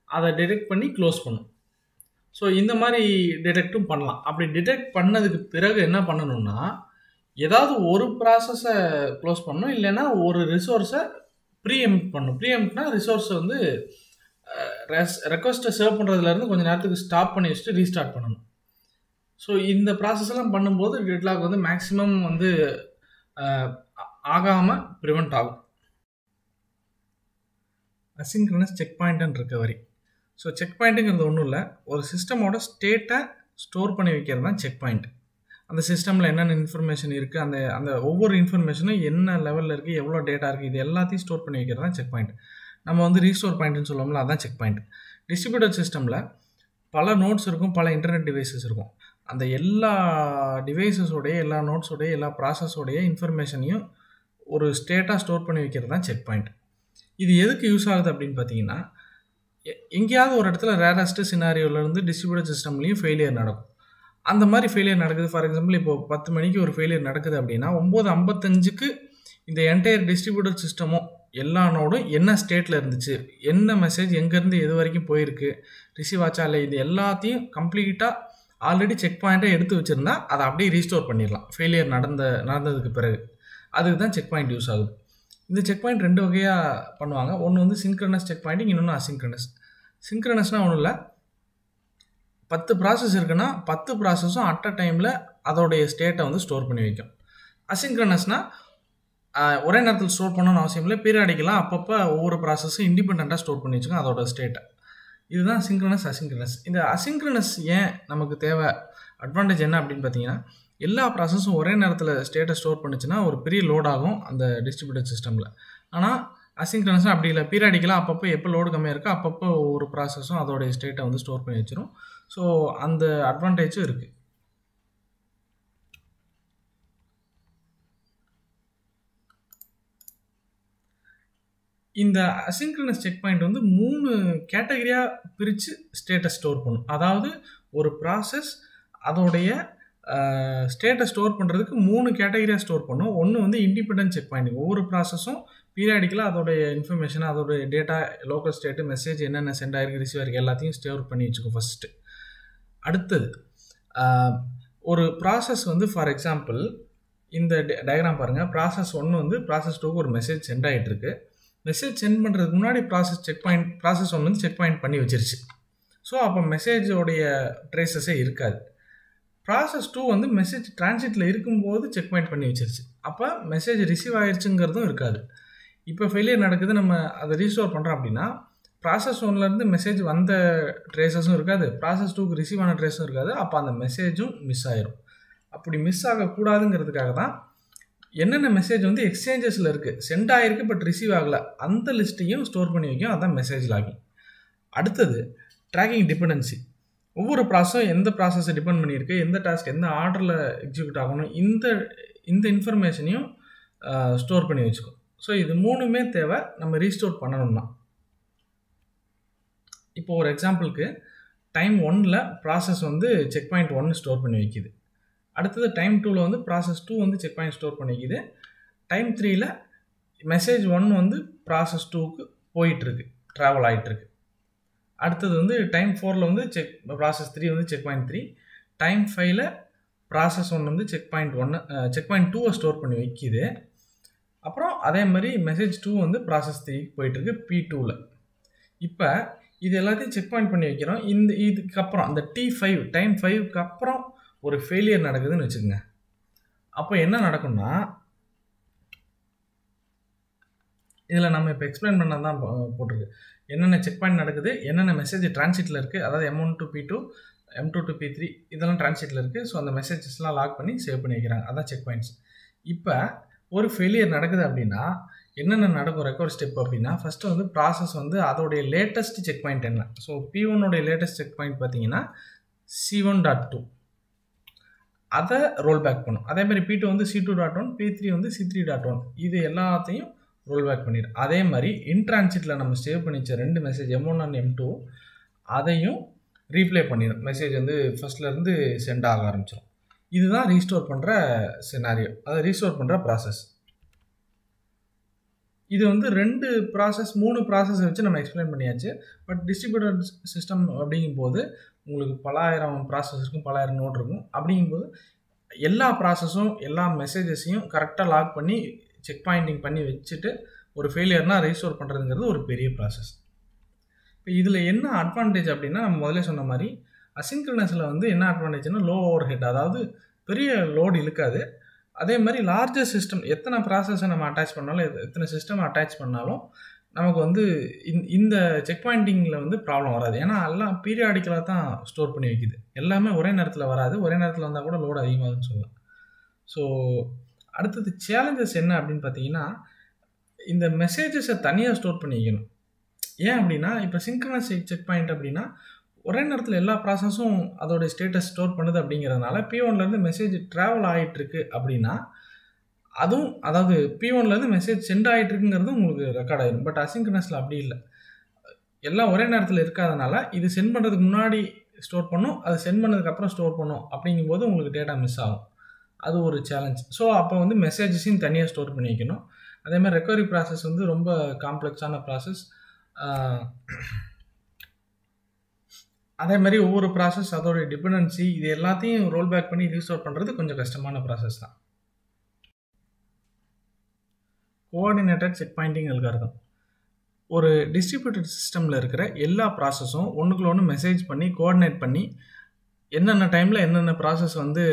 அதை டிடெக்ட் பண்ணி க்ளோஸ் பண்ணும். ஸோ இந்த மாதிரி டிடெக்டும் பண்ணலாம். அப்படி டிடெக்ட் பண்ணதுக்கு பிறகு என்ன பண்ணணும்னா, ஏதாவது ஒரு ப்ராசஸை க்ளோஸ் பண்ணணும். இல்லைன்னா ஒரு ரிசோர்ஸை ப்ரீஎம்ப்ட் பண்ணணும். ப்ரீஎம்ப்ட்னா ரிசோர்ஸை வந்து ரெக்வஸ்ட்டை சர்வ் பண்ணுறதுலேருந்து கொஞ்சம் நேரத்துக்கு ஸ்டாப் பண்ணி வச்சுட்டு ரீஸ்டார்ட் பண்ணணும். ஸோ இந்த ப்ராசஸ்லாம் பண்ணும்போது டெட்லாக் வந்து மேக்ஸிமம் வந்து ஆகாமல் ப்ரிவெண்ட் ஆகும். Asynchronous check point and recovery. So check பாயிண்ட்டுங்கிறது ஒன்றும் இல்லை, ஒரு சிஸ்டமோட ஸ்டேட்டை ஸ்டோர் பண்ணி வைக்கிறது தான் செக் பாயிண்ட். அந்த சிஸ்டமில் என்னென்ன இன்ஃபர்மேஷன் இருக்குது, அந்த ஒவ்வொரு இன்ஃபர்மேஷனும் என்ன லெவலில் இருக்குது, எவ்வளோ டேட்டா இருக்குது, இது எல்லாத்தையும் ஸ்டோர் பண்ணி வைக்கிறது தான் செக் பாயிண்ட். நம்ம வந்து ரீஸ்டோர் பாயிண்ட்னு சொல்லுவோம்ல, அதுதான் செக் பாயிண்ட். டிஸ்ட்ரிபியூட்டட் சிஸ்டமில் பல நோட்ஸ் இருக்கும், பல இன்டர்நெட் டிவைசஸ் இருக்கும். அந்த எல்லா டிவைசஸோடைய, எல்லா நோட்ஸோடைய, எல்லா ப்ராசஸோடைய இன்ஃபர்மேஷனையும் ஒரு ஸ்டேட்டாக ஸ்டோர் பண்ணி வைக்கிறது தான் செக் பாயிண்ட். இது எதுக்கு யூஸ் ஆகுது அப்படின்னு பார்த்தீங்கன்னா, எங்கேயாவது ஒரு இடத்துல ரேரஸ்ட் சினாரியோலேருந்து டிஸ்ட்ரிபியூட்டட் சிஸ்டம்லேயும் ஃபெயிலியர் நடக்கும். அந்த மாதிரி ஃபெயிலியர் நடக்குது. ஃபார் எக்ஸாம்பிள் இப்போ 10 மணிக்கு ஒரு ஃபெயிலியர் நடக்குது அப்படின்னா 9:55க்கு இந்த என்டையர் டிஸ்ட்ரிபியூட்டட் சிஸ்டமும் எல்லா நோடும் என்ன ஸ்டேட்டில் இருந்துச்சு, என்ன மெசேஜ் எங்கேருந்து எது வரைக்கும் போயிருக்கு, ரிசீவ் ஆச்சா இல்லை, இது எல்லாத்தையும் கம்ப்ளீட்டாக ஆல்ரெடி செக் பாயிண்ட்டை எடுத்து வச்சுருந்தா அதை அப்படியே ரீஸ்டோர் பண்ணிடலாம் ஃபெயிலியர் நடந்ததுக்கு பிறகு. அதுக்கு தான் செக் பாயிண்ட் யூஸ் ஆகுது. இந்த செக் பாயிண்ட் 2 வகையாக பண்ணுவாங்க. ஒன்று வந்து சின்க்ரனஸ் செக் பாயிண்டிங், இன்னொன்று அசின்க்ரனஸ். சின்க்ரனஸ்னால் ஒன்றும் இல்லை, 10 ப்ராசஸ் இருக்குன்னா 10 ப்ராசஸும் அட் அ டைமில் அதோடைய ஸ்டேட்டை வந்து ஸ்டோர் பண்ணி வைக்கும். அசின்க்ரனஸ்னால் ஒரே நேரத்தில் ஸ்டோர் பண்ணணும்னு அவசியம் இல்லை, பீரியாடிக்கலாக அப்பப்போ ஒவ்வொரு ப்ராசஸும் இண்டிபெண்ட்டாக ஸ்டோர் பண்ணி வச்சுக்கோங்க அதோட ஸ்டேட்டை. இதுதான் சிங்க்ரனஸ், அசிங்க்ரனஸ். இந்த அசிங்க்ரனஸ் ஏன் நமக்கு தேவை, அட்வான்டேஜ் என்ன அப்படின்னு பார்த்தீங்கன்னா, எல்லா ப்ராசஸும் ஒரே நேரத்தில் ஸ்டேட்டை ஸ்டோர் பண்ணுச்சுன்னா ஒரு பெரிய லோட் ஆகும் அந்த டிஸ்ட்ரிபியூட்டட் சிஸ்டமில். ஆனால் அசிங்க்ரனஸாக அப்படி இல்லை, பீரியாடிக்கலாக அப்பப்போ எப்போ லோடு கம்மியாக இருக்கோ அப்பப்போ ஒரு ப்ராசஸும் அதோடைய ஸ்டேட்டை வந்து ஸ்டோர் பண்ணி வச்சிடும். ஸோ அந்த அட்வான்டேஜும் இருக்குது. இந்த அசிங்க்ரனஸ் செக் பாயிண்ட் வந்து 3 கேட்டகரியாக பிரித்து ஸ்டேட்டை ஸ்டோர் பண்ணும். அதாவது ஒரு ப்ராசஸ் அதோடைய ஸ்டேட்டை ஸ்டோர் பண்ணுறதுக்கு 3 கேட்டகரியாக ஸ்டோர் பண்ணும். ஒன்று வந்து இண்டிபெண்டன்ட் செக் பாயிண்ட். ஒவ்வொரு ப்ராசஸும் பீரியாடிக்கலாக அதோடைய இன்ஃபர்மேஷன், அதோடைய டேட்டா, லோக்கல் ஸ்டேட்டு, மெசேஜ் என்னென்ன சென்ட் ஆகிருக்கு, ரிசீவ் ஆகிருக்கு எல்லாத்தையும் ஸ்டோர் பண்ணி வச்சுக்கோ ஃபஸ்ட்டு. அடுத்தது ஒரு ப்ராசஸ் வந்து ஃபார் எக்ஸாம்பிள் இந்த டயக்ராம் பாருங்கள். ப்ராசஸ் 1 வந்து ப்ராசஸ் 2க்கு ஒரு மெசேஜ் சென்ட் ஆகிட்டுருக்கு. மெசேஜ் சென்ட் பண்ணுறதுக்கு முன்னாடி ப்ராசஸ் 1 வந்து செக் பாயிண்ட் பண்ணி வச்சிருச்சு. ஸோ அப்போ மெசேஜோடைய ட்ரேசஸே இருக்காது. ப்ராசஸ் 2 வந்து மெசேஜ் டிரான்சிட்டில் இருக்கும்போது செக் பாயிண்ட் பண்ணி வச்சிருச்சு. அப்போ மெசேஜ் ரிசீவ் ஆகிடுச்சுங்கிறதும் இருக்காது. இப்போ ஃபெயிலியர் நடக்குது, நம்ம அதை ரீஸ்டோர் பண்ணுறோம் அப்படின்னா ப்ராசஸ் 1லேருந்து மெசேஜ் வந்த ட்ரேசஸும் இருக்காது, ப்ராசஸ் 2க்கு ரிசீவ் ஆன ட்ரேஸும் இருக்காது. அப்போ அந்த மெசேஜும் மிஸ் ஆயிரும். அப்படி மிஸ் ஆகக்கூடாதுங்கிறதுக்காக தான் என்னென்ன மெசேஜ் வந்து எக்ஸ்சேஞ்சஸில் இருக்குது, சென்ட் ஆகிருக்கு பட் ரிசீவ் ஆகலை, அந்த லிஸ்ட்டையும் ஸ்டோர் பண்ணி வைக்கும். அதுதான் மெசேஜ் லாகிங். அடுத்தது ட்ராக்கிங் டிபெண்டன்சி. ஒவ்வொரு ப்ராசஸும் எந்த ப்ராசஸை டிபெண்ட் பண்ணியிருக்கு, எந்த டாஸ்க் எந்த ஆர்டரில் எக்ஸிக்யூட் ஆகணும், இந்த இன்ஃபர்மேஷனையும் ஸ்டோர் பண்ணி வச்சுக்கும். ஸோ இது 3மே தேவை நம்ம ரீஸ்டோர் பண்ணணும்னா. இப்போ ஒரு எக்ஸாம்பிளுக்கு டைம் 1ல் ப்ராசஸ் வந்து செக் பாயிண்ட் 1 ஸ்டோர் பண்ணி வைக்கிது. அடுத்தது டைம் 2ல் வந்து ப்ராசஸ் 2 வந்து செக் பாயிண்ட் ஸ்டோர் பண்ணிக்குது. டைம் 3ல் மெசேஜ் 1 வந்து ப்ராசஸ் 2க்கு போயிட்டுருக்கு, ட்ராவல் ஆகிட்டுருக்கு. அடுத்தது வந்து டைம் 4ல் வந்து ப்ராசஸ் 3 வந்து செக் பாயிண்ட் 3. டைம் 5ல் ப்ராசஸ் 1 வந்து செக் பாயிண்ட் 2வை ஸ்டோர் பண்ணி வைக்கிது. அப்புறம் அதே மாதிரி மெசேஜ் 2 வந்து ப்ராசஸ் 3க்கு போயிட்டுருக்கு P2ல். இப்போ இது எல்லாத்தையும் செக் பாயிண்ட் பண்ணி வைக்கிறோம். இதுக்கப்புறம் அந்த T5 டைம் 5க்கு அப்புறம் ஒரு ஃபெயிலியர் நடக்குதுன்னு வச்சுக்கோங்க. அப்போ என்ன நடக்கும்னா, இதில் நம்ம இப்போ எக்ஸ்பிளைன் பண்ண தான் போட்டிருக்கு. என்னென்ன செக் பாயிண்ட் நடக்குது, என்னென்ன மெசேஜ் டிரான்சிட்டில் இருக்குது, அதாவது M1 to P2, M2 to P3 இதெல்லாம் டிரான்சிட்டில் இருக்குது. ஸோ அந்த மெசேஜஸ்லாம் லாக் பண்ணி சேவ் பண்ணி வைக்கிறாங்க. அதான் செக் பாயிண்ட்ஸ். இப்போ ஒரு ஃபெயிலியர் நடக்குது அப்படின்னா என்னென்ன நடக்கும் ரெக்கவர் ஸ்டெப் அப்படின்னா, ஃபஸ்ட்டு வந்து ப்ராசஸ் வந்து அதோடைய லேட்டஸ்ட் செக் பாயிண்ட் என்ன. ஸோ P1உடைய லேட்டஸ்ட் செக் பாயிண்ட் பார்த்தீங்கன்னா C1.2, அதை ரோல் பேக் பண்ணும். அதேமாதிரி P2 வந்து C2.1, P3 வந்து C3.1, இது எல்லாத்தையும் ரோல் பேக் பண்ணிடும். அதே மாதிரி இன்ட்ரான்சிட்டில் நம்ம save பண்ணிச்ச 2 message M1 and M2 அதையும் ரீப்ளே பண்ணிடும். மெசேஜ் வந்து ஃபஸ்ட்லேருந்து சென்ட் ஆக ஆரம்பிச்சிடும். இதுதான் ரீஸ்டோர் பண்ணுற சினாரியோ, அதை ரீஸ்டோர் பண்ணுற ப்ராசஸ். இது வந்து 2 ப்ராசஸ் 3 ப்ராசஸை வச்சு நம்ம எக்ஸ்பிளைன் பண்ணியாச்சு. பட் டிஸ்ட்ரிபியூட்டட் சிஸ்டம் அப்படிங்கும்போது உங்களுக்கு பலாயிரம் ப்ராசஸ் இருக்கும், பலாயிரம் நோட் இருக்கும். அப்படிங்கும்போது எல்லா ப்ராசஸும் எல்லா மெசேஜஸையும் கரெக்டாக லாக் பண்ணி செக் பாயிண்டிங் பண்ணி வச்சுட்டு ஒரு ஃபெயிலியர்னால் ரீஸ்டோர் பண்ணுறதுங்கிறது ஒரு பெரிய ப்ராசஸ். இப்போ இதில் என்ன அட்வான்டேஜ் அப்படின்னா, நம்ம முதல்ல சொன்ன மாதிரி அசிங்க்ரனஸில் வந்து என்ன அட்வான்டேஜ்னா லோ ஓவர் ஹெட், அதாவது பெரிய லோடு இழுக்காது. அதே மாதிரி லார்ஜர் சிஸ்டம் எத்தனை ப்ராசஸை நம்ம அட்டாச் பண்ணாலும், எத்தனை சிஸ்டம் அட்டாச் பண்ணாலும் நமக்கு வந்து இந்த செக் பாயிண்டிங்கில் வந்து ப்ராப்ளம் வராது. ஏன்னா எல்லாம் பீரியாடிக்கலாக தான் ஸ்டோர் பண்ணி வைக்குது. எல்லாமே ஒரே நேரத்தில் வராது, ஒரே நேரத்தில் வந்தால் கூட லோடு அதிகமாகுதுன்னு சொல்லலாம். ஸோ அடுத்தது சேலஞ்சஸ் என்ன அப்படின்னு பார்த்தீங்கன்னா, இந்த மெசேஜஸை தனியாக ஸ்டோர் பண்ணி வைக்கணும். ஏன் அப்படின்னா, இப்போ சிங்க்ரனஸ் செக் பாயிண்ட் அப்படின்னா ஒரே நேரத்தில் எல்லா ப்ராசஸும் அதோடைய ஸ்டேட்டஸ் ஸ்டோர் பண்ணுது. அப்படிங்கிறதுனால P1லேருந்து மெசேஜ் ட்ராவல் ஆகிட்டுருக்கு அப்படின்னா அதுவும், அதாவது P1லேருந்து மெசேஜ் சென்ட் ஆகிட்டுருக்குங்கிறது உங்களுக்கு ரெக்கார்ட் ஆகிடும். பட் அசிங்க்ரனஸில் அப்படி இல்லை, எல்லாம் ஒரே நேரத்தில் இருக்காதனால இது சென்ட் பண்ணுறதுக்கு முன்னாடி ஸ்டோர் பண்ணும், அது சென்ட் பண்ணதுக்கப்புறம் ஸ்டோர் பண்ணும். அப்படிங்கும்போது உங்களுக்கு டேட்டா மிஸ் ஆகும். அது ஒரு சேலஞ்ச். ஸோ அப்போ வந்து மெசேஜஸையும் தனியாக ஸ்டோர் பண்ணி வைக்கணும். அதேமாதிரி ரெக்கவரி ப்ராசஸ் வந்து ரொம்ப காம்ப்ளெக்ஸான ப்ராசஸ். அதே மாதிரி ஒவ்வொரு ப்ராசஸ் அதோடைய டிபெண்டன்சி இது எல்லாத்தையும் ரோல் பேக் பண்ணி ரீஸ்டோர் பண்ணுறது கொஞ்சம் கஷ்டமான ப்ராசஸ் தான். Coordinated checkpointing algorithm. ஒரு டிஸ்ட்ரிபியூட்டட் சிஸ்டமில் இருக்கிற எல்லா ப்ராசஸும் ஒன்றுக்குள்ள ஒன்று மெசேஜ் பண்ணி கோஆர்டினேட் பண்ணி என்னென்ன டைமில் என்னென்ன ப்ராசஸ் வந்து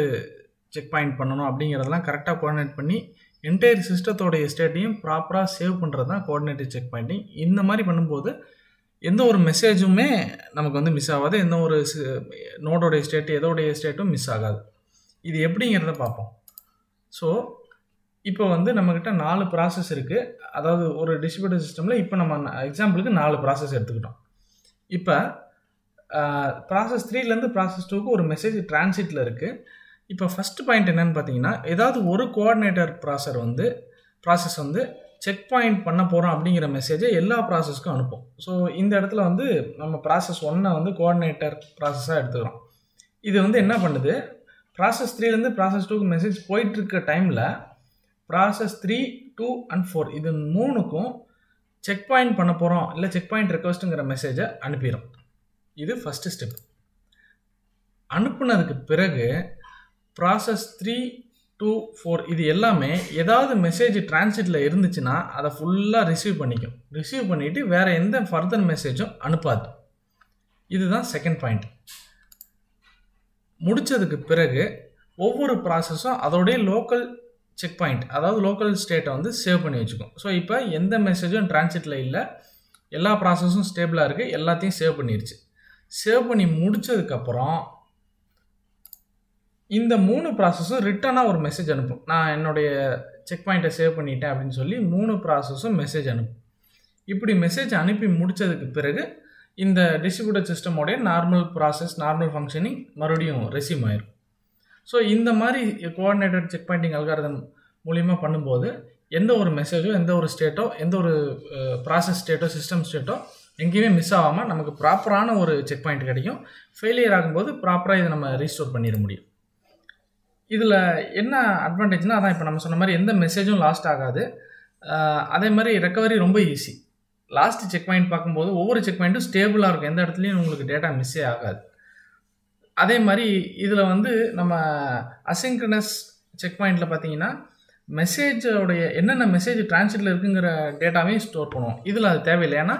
செக் பாயிண்ட் பண்ணணும் அப்படிங்கிறதெல்லாம் கரெக்டாக கோஆர்டினேட் பண்ணி என்டையர் சிஸ்டத்தோடைய ஸ்டேட்டையும் ப்ராப்பராக சேவ் பண்ணுறது தான் கோஆர்டினேட்டட் செக் பாயிண்டிங். இந்த மாதிரி பண்ணும்போது எந்த ஒரு மெசேஜுமே நமக்கு வந்து மிஸ் ஆகாது. எந்த ஒரு நோடோடைய ஸ்டேட் எதோடைய ஸ்டேட்டும் மிஸ் ஆகாது. இது எப்படிங்கிறத பார்ப்போம். ஸோ இப்போ வந்து நம்மக்கிட்ட 4 ப்ராசஸ் இருக்குது. அதாவது ஒரு டிஸ்ட்ரிபியூட்டட் சிஸ்டமில் இப்போ நம்ம எக்ஸாம்பிளுக்கு 4 ப்ராசஸ் எடுத்துக்கிட்டோம். இப்போ ப்ராசஸ் 3லேருந்து ப்ராசஸ் 2க்கு ஒரு மெசேஜ் டிரான்சிட்டில் இருக்குது. இப்போ ஃபஸ்ட்டு பாயிண்ட் என்னென்னு பார்த்தீங்கன்னா, ஏதாவது ஒரு கோஆர்டினேட்டர் ப்ராசஸ் வந்து செக் பாயிண்ட் பண்ண போகிறோம் அப்படிங்கிற மெசேஜை எல்லா ப்ராசஸ்க்கும் அனுப்பும். ஸோ இந்த இடத்துல வந்து நம்ம ப்ராசஸ் 1 வந்து கோஆர்டினேட்டர் ப்ராசஸாக எடுத்துக்கிறோம். இது வந்து என்ன பண்ணுது, ப்ராசஸ் 3லேருந்து ப்ராசஸ் 2க்கு மெசேஜ் போயிட்டுருக்க டைமில் ப்ராசஸ் 3, 2 and 4 இது 3க்கும் செக் பாயிண்ட் பண்ண போகிறோம் இல்லை செக் பாயிண்ட் ரெக்வஸ்ட்டுங்கிற மெசேஜை அனுப்பிடும். இது ஃபஸ்ட்டு ஸ்டெப். அனுப்புனதுக்கு பிறகு ப்ராசஸ் 3, 2, 4 இது எல்லாமே ஏதாவது மெசேஜ் டிரான்சிட்டில் இருந்துச்சுன்னா அதை ஃபுல்லாக ரிசீவ் பண்ணிக்கும். ரிசீவ் பண்ணிவிட்டு வேறு எந்த ஃபர்தர் மெசேஜும் அனுப்பாது. இதுதான் செகண்ட் பாயிண்ட். முடித்ததுக்கு பிறகு ஒவ்வொரு ப்ராசஸும் அதோடைய லோக்கல் செக் பாயிண்ட், அதாவது லோக்கல் ஸ்டேட்டை வந்து சேவ் பண்ணி வச்சுக்கும். ஸோ இப்போ எந்த மெசேஜும் டிரான்சிட்டில் இல்லை, எல்லா ப்ராசஸும் ஸ்டேபிளாக இருக்குது, எல்லாத்தையும் சேவ் பண்ணிடுச்சு. சேவ் பண்ணி முடித்ததுக்கப்புறம் இந்த 3 ப்ராசஸும் ரிட்டனாக ஒரு மெசேஜ் அனுப்பும். நான் என்னுடைய செக் பாயிண்ட்டை சேவ் பண்ணிட்டேன் அப்படின்னு சொல்லி 3 ப்ராசஸும் மெசேஜ் அனுப்பும். இப்படி மெசேஜ் அனுப்பி முடித்ததுக்கு பிறகு இந்த டிஸ்ட்ரிபியூட்டட் சிஸ்டமோடைய நார்மல் ப்ராசஸ், நார்மல் ஃபங்க்ஷனிங் மறுபடியும் ரெஸ்யூம் ஆயிடும். ஸோ இந்த மாதிரி கோஆர்டினேட்டட் செக் பாயிண்டிங் அல்காரிதம் மூலிமா பண்ணும்போது எந்த ஒரு மெசேஜோ, எந்த ஒரு ஸ்டேட்டோ, எந்த ஒரு ப்ராசஸ் ஸ்டேட்டோ, சிஸ்டம் ஸ்டேட்டோ எங்கேயுமே மிஸ் ஆகாமல் நமக்கு ப்ராப்பரான ஒரு செக் பாயிண்ட் கிடைக்கும். ஃபெயிலியர் ஆகும்போது ப்ராப்பராக இதை நம்ம ரீஸ்டோர் பண்ணிட முடியும். இதில் என்ன அட்வான்டேஜ்னால், அதான் இப்போ நம்ம சொன்ன மாதிரி எந்த மெசேஜும் லாஸ்ட் ஆகாது. அதே மாதிரி ரெக்கவரி ரொம்ப ஈஸி. லாஸ்ட் செக் பாயிண்ட் பார்க்கும்போது ஒவ்வொரு செக் பாயிண்ட்டும் ஸ்டேபிளாக இருக்கும், எந்த இடத்துலையும் உங்களுக்கு டேட்டா மிஸ்ஸே ஆகாது. அதே மாதிரி இதில் வந்து நம்ம அசிங்க்ரனஸ் செக் பாயிண்டில் பார்த்தீங்கன்னா மெசேஜோடைய என்னென்ன மெசேஜ் டிரான்சிட்டில் இருக்குங்கிற டேட்டாவையும் ஸ்டோர் பண்ணுவோம். இதில் அது தேவையில்லை. ஏன்னா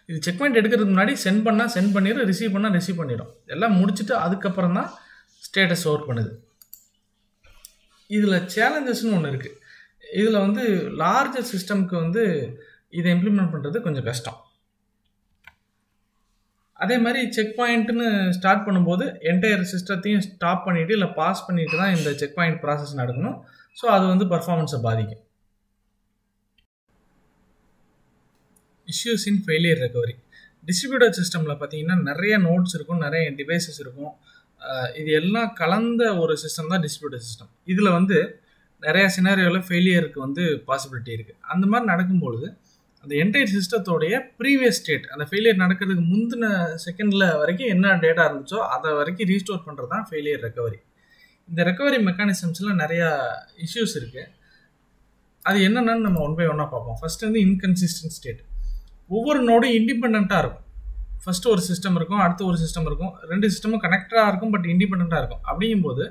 இது செக் பாயிண்ட் எடுக்கிறதுக்கு முன்னாடி சென்ட் பண்ணால் சென்ட் பண்ணிடும், ரிசீவ் பண்ணால் ரிசீவ் பண்ணிடும். எல்லாம் முடிச்சுட்டு அதுக்கப்புறம் தான் ஸ்டேட்டஸ் ஸ்டோர் பண்ணுது. இதில் சேலஞ்சஸ்னு ஒன்று இருக்குது. இதில் வந்து லார்ஜர் சிஸ்டம்க்கு வந்து இதை இம்ப்ளிமெண்ட் பண்ணுறது கொஞ்சம் கஷ்டம். அதே மாதிரி செக் பாயிண்ட்டுன்னு ஸ்டார்ட் பண்ணும்போது என்டையர் சிஸ்டத்தையும் ஸ்டாப் பண்ணிவிட்டு இல்லை பாஸ் பண்ணிவிட்டு தான் இந்த செக் பாயிண்ட் ப்ராசஸ் நடக்கணும். ஸோ அது வந்து பர்ஃபார்மன்ஸை பாதிக்கும். இஷ்யூஸ் இன் ஃபெயிலியர் ரெக்கவரி. டிஸ்ட்ரிபியூட்டட் சிஸ்டமில் பார்த்தீங்கன்னா நிறைய நோட்ஸ் இருக்கும், நிறைய டிவைசஸ் இருக்கும். இது எல்லாம் கலந்த ஒரு சிஸ்டம் தான் டிஸ்ட்ரிபியூட்டட் சிஸ்டம். இதில் வந்து நிறையா சினாரியோவில் ஃபெயிலியருக்கு வந்து பாசிபிலிட்டி இருக்குது. அந்த மாதிரி நடக்கும்பொழுது அந்த என்டையர் சிஸ்டத்தோடைய ப்ரீவியஸ் ஸ்டேட், அந்த ஃபெயிலியர் நடக்கிறதுக்கு முந்தின செகண்டில் வரைக்கும் என்ன டேட்டா இருந்துச்சோ அதை வரைக்கும் ரீஸ்டோர் பண்ணுறது தான் ஃபெயிலியர் ரெக்கவரி. இந்த ரெக்கவரி மெக்கானிசம்ஸில் நிறையா இஷ்யூஸ் இருக்குது. அது என்னென்னு நம்ம ஒன் பை ஒன்னாக பார்ப்போம். ஃபஸ்ட்டு வந்து இன்கன்சிஸ்டன்ட் ஸ்டேட். ஒவ்வொரு நோடும் இண்டிபெண்ட்டாக இருக்கும். ஃபஸ்ட்டு ஒரு சிஸ்டம் இருக்கும், அடுத்து ஒரு சிஸ்டம் இருக்கும், 2 சிஸ்டமும் கனெக்டடாக இருக்கும், பட் இண்டிபெண்ட்டாக இருக்கும். அப்படிங்கும்போது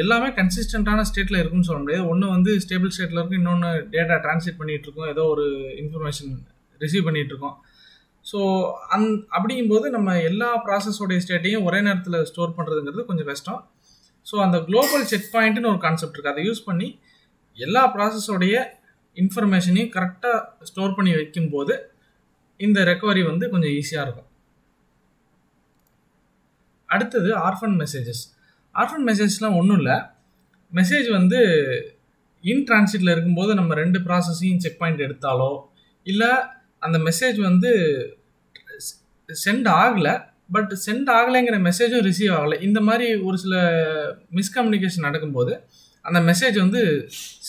எல்லாமே கன்சிஸ்டண்ட்டான ஸ்டேட்டில் இருக்குன்னு சொல்ல முடியாது. ஒன்று வந்து ஸ்டேபிள் ஸ்டேட்டில் இருக்கும், இன்னொன்று டேட்டா டிரான்ஸ்லேட் பண்ணிகிட்ருக்கோம், ஏதோ ஒரு இன்ஃபர்மேஷன் ரிசீவ் பண்ணிகிட்ருக்கோம். ஸோ அப்படிங்கும்போது நம்ம எல்லா ப்ராசஸோடைய ஸ்டேட்டையும் ஒரே நேரத்தில் ஸ்டோர் பண்ணுறதுங்கிறது கொஞ்சம் கஷ்டம். ஸோ அந்த குளோபல் செக் பாயிண்ட்டுன்னு ஒரு கான்செப்ட் இருக்குது. அதை யூஸ் பண்ணி எல்லா ப்ராசஸோடைய இன்ஃபர்மேஷனையும் கரெக்டாக ஸ்டோர் பண்ணி வைக்கும்போது இந்த ரெக்கவரி வந்து கொஞ்சம் ஈஸியாக இருக்கும். அடுத்தது ஆர்ஃபன் மெசேஜஸ். ஆர்ஃபன் மெசேஜ்லாம் ஒன்றும் இல்லை. மெசேஜ் வந்து இன் டிரான்சிட்டில் இருக்கும்போது நம்ம 2 ப்ராசஸையும் செக் பாயிண்ட் எடுத்தாலோ, இல்லை அந்த மெசேஜ் வந்து சென்ட் ஆகலை, பட் சென்ட் ஆகலைங்கிற மெசேஜும் ரிசீவ் ஆகலை, இந்த மாதிரி ஒரு சில மிஸ்கம்யூனிகேஷன் நடக்கும்போது அந்த மெசேஜ் வந்து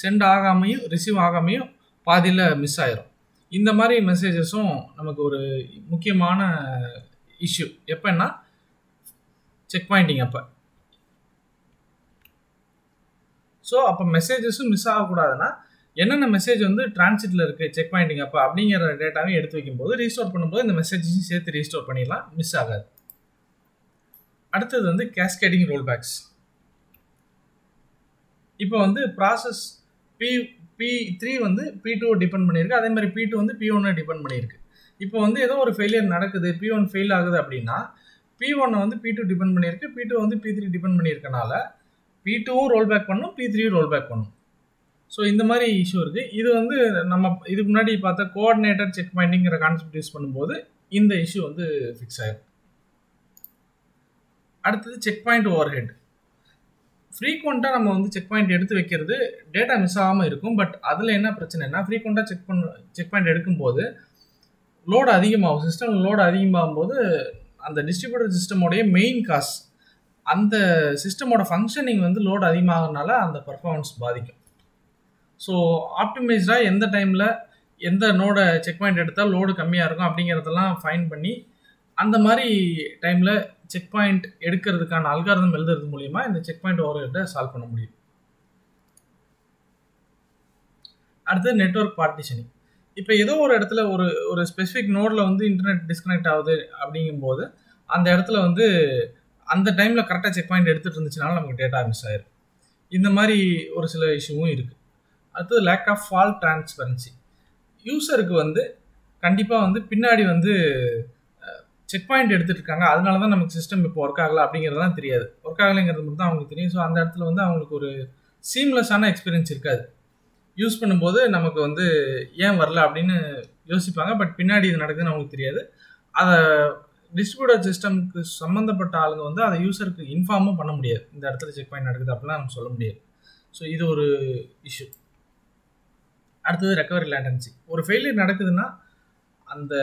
சென்ட் ஆகாமையும் ரிசீவ் ஆகாமையும் பாதியில் மிஸ் ஆயிரும். இந்த மாதிரி மெசேஜஸும் நமக்கு ஒரு முக்கியமான இஷ்யூ. எப்போன்னா செக் பாயிண்டிங் அப்போ. ஸோ அப்போ மெசேஜஸும் மிஸ் ஆகக்கூடாதுன்னா என்னென்ன மெசேஜ் வந்து டிரான்சிட்டில் இருக்குது செக் பாயிண்டிங் அப்போ அப்படிங்கிற டேட்டாவையும் எடுத்து வைக்கும்போது ரீஸ்டோர் பண்ணும்போது இந்த மெசேஜஸையும் சேர்த்து ரீஸ்டோர் பண்ணிடலாம், மிஸ் ஆகாது. அடுத்தது வந்து கேஸ்கேடிங் ரோல்பேக்ஸ். இப்போ வந்து ப்ராசஸ் P3 வந்து P2 டிபெண்ட் பண்ணியிருக்கு, அதே மாதிரி P2 வந்து P1 டிபெண்ட் பண்ணியிருக்கு. இப்போ வந்து ஏதோ ஒரு ஃபெயிலியர் நடக்குது, P1 ஃபெயில் ஆகுது அப்படின்னா P1 வந்து P2 டிபெண்ட் பண்ணியிருக்கு, P2 வந்து P3 டிபெண்ட் பண்ணியிருக்கனால P2வும் ரோல் பேக் பண்ணும், P3யும் ரோல் பேக் பண்ணும். ஸோ இந்த மாதிரி இஷ்யூ இருக்குது. இது வந்து நம்ம இதுக்கு முன்னாடி பார்த்த கோஆர்டினேட்டர் செக் பாயிண்டிங்கிற கான்செப்ட் யூஸ் பண்ணும்போது இந்த இஷ்யூ வந்து ஃபிக்ஸ் ஆயிடும். அடுத்தது செக் பாயிண்ட் ஓவர் ஹெட். ஃப்ரீக்வெண்ட்டாக நம்ம வந்து செக் பாயிண்ட் எடுத்து வைக்கிறது டேட்டா மிஸ் ஆகாமல் இருக்கும். பட் அதில் என்ன பிரச்சனைனா, ஃப்ரீக்வெண்ட்டாக செக் பாயிண்ட் எடுக்கும்போது லோடு அதிகமாகும். சிஸ்டம் லோடு அதிகமாகும் போது அந்த டிஸ்ட்ரிபியூட்டர் சிஸ்டமோடைய மெயின் காஸ்ட், அந்த சிஸ்டமோட ஃபங்க்ஷனிங் வந்து லோடு அதிகமாகறதுனால அந்த பர்ஃபார்மன்ஸ் பாதிக்கும். ஸோ ஆப்டிமைஸ்டாக எந்த டைமில் எந்த நோடை செக் பாயிண்ட் எடுத்தால் லோடு கம்மியாக இருக்கும் அப்படிங்கிறதெல்லாம் ஃபைன் பண்ணி அந்த மாதிரி டைமில் செக் பாயிண்ட் எடுக்கிறதுக்கான அல்காரிதம் எழுதுறது மூலிமா இந்த செக் பாயிண்ட் ஓவர்ஹெட்டை சால்வ் பண்ண முடியும். அடுத்தது நெட்வொர்க் பார்ட்டிஷனிங். இப்போ ஏதோ ஒரு இடத்துல ஒரு ஸ்பெசிஃபிக் நோடில் வந்து இன்டர்நெட் டிஸ்கனெக்ட் ஆகுது அப்படிங்கும்போது அந்த இடத்துல வந்து அந்த டைமில் கரெக்டாக செக் பாயிண்ட் எடுத்துகிட்டு இருந்துச்சுனாலும் நமக்கு டேட்டா மிஸ் ஆயிரும். இந்த மாதிரி ஒரு சில இஷ்யூவும் இருக்குது. அடுத்தது லேக் ஆஃப் ஃபால்ட் டிரான்ஸ்பரன்சி. யூசருக்கு வந்து கண்டிப்பாக வந்து பின்னாடி வந்து செக் பாயிண்ட் எடுத்துகிட்டு இருக்காங்க, அதனால தான் நமக்கு சிஸ்டம் இப்போ ஒர்க் ஆகலை அப்படிங்கிறதுலாம் தெரியாது. ஒர்க் ஆகலைங்கிறது மட்டும் தான் அவங்களுக்கு தெரியும். ஸோ அந்த இடத்துல வந்து அவங்களுக்கு ஒரு சீம்லெஸ்ஸான எக்ஸ்பீரியன்ஸ் இருக்காது. யூஸ் பண்ணும்போது நமக்கு வந்து ஏன் வரல அப்படின்னு யோசிப்பாங்க. பட் பின்னாடி இது நடக்குதுன்னு அவங்களுக்கு தெரியாது. அதை டிஸ்ட்ரிபியூட்டர் சிஸ்டம்க்கு சம்மந்தப்பட்ட ஆளுங்க வந்து அதை யூசருக்கு இன்ஃபார்மும் பண்ண முடியாது. இந்த இடத்துல செக் பாயிண்ட் நடக்குது அப்படிலாம் நம்ம சொல்ல முடியாது. ஸோ இது ஒரு இஷ்யூ. அடுத்தது ரெக்கவரி லேட்டன்சி. ஒரு ஃபெயிலியர் நடக்குதுன்னா அந்த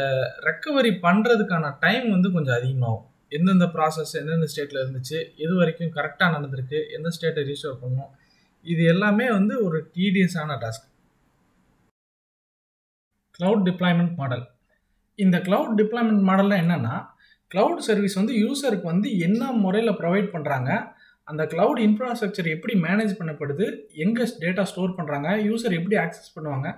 ரெக்கவரி பண்ணுறதுக்கான டைம் வந்து கொஞ்சம் அதிகமாகும். எந்தெந்த ப்ராசஸ் எந்தெந்த ஸ்டேட்டில் இருந்துச்சு, எது வரைக்கும் கரெக்டாக நடந்திருக்கு, எந்த ஸ்டேட்டை ரீஸ்டோர் பண்ணணும், இது எல்லாமே வந்து ஒரு டீடியஸான டாஸ்க். Cloud deployment model. இந்த க்ளவுட் டிப்ளாய்மெண்ட் மாடலில் என்னென்னா, க்ளவுட் சர்வீஸ் வந்து யூசருக்கு வந்து என்ன முறையில் ப்ரொவைட் பண்ணுறாங்க, அந்த க்ளவுட் இன்ஃப்ராஸ்ட்ரக்சர் எப்படி மேனேஜ் பண்ணப்படுது, எங்கே டேட்டா ஸ்டோர் பண்ணுறாங்க, யூசர் எப்படி ஆக்சஸ் பண்ணுவாங்க,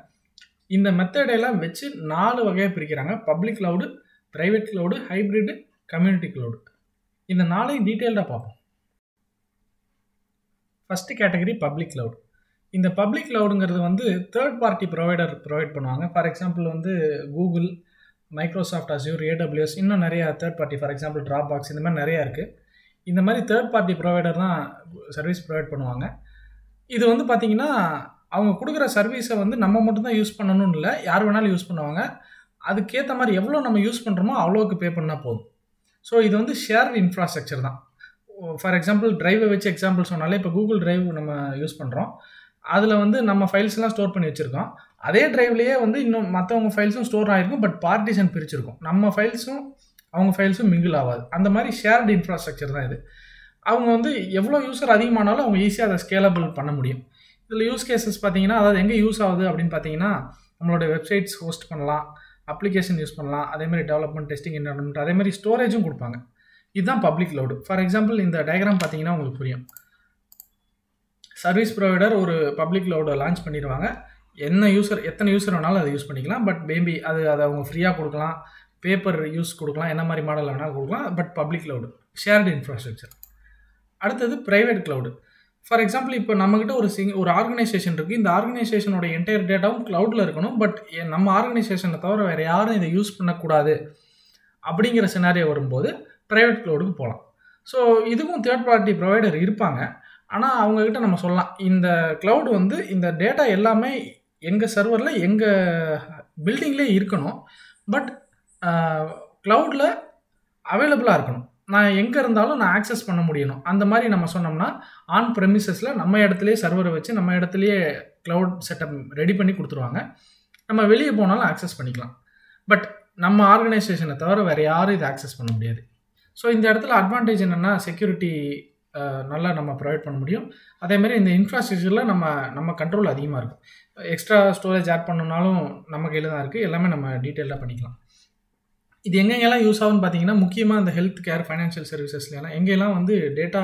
இந்த மெத்தடெல்லாம் வச்சு 4 வகையாக பிரிக்கிறாங்க. Public cloud, private cloud, hybrid, community cloud. இந்த 4ஐயும் டீட்டெயில்டாக பார்ப்போம். First category public cloud. இந்த பப்ளிக் க்ளவுடுங்கிறது வந்து தேர்ட் பார்ட்டி ப்ரொவைடர் ப்ரொவைட் பண்ணுவாங்க. ஃபார் எக்ஸாம்பிள் வந்து கூகுள், மைக்ரோசாஃப்ட் அஸ்யூர், AWS, இன்னும் நிறையா third party, for example drop box, இந்த மாதிரி நிறையா இருக்குது. இந்த மாதிரி தேர்ட் பார்ட்டி ப்ரொவைடர் தான் சர்வீஸ் ப்ரொவைட் பண்ணுவாங்க. இது வந்து பார்த்திங்கன்னா அவங்க கொடுக்குற சர்வீஸை வந்து நம்ம மட்டும்தான் யூஸ் பண்ணணும்னு இல்லை, யார் வேணாலும் யூஸ் பண்ணுவாங்க. அதுக்கேற்ற மாதிரி எவ்வளோ நம்ம யூஸ் பண்ணுறோமோ அவ்வளோக்கு பே பண்ணால் போதும். ஸோ இது வந்து ஷேர்டு இன்ஃப்ராஸ்ட்ரக்சர் தான். ஃபார் எக்ஸாம்பிள் ட்ரைவை வச்சு எக்ஸாம்பிள் சொன்னாலே, இப்போ கூகுள் ட்ரைவ் நம்ம யூஸ் பண்ணுறோம், அதில் வந்து நம்ம ஃபைல்ஸ்லாம் ஸ்டோர் பண்ணி வச்சுருக்கோம். அதே ட்ரைவ்லேயே வந்து இன்னும் மற்றவங்க ஃபைல்ஸும் ஸ்டோர் ஆகிருக்கும், பட் பார்ட்டிஷன் பிரிச்சிருக்கும். நம்ம ஃபைல்ஸும் அவங்க ஃபைல்ஸும் மிங்கிள் ஆகாது. அந்த மாதிரி ஷேர்டு இன்ஃப்ராஸ்ட்ரக்சர் தான் இது. அவங்க வந்து எவ்வளோ யூசர் அதிகமானாலும் அவங்க ஈஸியாக அதை ஸ்கேலபிள் பண்ண முடியும். இதில் யூஸ் கேசஸ் பார்த்தீங்கன்னா, அதாவது எங்கே யூஸ் ஆகுது அப்படின்னு பார்த்தீங்கன்னா, நம்மளோட வெப்சைட்ஸ் ஹோஸ்ட் பண்ணலாம், அப்ளிகேஷன் யூஸ் பண்ணலாம், அதேமாதிரி டெவலப்மெண்ட், டெஸ்டிங் என்வரன்மெண்ட், அதேமாதிரி ஸ்டோரேஜும் கொடுப்பாங்க. இதுதான் பப்ளிக் க்ளவுடு. ஃபார் எக்ஸாம்பிள் இந்த டயக்ராம் பார்த்தீங்கன்னா உங்களுக்கு புரியும். சர்வீஸ் ப்ரொவைடர் ஒரு பப்ளிக் க்ளவுடை லான்ச் பண்ணிடுவாங்க. எத்தனை யூசர் வேணாலும் அதை யூஸ் பண்ணிக்கலாம். பட் மேபி அதை அவங்க ஃப்ரீயாக கொடுக்கலாம், பேப்பர் யூஸ் கொடுக்கலாம், என்ன மாதிரி மாடல் வேணாலும் கொடுக்கலாம். But public cloud shared infrastructure. அடுத்தது ப்ரைவேட் க்ளவுடு. ஃபார் எக்ஸாம்பிள் இப்போ நம்மக்கிட்ட ஒரு ஆர்கனைசேஷன் இருக்குது. இந்த ஆர்கனைசேஷனோட என்டையர் டேட்டாவும் க்ளவுடில் இருக்கணும். பட் நம்ம ஆர்கனைசேஷனை தவிர வேறு யாரும் இதை யூஸ் பண்ணக்கூடாது அப்படிங்கிற சினாரியோ வரும்போது ப்ரைவேட் க்ளவுடுக்கு போகலாம். ஸோ இதுவும் தேர்ட் பார்ட்டி ப்ரொவைடர் இருப்பாங்க. ஆனால் அவங்கக்கிட்ட நம்ம சொல்லலாம், இந்த க்ளவுட் வந்து இந்த டேட்டா எல்லாமே எங்கள் சர்வரில் எங்கள் பில்டிங்லேயே இருக்கணும், பட் க்ளவுடில் அவைலபிளாக இருக்கணும். நான் எங்கே இருந்தாலும் நான் ஆக்சஸ் பண்ண முடியணும். அந்த மாதிரி நம்ம சொன்னோம்னா ஆன் ப்ரெமிசஸில் நம்ம இடத்துலையே சர்வரை வச்சு நம்ம இடத்துலையே க்ளவுட் செட்டப் ரெடி பண்ணி கொடுத்துருவாங்க. நம்ம வெளியே போனாலும் ஆக்சஸ் பண்ணிக்கலாம். பட் நம்ம ஆர்கனைசேஷனை தவிர வேறு யாரும் இதை ஆக்சஸ் பண்ண முடியாது. ஸோ இந்த இடத்துல அட்வான்டேஜ் என்னென்னா, செக்யூரிட்டி நல்லா நம்ம ப்ரொவைட் பண்ண முடியும். அதேமாதிரி இந்த இன்ஃப்ராஸ்ட்ரக்சரில் நம்ம கண்ட்ரோல் அதிகமாக இருக்கும். எக்ஸ்ட்ரா ஸ்டோரேஜ் ஆட் பண்ணணுன்னாலும் நம்ம கையில் தான் இருக்குது. எல்லாமே நம்ம டீட்டெயிலாக பண்ணிக்கலாம். இது எங்கெங்கெல்லாம் யூஸ் ஆகுன்னு பார்த்தீங்கன்னா, முக்கியமாக இந்த ஹெல்த் கேர், ஃபைனான்ஷியல் சர்வீசஸ்லாம் எங்கெல்லாம் வந்து டேட்டா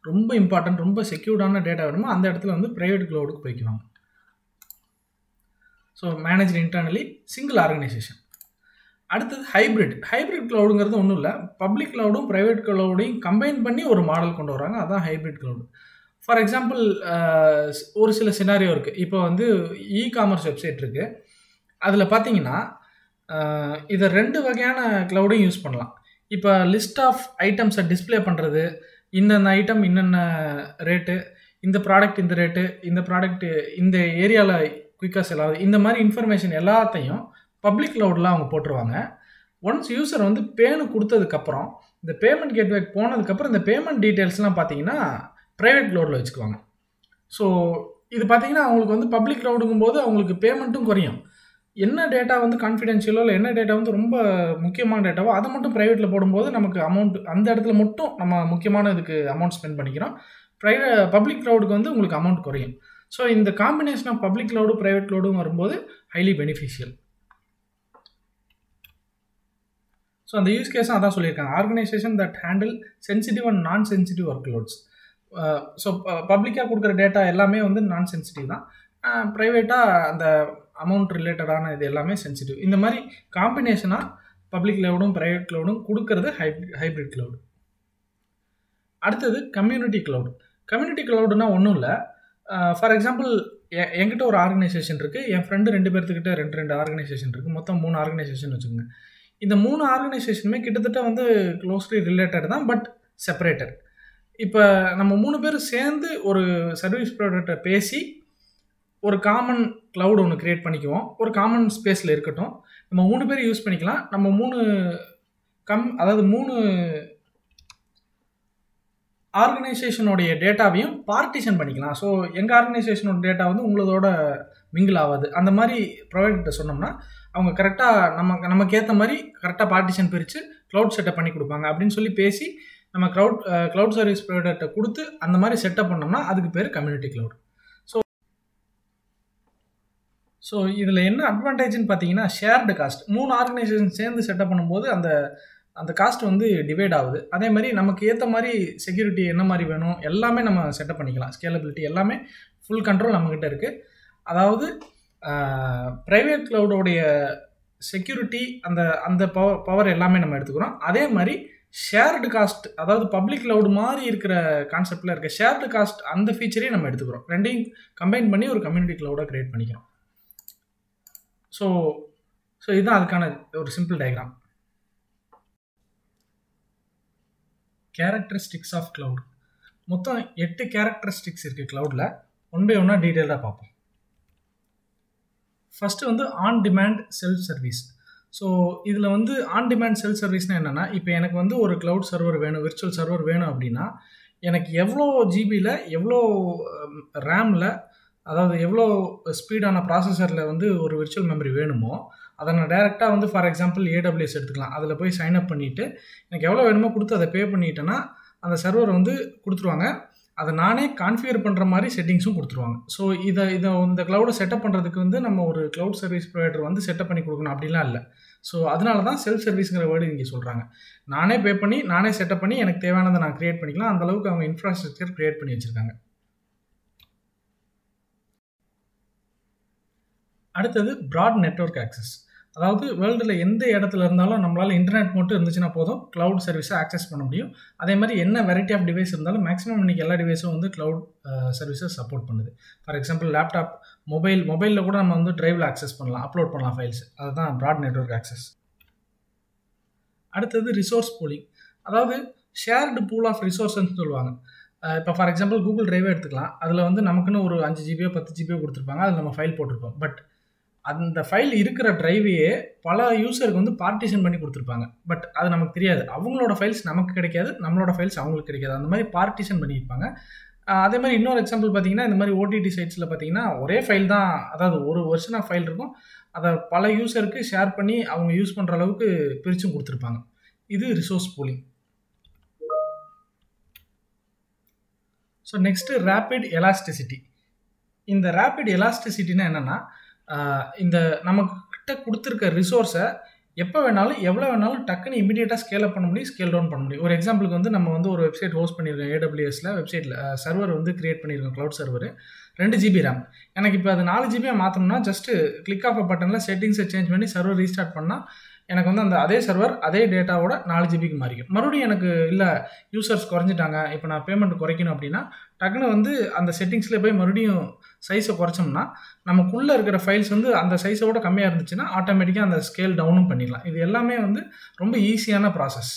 ரொம்ப இம்பார்ட்டன்ட், ரொம்ப செக்யூர்டான டேட்டா வேணுமோ அந்த இடத்துல வந்து ப்ரைவேட் க்ளவுடுக்கு போய்க்குவாங்க. So manage internally single organisation. அடுத்தது ஹைப்ரிட் க்ளவுடுங்கிறது ஒன்றும் இல்லை, பப்ளிக் க்ளவுடும் ப்ரைவேட் க்ளவுடையும் கம்பைன் பண்ணி ஒரு மாடல் கொண்டு வராங்க. அதான் ஹைப்ரிட் க்ளவுடு. ஃபார் எக்ஸாம்பிள் ஒரு சில சினாரியோ இருக்குது. இப்போ வந்து இ-காமர்ஸ் வெப்சைட் இருக்குது. அதில் பார்த்தீங்கன்னா இதை 2 வகையான க்ளவுடையும் யூஸ் பண்ணலாம். இப்போ லிஸ்ட் ஆஃப் ஐட்டம்ஸை டிஸ்பிளே பண்ணுறது, இன்னென்ன ஐட்டம் இன்னென்ன ரேட்டு, இந்த ப்ராடக்ட் இந்த ரேட்டு, இந்த ப்ராடக்ட் இந்த ஏரியாவில் குயிக்காக செல் ஆகுது, இந்த மாதிரி இன்ஃபர்மேஷன் எல்லாத்தையும் பப்ளிக் க்ளவுடில் அவங்க போட்டுருவாங்க. ஒன்ஸ் யூசர் வந்து பேனு கொடுத்ததுக்கப்புறம் இந்த பேமெண்ட் கேட்வேக்கு போனதுக்கப்புறம் இந்த பேமெண்ட் டீட்டெயில்ஸ்லாம் பார்த்தீங்கன்னா ப்ரைவேட் க்ளவுடில் வச்சுக்குவாங்க. ஸோ இது பார்த்தீங்கன்னா அவங்களுக்கு வந்து பப்ளிக் க்ளவுடுங்கும் போது அவங்களுக்கு பேமெண்ட்டும் குறையும். என்ன டேட்டா வந்து கான்ஃபிடென்ஷியலோ இல்லை என்ன டேட்டா வந்து ரொம்ப முக்கியமான டேட்டாவோ அதை மட்டும் ப்ரைவேட்டில் போடும்போது நமக்கு அமௌண்ட் அந்த இடத்துல மட்டும் நம்ம முக்கியமான இதுக்கு அமௌண்ட் ஸ்பெண்ட் பண்ணிக்கிறோம். பப்ளிக் க்ளவுடுக்கு வந்து உங்களுக்கு அமௌண்ட் குறையும். ஸோ இந்த combination of public cloud private க்ளவுடும் வரும்போது ஹைலி பெனிஃபிஷியல். ஸோ அந்த யூஸ் கேஸும் அதான் சொல்லியிருக்காங்க. Organisation that handle sensitive and non sensitive workloads. So பப்ளிக்காக கொடுக்குற டேட்டா எல்லாமே வந்து நான் சென்சிட்டிவ் தான். ப்ரைவேட்டாக அந்த அமௌண்ட் ரிலேட்டடான இது எல்லாமே சென்சிட்டிவ். இந்த மாதிரி காம்பினேஷனாக பப்ளிக் க்ளவுடும் ப்ரைவேட் க்ளவுடும் கொடுக்கறது ஹைப்ரிட் க்ளவுடு. அடுத்தது கம்யூனிட்டி க்ளவுடு. கம்யூனிட்டி க்ளவுடுனா ஒன்றும் இல்லை. ஃபார் எக்ஸாம்பிள் என்கிட்ட ஒரு ஆர்கனைசேஷன் இருக்குது, என் ஃப்ரெண்டு 2 பேர்த்துக்கிட்ட 2 ஆர்கனைசேஷன் இருக்குது, மொத்தம் 3 ஆர்கனைசேஷன் வச்சுக்கோங்க. இந்த 3 ஆர்கனைசேஷனுமே கிட்டத்தட்ட வந்து க்ளோஸ்லி ரிலேட்டட் தான், பட் செப்பரேட்டட். இப்போ நம்ம 3 பேரும் சேர்ந்து ஒரு சர்வீஸ் ப்ரொவைடர்கிட்ட பேசி ஒரு காமன் க்ளவுட் ஒன்று க்ரியேட் பண்ணிக்குவோம். ஒரு காமன் ஸ்பேஸில் இருக்கட்டும், நம்ம 3 பேர் யூஸ் பண்ணிக்கலாம். நம்ம 3 ஆர்கனைசேஷனுடைய டேட்டாவையும் பார்ட்டிஷன் பண்ணிக்கலாம். ஸோ எங்கள் ஆர்கனைசேஷனோட டேட்டா வந்து உங்களதோட மிங்கிள் ஆகாது. அந்த மாதிரி ப்ரொவைடர்கிட்ட சொன்னோம்னா அவங்க கரெக்டாக நமக்கு ஏற்ற மாதிரி கரெக்டாக பார்ட்டிஷன் பிரித்து க்ளவுட் செட்டப் பண்ணி கொடுப்பாங்க. அப்படின்னு சொல்லி பேசி நம்ம க்ளவுட் சர்வீஸ் ப்ரொவைடர்கிட்ட கொடுத்து அந்த மாதிரி செட்டப் பண்ணோம்னா அதுக்கு பேர் கம்யூனிட்டி க்ளவுட். ஸோ இதில் என்ன அட்வான்டேஜ்னு பார்த்தீங்கன்னா ஷேர்டு காஸ்ட். 3 ஆர்கனைசேஷன் சேர்ந்து செட்டப் பண்ணும்போது அந்த காஸ்ட் வந்து டிவைட் ஆகுது. அதே மாதிரி நமக்கு ஏற்ற மாதிரி செக்யூரிட்டி என்ன மாதிரி வேணும் எல்லாமே நம்ம செட்டப் பண்ணிக்கலாம். ஸ்கேலபிலிட்டி எல்லாமே ஃபுல் கண்ட்ரோல் நம்மக்கிட்ட இருக்குது. அதாவது ப்ரைவேட் க்ளவுடோடைய செக்யூரிட்டி அந்த பவர் எல்லாமே நம்ம எடுத்துக்கிறோம். அதே மாதிரி ஷேர்டு காஸ்ட், அதாவது பப்ளிக் க்ளவுட் மாதிரி இருக்கிற கான்செப்டில் இருக்க ஷேர்டு காஸ்ட் அந்த ஃபீச்சரையும் நம்ம எடுத்துக்கிறோம். ரெண்டையும் கம்பைன் பண்ணி ஒரு கம்யூனிட்டி க்ளவுடாக க்ரியேட் பண்ணிக்கிறோம். ஸோ இதுதான் அதுக்கான ஒரு simple diagram. Characteristics of cloud. மொத்தம் 8 கேரக்டரிஸ்டிக்ஸ் இருக்குது க்ளவுடில். ஒன் பை ஒன்னாக டீட்டெயிலாக பார்ப்போம். ஃபஸ்ட்டு வந்து on demand self service. So இதில் வந்து ஆன் டிமாண்ட் செல்ஃப் சர்வீஸ்னால் என்னென்னா, இப்போ எனக்கு வந்து ஒரு க்ளவுட் சர்வர் வேணும், விர்ச்சுவல் சர்வர் வேணும் அப்படின்னா எனக்கு எவ்வளோ ஜிபியில் எவ்வளோ ரேமில், அதாவது எவ்வளோ ஸ்பீடான ப்ராசஸரில் வந்து ஒரு விர்ச்சுவல் மெமரி வேணுமோ அதை நான் டேரெக்டாக வந்து ஃபார் எக்ஸாம்பிள் AWS எடுத்துக்கலாம். அதில் போய் சைன் அப் பண்ணிவிட்டு எனக்கு எவ்வளோ வேணுமோ கொடுத்து அதை பே பண்ணிட்டேன்னா அந்த சர்வர் வந்து கொடுத்துருவாங்க. அதை நானே கான்ஃபிகர் பண்ணுற மாதிரி செட்டிங்ஸும் கொடுத்துருவாங்க. ஸோ இதை இந்த க்ளவுடை செட்டப் பண்ணுறதுக்கு வந்து நம்ம ஒரு க்ளவுட் சர்வீஸ் ப்ரொவைடர் வந்து செட்டப் பண்ணி கொடுக்கணும் அப்படிலாம் இல்லை. ஸோ அதனால தான் செல்ஃப் சர்வீஸுங்கிற வேர்டு இங்கே சொல்கிறாங்க. நானே பே பண்ணி நானே செட்டப் பண்ணி எனக்கு தேவையானதை நான் க்ரியேட் பண்ணிக்கலாம். அந்தளவுக்கு அவங்க இன்ஃப்ராஸ்ட்ரக்சர் க்ரியேட் பண்ணி வச்சுருக்காங்க. அடுத்தது ப்ராட் நெட்வொர்க் ஆக்சஸ். அதாவது வேர்ல்டில் எந்த இடத்துல இருந்தாலும் நம்மளால் இன்டர்நெட் மட்டும் இருந்துச்சுன்னா போதும் க்ளவுட் சர்வீஸை ஆக்சஸ் பண்ண முடியும். அதே மாதிரி என்ன வெரைட்டி ஆஃப் டிவைஸ் இருந்தாலும் மேக்ஸிமம் இன்றைக்கி எல்லா டிவைஸும் வந்து க்ளவுட் சர்வீஸை சப்போர்ட் பண்ணுது. ஃபார் எக்ஸாம்பிள் லேப்டாப், மொபைலில் கூட நம்ம வந்து ட்ரைவில் ஆக்சஸ் பண்ணலாம், அப்லோட் பண்ணலாம் ஃபைல்ஸ். அதுதான் ப்ராட் நெட்வொர்க் ஆக்சஸ். அடுத்தது ரிசோர்ஸ் பூலிங். அதாவது ஷேர்டு பூல் ஆஃப் ரிசோர்ஸ்ன்னு சொல்லுவாங்க. இப்போ ஃபார் எக்ஸாம்பிள் கூகுள் ட்ரைவே எடுத்துக்கலாம். அதில் வந்து நமக்குன்னு ஒரு 5 GB 10 GB கொடுத்துருப்பாங்க. அதில் நம்ம ஃபைல் போட்டிருப்போம். பட் அந்த ஃபைல் இருக்கிற ட்ரைவையே பல யூசருக்கு வந்து பார்ட்டிஷன் பண்ணி கொடுத்துருப்பாங்க. பட் அது நமக்கு தெரியாது. அவங்களோட ஃபைல்ஸ் நமக்கு கிடைக்காது, நம்மளோட ஃபைல்ஸ் அவங்களுக்கு கிடைக்காது. அந்த மாதிரி பார்ட்டிஷன் பண்ணியிருப்பாங்க. அதே மாதிரி இன்னொரு எக்ஸாம்பிள் பார்த்தீங்கன்னா, இந்த மாதிரி OTT சைட்ஸில் பார்த்தீங்கன்னா ஒரே ஃபைல் தான், அதாவது ஒரு வெர்ஷன் ஆஃப் ஃபைல் இருக்கும். அதை பல யூசருக்கு ஷேர் பண்ணி அவங்க யூஸ் பண்ணுற அளவுக்கு பிரிச்சும் கொடுத்துருப்பாங்க. இது resource pooling. So next rapid elasticity. இந்த ரேபிட் எலாஸ்டிசிட்டினா என்னென்னா, இந்த நமக்கிட்ட கொடுத்துருக்க ரிசோர்ஸை எப்போ வேணாலும் எவ்வளோ வேணாலும் டக்குன்னு இமீடியட்டாக ஸ்கேல் அப் பண்ண முடியும், ஸ்கேல் டவுன் பண்ண முடியும். ஒரு எக்ஸாம்பிளுக்கு வந்து நம்ம வந்து ஒரு வெப்சைட் ஹோஸ்ட் பண்ணியிருக்கோம் AWSல, வெப்சைட்டில் சர்வர் வந்து கிரியேட் பண்ணியிருக்கோம், க்ளவுட் சர்வர் 2 GB ரேம். எனக்கு இப்போ அது 4 GB மாற்றணும்னா ஜஸ்ட்டு கிளிக் ஆஃப் பட்டனில் செட்டிங்ஸை சேஞ்ச் பண்ணி சர்வர் ரீஸ்டார்ட் பண்ணால் எனக்கு வந்து அதே சர்வர் அதே டேட்டாவோட 4 GBக்கு மாறிக்கும். மறுபடியும் எனக்கு இல்லை யூசர்ஸ் குறைஞ்சிட்டாங்க, இப்போ நான் பேமெண்ட் குறைக்கணும் அப்படின்னா டக்குன்னு வந்து அந்த செட்டிங்ஸில் போய் மறுபடியும் சைஸை குறைச்சோம்னா நமக்குள்ளே இருக்கிற ஃபைல்ஸ் வந்து அந்த சைஸோட கம்மியாக இருந்துச்சுன்னா ஆட்டோமேட்டிக்காக அந்த ஸ்கேல் டவுனும் பண்ணிடலாம். இது எல்லாமே வந்து ரொம்ப ஈஸியான ப்ராசஸ்.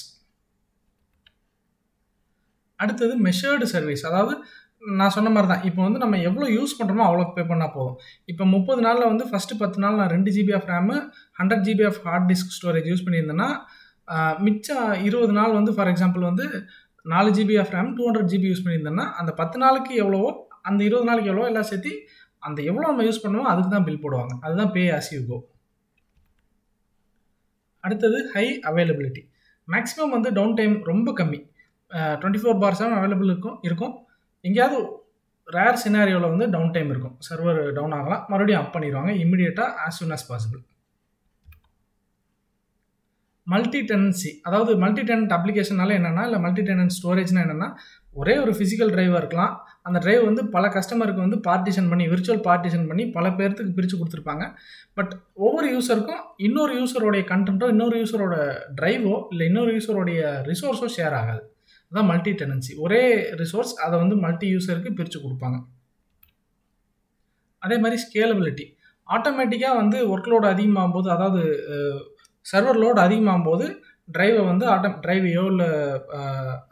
அடுத்தது மெஷர்டு சர்வீஸ். அதாவது நான் சொன்ன மாதிரி தான், இப்போ வந்து நம்ம எவ்வளோ யூஸ் பண்ணுறோமோ அவ்வளோ பே பண்ணால் போதும். இப்போ 30 நாளில் வந்து ஃபஸ்ட்டு 10 நாள் நான் 2 GB of RAM 100 GB of hard disk storage use பண்ணியிருந்தேன்னா மிச்சம் 20 நாள் வந்து ஃபார் எக்ஸாம்பிள் வந்து 4 GB of RAM 200 GB use பண்ணியிருந்தேன்னா அந்த 10 நாளுக்கு எவ்வளவோ அந்த 20 நாளைக்கு எவ்வளோ எல்லாம் சேர்த்து அந்த எவ்வளோ நம்ம யூஸ் பண்ணுவோம் அதுக்கு தான் பில் போடுவாங்க. அதுதான் பே ஆஸ் யூ கோ. அடுத்தது ஹை அவைலபிலிட்டி. மேக்ஸிமம் வந்து டவுன் டைம் ரொம்ப கம்மி, 24/7 அவைலபிள் இருக்கும். எங்கேயாவது ரேர் சினாரியோவில் வந்து டவுன் டைம் இருக்கும், சர்வர் டவுன் ஆகலாம், மறுபடியும் அப் பண்ணிடுவாங்க இம்மிடியேட்டாக as soon as possible. Multi tenancy, அதாவது மல்டி டெனன்ட் அப்ளிகேஷனால என்னென்னா இல்லை மல்டி டெனன்ட் ஸ்டோரேஜ்னா என்னென்னா ஒரே ஒரு ஃபிசிக்கல் டிரைவாக இருக்கலாம். அந்த டிரைவ் வந்து பல கஸ்டமருக்கு வந்து பார்ட்டிஷன் பண்ணி விர்ச்சுவல் பார்ட்டிஷன் பண்ணி பல பேர்த்துக்கு பிரித்து கொடுத்துருப்பாங்க. பட் ஒவ்வொரு யூஸருக்கும் இன்னொரு யூஸரோடைய கண்டென்ட்டோ இன்னொரு யூஸரோட டிரைவோ இல்லை இன்னொரு யூஸரோடைய ரிசோர்ஸோ ஷேர் ஆகாது. அதுதான் மல்டி டெனன்சி. ஒரே ரிசோர்ஸ் அதை வந்து மல்டி யூஸருக்கு பிரித்து கொடுப்பாங்க. அதே மாதிரி ஸ்கேலபிலிட்டி. ஆட்டோமேட்டிக்காக வந்து ஒர்க் லோடு அதிகமாகும் போது, அதாவது சர்வர் லோடு அதிகமாகும் போது டிரைவை வந்து டிரைவையோ இல்லை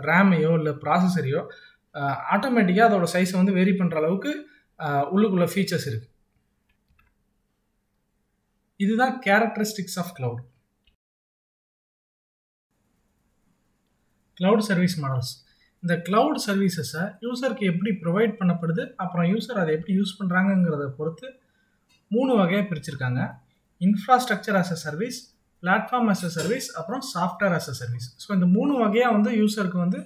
ரேமையோ இல்லை ப்ராசஸரையோ ஆட்டோமேட்டிக்காக அதோட சைஸை வந்து வேரி பண்ணுற அளவுக்கு உள்ளுக்குள்ள ஃபீச்சர்ஸ் இருக்குது. இதுதான் characteristics of cloud. Cloud service models. இந்த கிளவுட் சர்வீசஸை யூசருக்கு எப்படி ப்ரொவைட் பண்ணப்படுது, அப்புறம் யூசர் அதை எப்படி யூஸ் பண்ணுறாங்கங்கிறத பொறுத்து 3 வகையாக பிரிச்சிருக்காங்க. Infrastructure as a service, platform as a service, அப்புறம் software as a service. So இந்த 3 வகையாக வந்து யூசருக்கு வந்து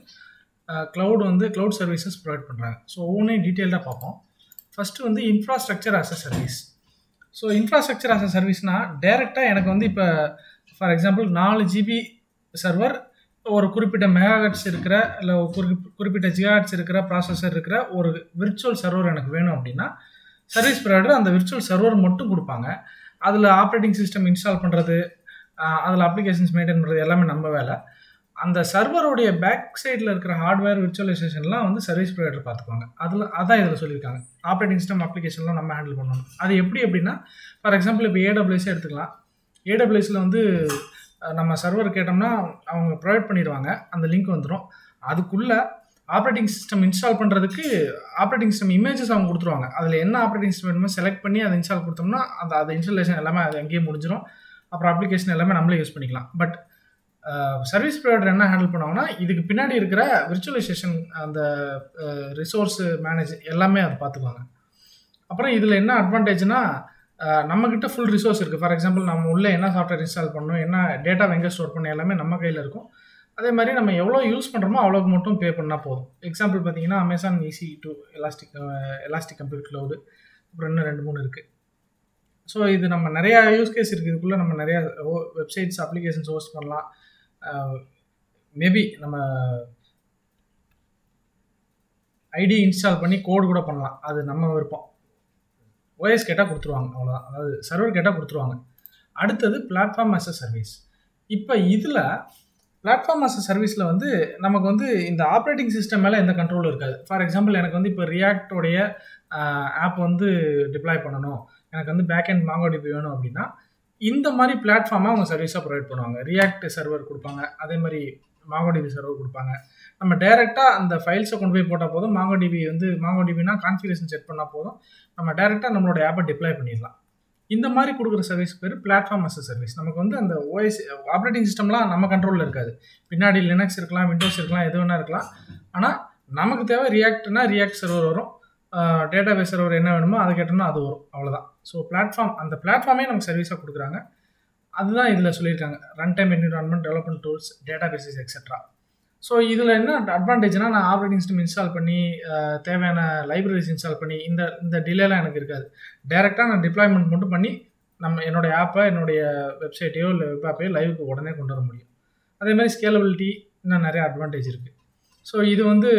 கிளவுட் சர்வீசஸ் ப்ரொவைட் பண்ணுறாங்க. ஸோ ஒவ்வொன்றையும் டீட்டெயில்டாக பார்ப்போம். ஃபஸ்ட்டு வந்து infrastructure as a service. So infrastructure as a சர்வீஸ்னால் டேரெக்டாக எனக்கு வந்து இப்போ ஃபார் எக்ஸாம்பிள் 4 GB சர்வர், ஒரு குறிப்பிட்ட மெகாஹெர்ட்ஸ் இருக்கிற இல்லை குறிப்பிட்ட ஜிகாஹெர்ட்ஸ் இருக்கிற ப்ராசஸர் இருக்கிற ஒரு விர்ச்சுவல் சர்வர் எனக்கு வேணும் அப்படின்னா சர்வீஸ் ப்ரொவைடர் அந்த விர்ச்சுவல் சர்வர் மட்டும் கொடுப்பாங்க. அதில் ஆப்ரேட்டிங் சிஸ்டம் இன்ஸ்டால் பண்ணுறது, அதில் அப்ளிகேஷன்ஸ் மெயின்டைன் பண்ணுறது எல்லாமே நம்ம வேலை. அந்த சர்வருடைய பேக் சைடில் இருக்கிற ஹார்ட்வேர் விர்ச்சுவலைசேஷன்லாம் வந்து சர்வீஸ் ப்ரொவைடர் பார்த்துக்குவாங்க. அதான் இதில் சொல்லியிருக்காங்க. ஆப்ரேட்டிங் சிஸ்டம் அப்ளிகேஷன்லாம் நம்ம ஹேண்டில் பண்ணணும். அது எப்படின்னா ஃபார் எக்ஸாம்பிள் இப்போ AWS எடுத்துக்கலாம். AWSல வந்து நம்ம சர்வர் கேட்டோம்னா அவங்க ப்ரொவைட் பண்ணிடுவாங்க, அந்த லிங்க் வந்துடும். அதுக்குள்ளே ஆப்ரேட்டிங் சிஸ்டம் இன்ஸ்டால் பண்ணுறதுக்கு ஆப்ரேட்டிங் சிஸ்டம் இமேஜஸ் அவங்க கொடுத்துருவாங்க. அதில் என்ன ஆப்ரேட்டிங் சிஸ்டம் வேணுமோ செலக்ட் பண்ணி அதை இன்ஸ்டால் கொடுத்தோம்னா அந்த இன்ஸ்டாலேஷன் எல்லாமே அது அங்கேயே முடிஞ்சிடும். அப்புறம் அப்ளிகேஷன் எல்லாமே நம்மளே யூஸ் பண்ணிக்கலாம். பட் சர்வீஸ் ப்ரொவைடர் என்ன ஹேண்டில் பண்ணுவாங்கன்னா இதுக்கு பின்னாடி இருக்கிற விர்ச்சுவலைசேஷன், அந்த ரிசோர்ஸ் மேனேஜ் எல்லாமே அதை பார்த்துக்குவாங்க. அப்புறம் இதில் என்ன அட்வான்டேஜ்னா நம்மக்கிட்ட ஃபுல் ரிசோர்ஸ் இருக்குது. ஃபார் எக்ஸாம்பிள் நம்ம உள்ளே என்ன சாஃப்ட்வேர் இன்ஸ்டால் பண்ணணும், என்ன டேட்டா எங்கே ஸ்டோர் பண்ணணும் எல்லாமே நம்ம கையில் இருக்கும். அதே மாதிரி நம்ம எவ்வளோ யூஸ் பண்ணுறோமோ அவ்வளோக்கு மட்டும் பே பண்ணால் போதும். எக்ஸாம்பிள் பார்த்தீங்கன்னா Amazon EC2 elastic compute cloud, அப்புறம் இன்னும் 2-3 இருக்குது. ஸோ இது நம்ம நிறையா யூஸ் கேஸ் இருக்குது. இதுக்குள்ளே நம்ம நிறையா வெப்சைட்ஸ் அப்ளிகேஷன்ஸ் ஹோஸ்ட் பண்ணலாம். மேபி நம்ம ஐடி இன்ஸ்டால் பண்ணி கோடு கூட பண்ணலாம், அது நம்ம விருப்பம். OS கேட்டால் கொடுத்துருவாங்க, அவ்வளோதான். அதாவது சர்வர் கேட்டால் கொடுத்துருவாங்க. அடுத்தது பிளாட்ஃபார்ம் ஆஸ் அ சர்வீஸ். இப்போ இதில் பிளாட்ஃபார்ம் ஆஸ் அ சர்வீஸில் வந்து நமக்கு வந்து இந்த ஆப்ரேட்டிங் சிஸ்டம் மேலே எந்த கண்ட்ரோலும் இருக்காது. ஃபார் எக்ஸாம்பிள் எனக்கு வந்து இப்போ ரியாக்டோடைய ஆப் வந்து டிப்ளாய் பண்ணணும், எனக்கு வந்து பேக்எண்ட் MongoDB வேணும் அப்படின்னா இந்த மாதிரி பிளாட்ஃபார்மாக அவங்க சர்வீஸாக ப்ரொவைட் பண்ணுவாங்க. ரியாக்ட் சர்வர் கொடுப்பாங்க, அதே மாதிரி MongoDB சர்வர் கொடுப்பாங்க. நம்ம டைரெக்டாக அந்த ஃபைல்ஸை கொண்டு போய் போட்டால் போதும். MongoDBனா கான்ஃபிகரேஷன் செட் பண்ணால் போதும், நம்ம டைரெக்டாக நம்மளோட ஆப்பை டிப்ளாய் பண்ணிடலாம். இந்த மாதிரி கொடுக்குற சர்வீஸ் பேர் பிளாட்ஃபார்ம் அஸ் அ சர்வீஸ். நமக்கு வந்து அந்த OS ஆப்ரேட்டிங் சிஸ்டம்லாம் நம்ம கண்ட்ரோலில் இருக்காது. பின்னாடி லினக்ஸ் இருக்கலாம், விண்டோஸ் இருக்கலாம், எது வேணா இருக்கலாம். ஆனால் நமக்கு தேவை ரியாக்ட்னா ரியாக்ட் சர்வர் வரும், டேட்டாபேஸ் சர்வர் என்ன வேணுமோ அதை கேட்டோம்னா அது வரும், அவ்வளோதான். ஸோ அந்த பிளாட்ஃபார்மே நமக்கு சர்வீஸாக கொடுக்குறாங்க. அதுதான் இதில் சொல்லியிருக்காங்க, run time environment, development tools, databases etcetera. So இதில் என்ன அட்வான்டேஜ்னால் நான் ஆப்ரேட்டிங் சிஸ்டம் இன்ஸ்டால் பண்ணி தேவையான லைப்ரரிஸ் இன்ஸ்டால் பண்ணி இந்த டிலேலாம் எனக்கு இருக்காது. டைரெக்டாக நான் டிப்ளாய்மெண்ட் மட்டும் பண்ணி என்னுடைய ஆப்பை, என்னுடைய வெப்சைட்டையோ இல்லை வெப் ஆப்பையோ லைவுக்கு உடனே கொண்டு வர முடியும். அதே மாதிரி ஸ்கேலபிலிட்டி இன்னும் நிறைய அட்வான்டேஜ் இருக்குது. ஸோ இது வந்து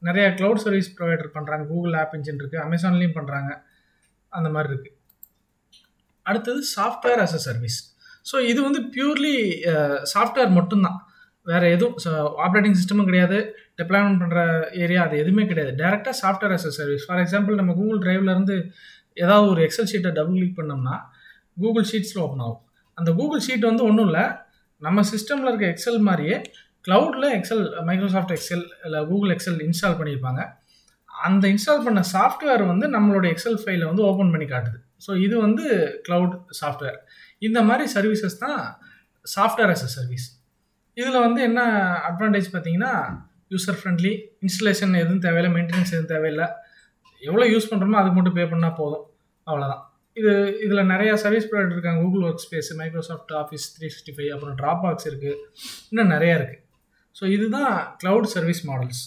நிறையா க்ளவுட் சர்வீஸ் ப்ரொவைடர் பண்ணுறாங்க. கூகுள் ஆப் இன்ஜின் இருக்குது, அமேசான்லேயும் பண்ணுறாங்க, அந்த மாதிரி இருக்குது. அடுத்தது software as a service. So இது வந்து பியூர்லி சாஃப்ட்வேர் மட்டும்தான், வேறு எதுவும் ஆப்ரேட்டிங் சிஸ்டமும் கிடையாது, டிப்ளாய்மெண்ட் பண்ணுற ஏரியா அது எதுவுமே கிடையாது. டேரெக்டாக software as a service. For example நம்ம கூகுள் டிரைவ்லேருந்து ஏதாவது ஒரு எக்ஸல் ஷீட்டை டபுள் கிளிக் பண்ணோம்னா கூகுள் ஷீட்ஸில் ஓப்பன் ஆகும். அந்த கூகுள் ஷீட் வந்து ஒன்றும் இல்லை, நம்ம சிஸ்டமில் இருக்க எக்ஸல் மாதிரியே க்ளவுடில் எக்ஸல், மைக்ரோசாஃப்ட் எக்ஸல் இல்லை கூகுள் எக்ஸல் இன்ஸ்டால் பண்ணியிருப்பாங்க. அந்த இன்ஸ்டால் பண்ண சாஃப்ட்வேர் வந்து நம்மளோட எக்ஸல் ஃபைலை வந்து ஓப்பன் பண்ணி காட்டுது. ஸோ இது வந்து க்ளவுட் சாஃப்ட்வேர். இந்த மாதிரி சர்வீசஸ் தான் சாஃப்ட்வேர் as a சர்வீஸ். இதில் வந்து என்ன அட்வான்டேஜ் பார்த்தீங்கன்னா, யூசர் ஃப்ரெண்ட்லி, இன்ஸ்டலேஷன் எதுவும் தேவையில்லை, மெயின்டெனன்ஸ் எதுவும் தேவையில்லை, எவ்வளோ யூஸ் பண்ணுறோமோ அதுக்கு மட்டும் பே பண்ணால் போதும், அவ்வளோதான். இதில் நிறையா சர்வீஸ் ப்ரொவைடர் இருக்காங்க. Google work space, Microsoft office 365, அப்புறம் ட்ராப் பாக்ஸ் இருக்குது, இன்னும் நிறையா இருக்குது. ஸோ இதுதான் க்ளவுட் சர்வீஸ் மாடல்ஸ்.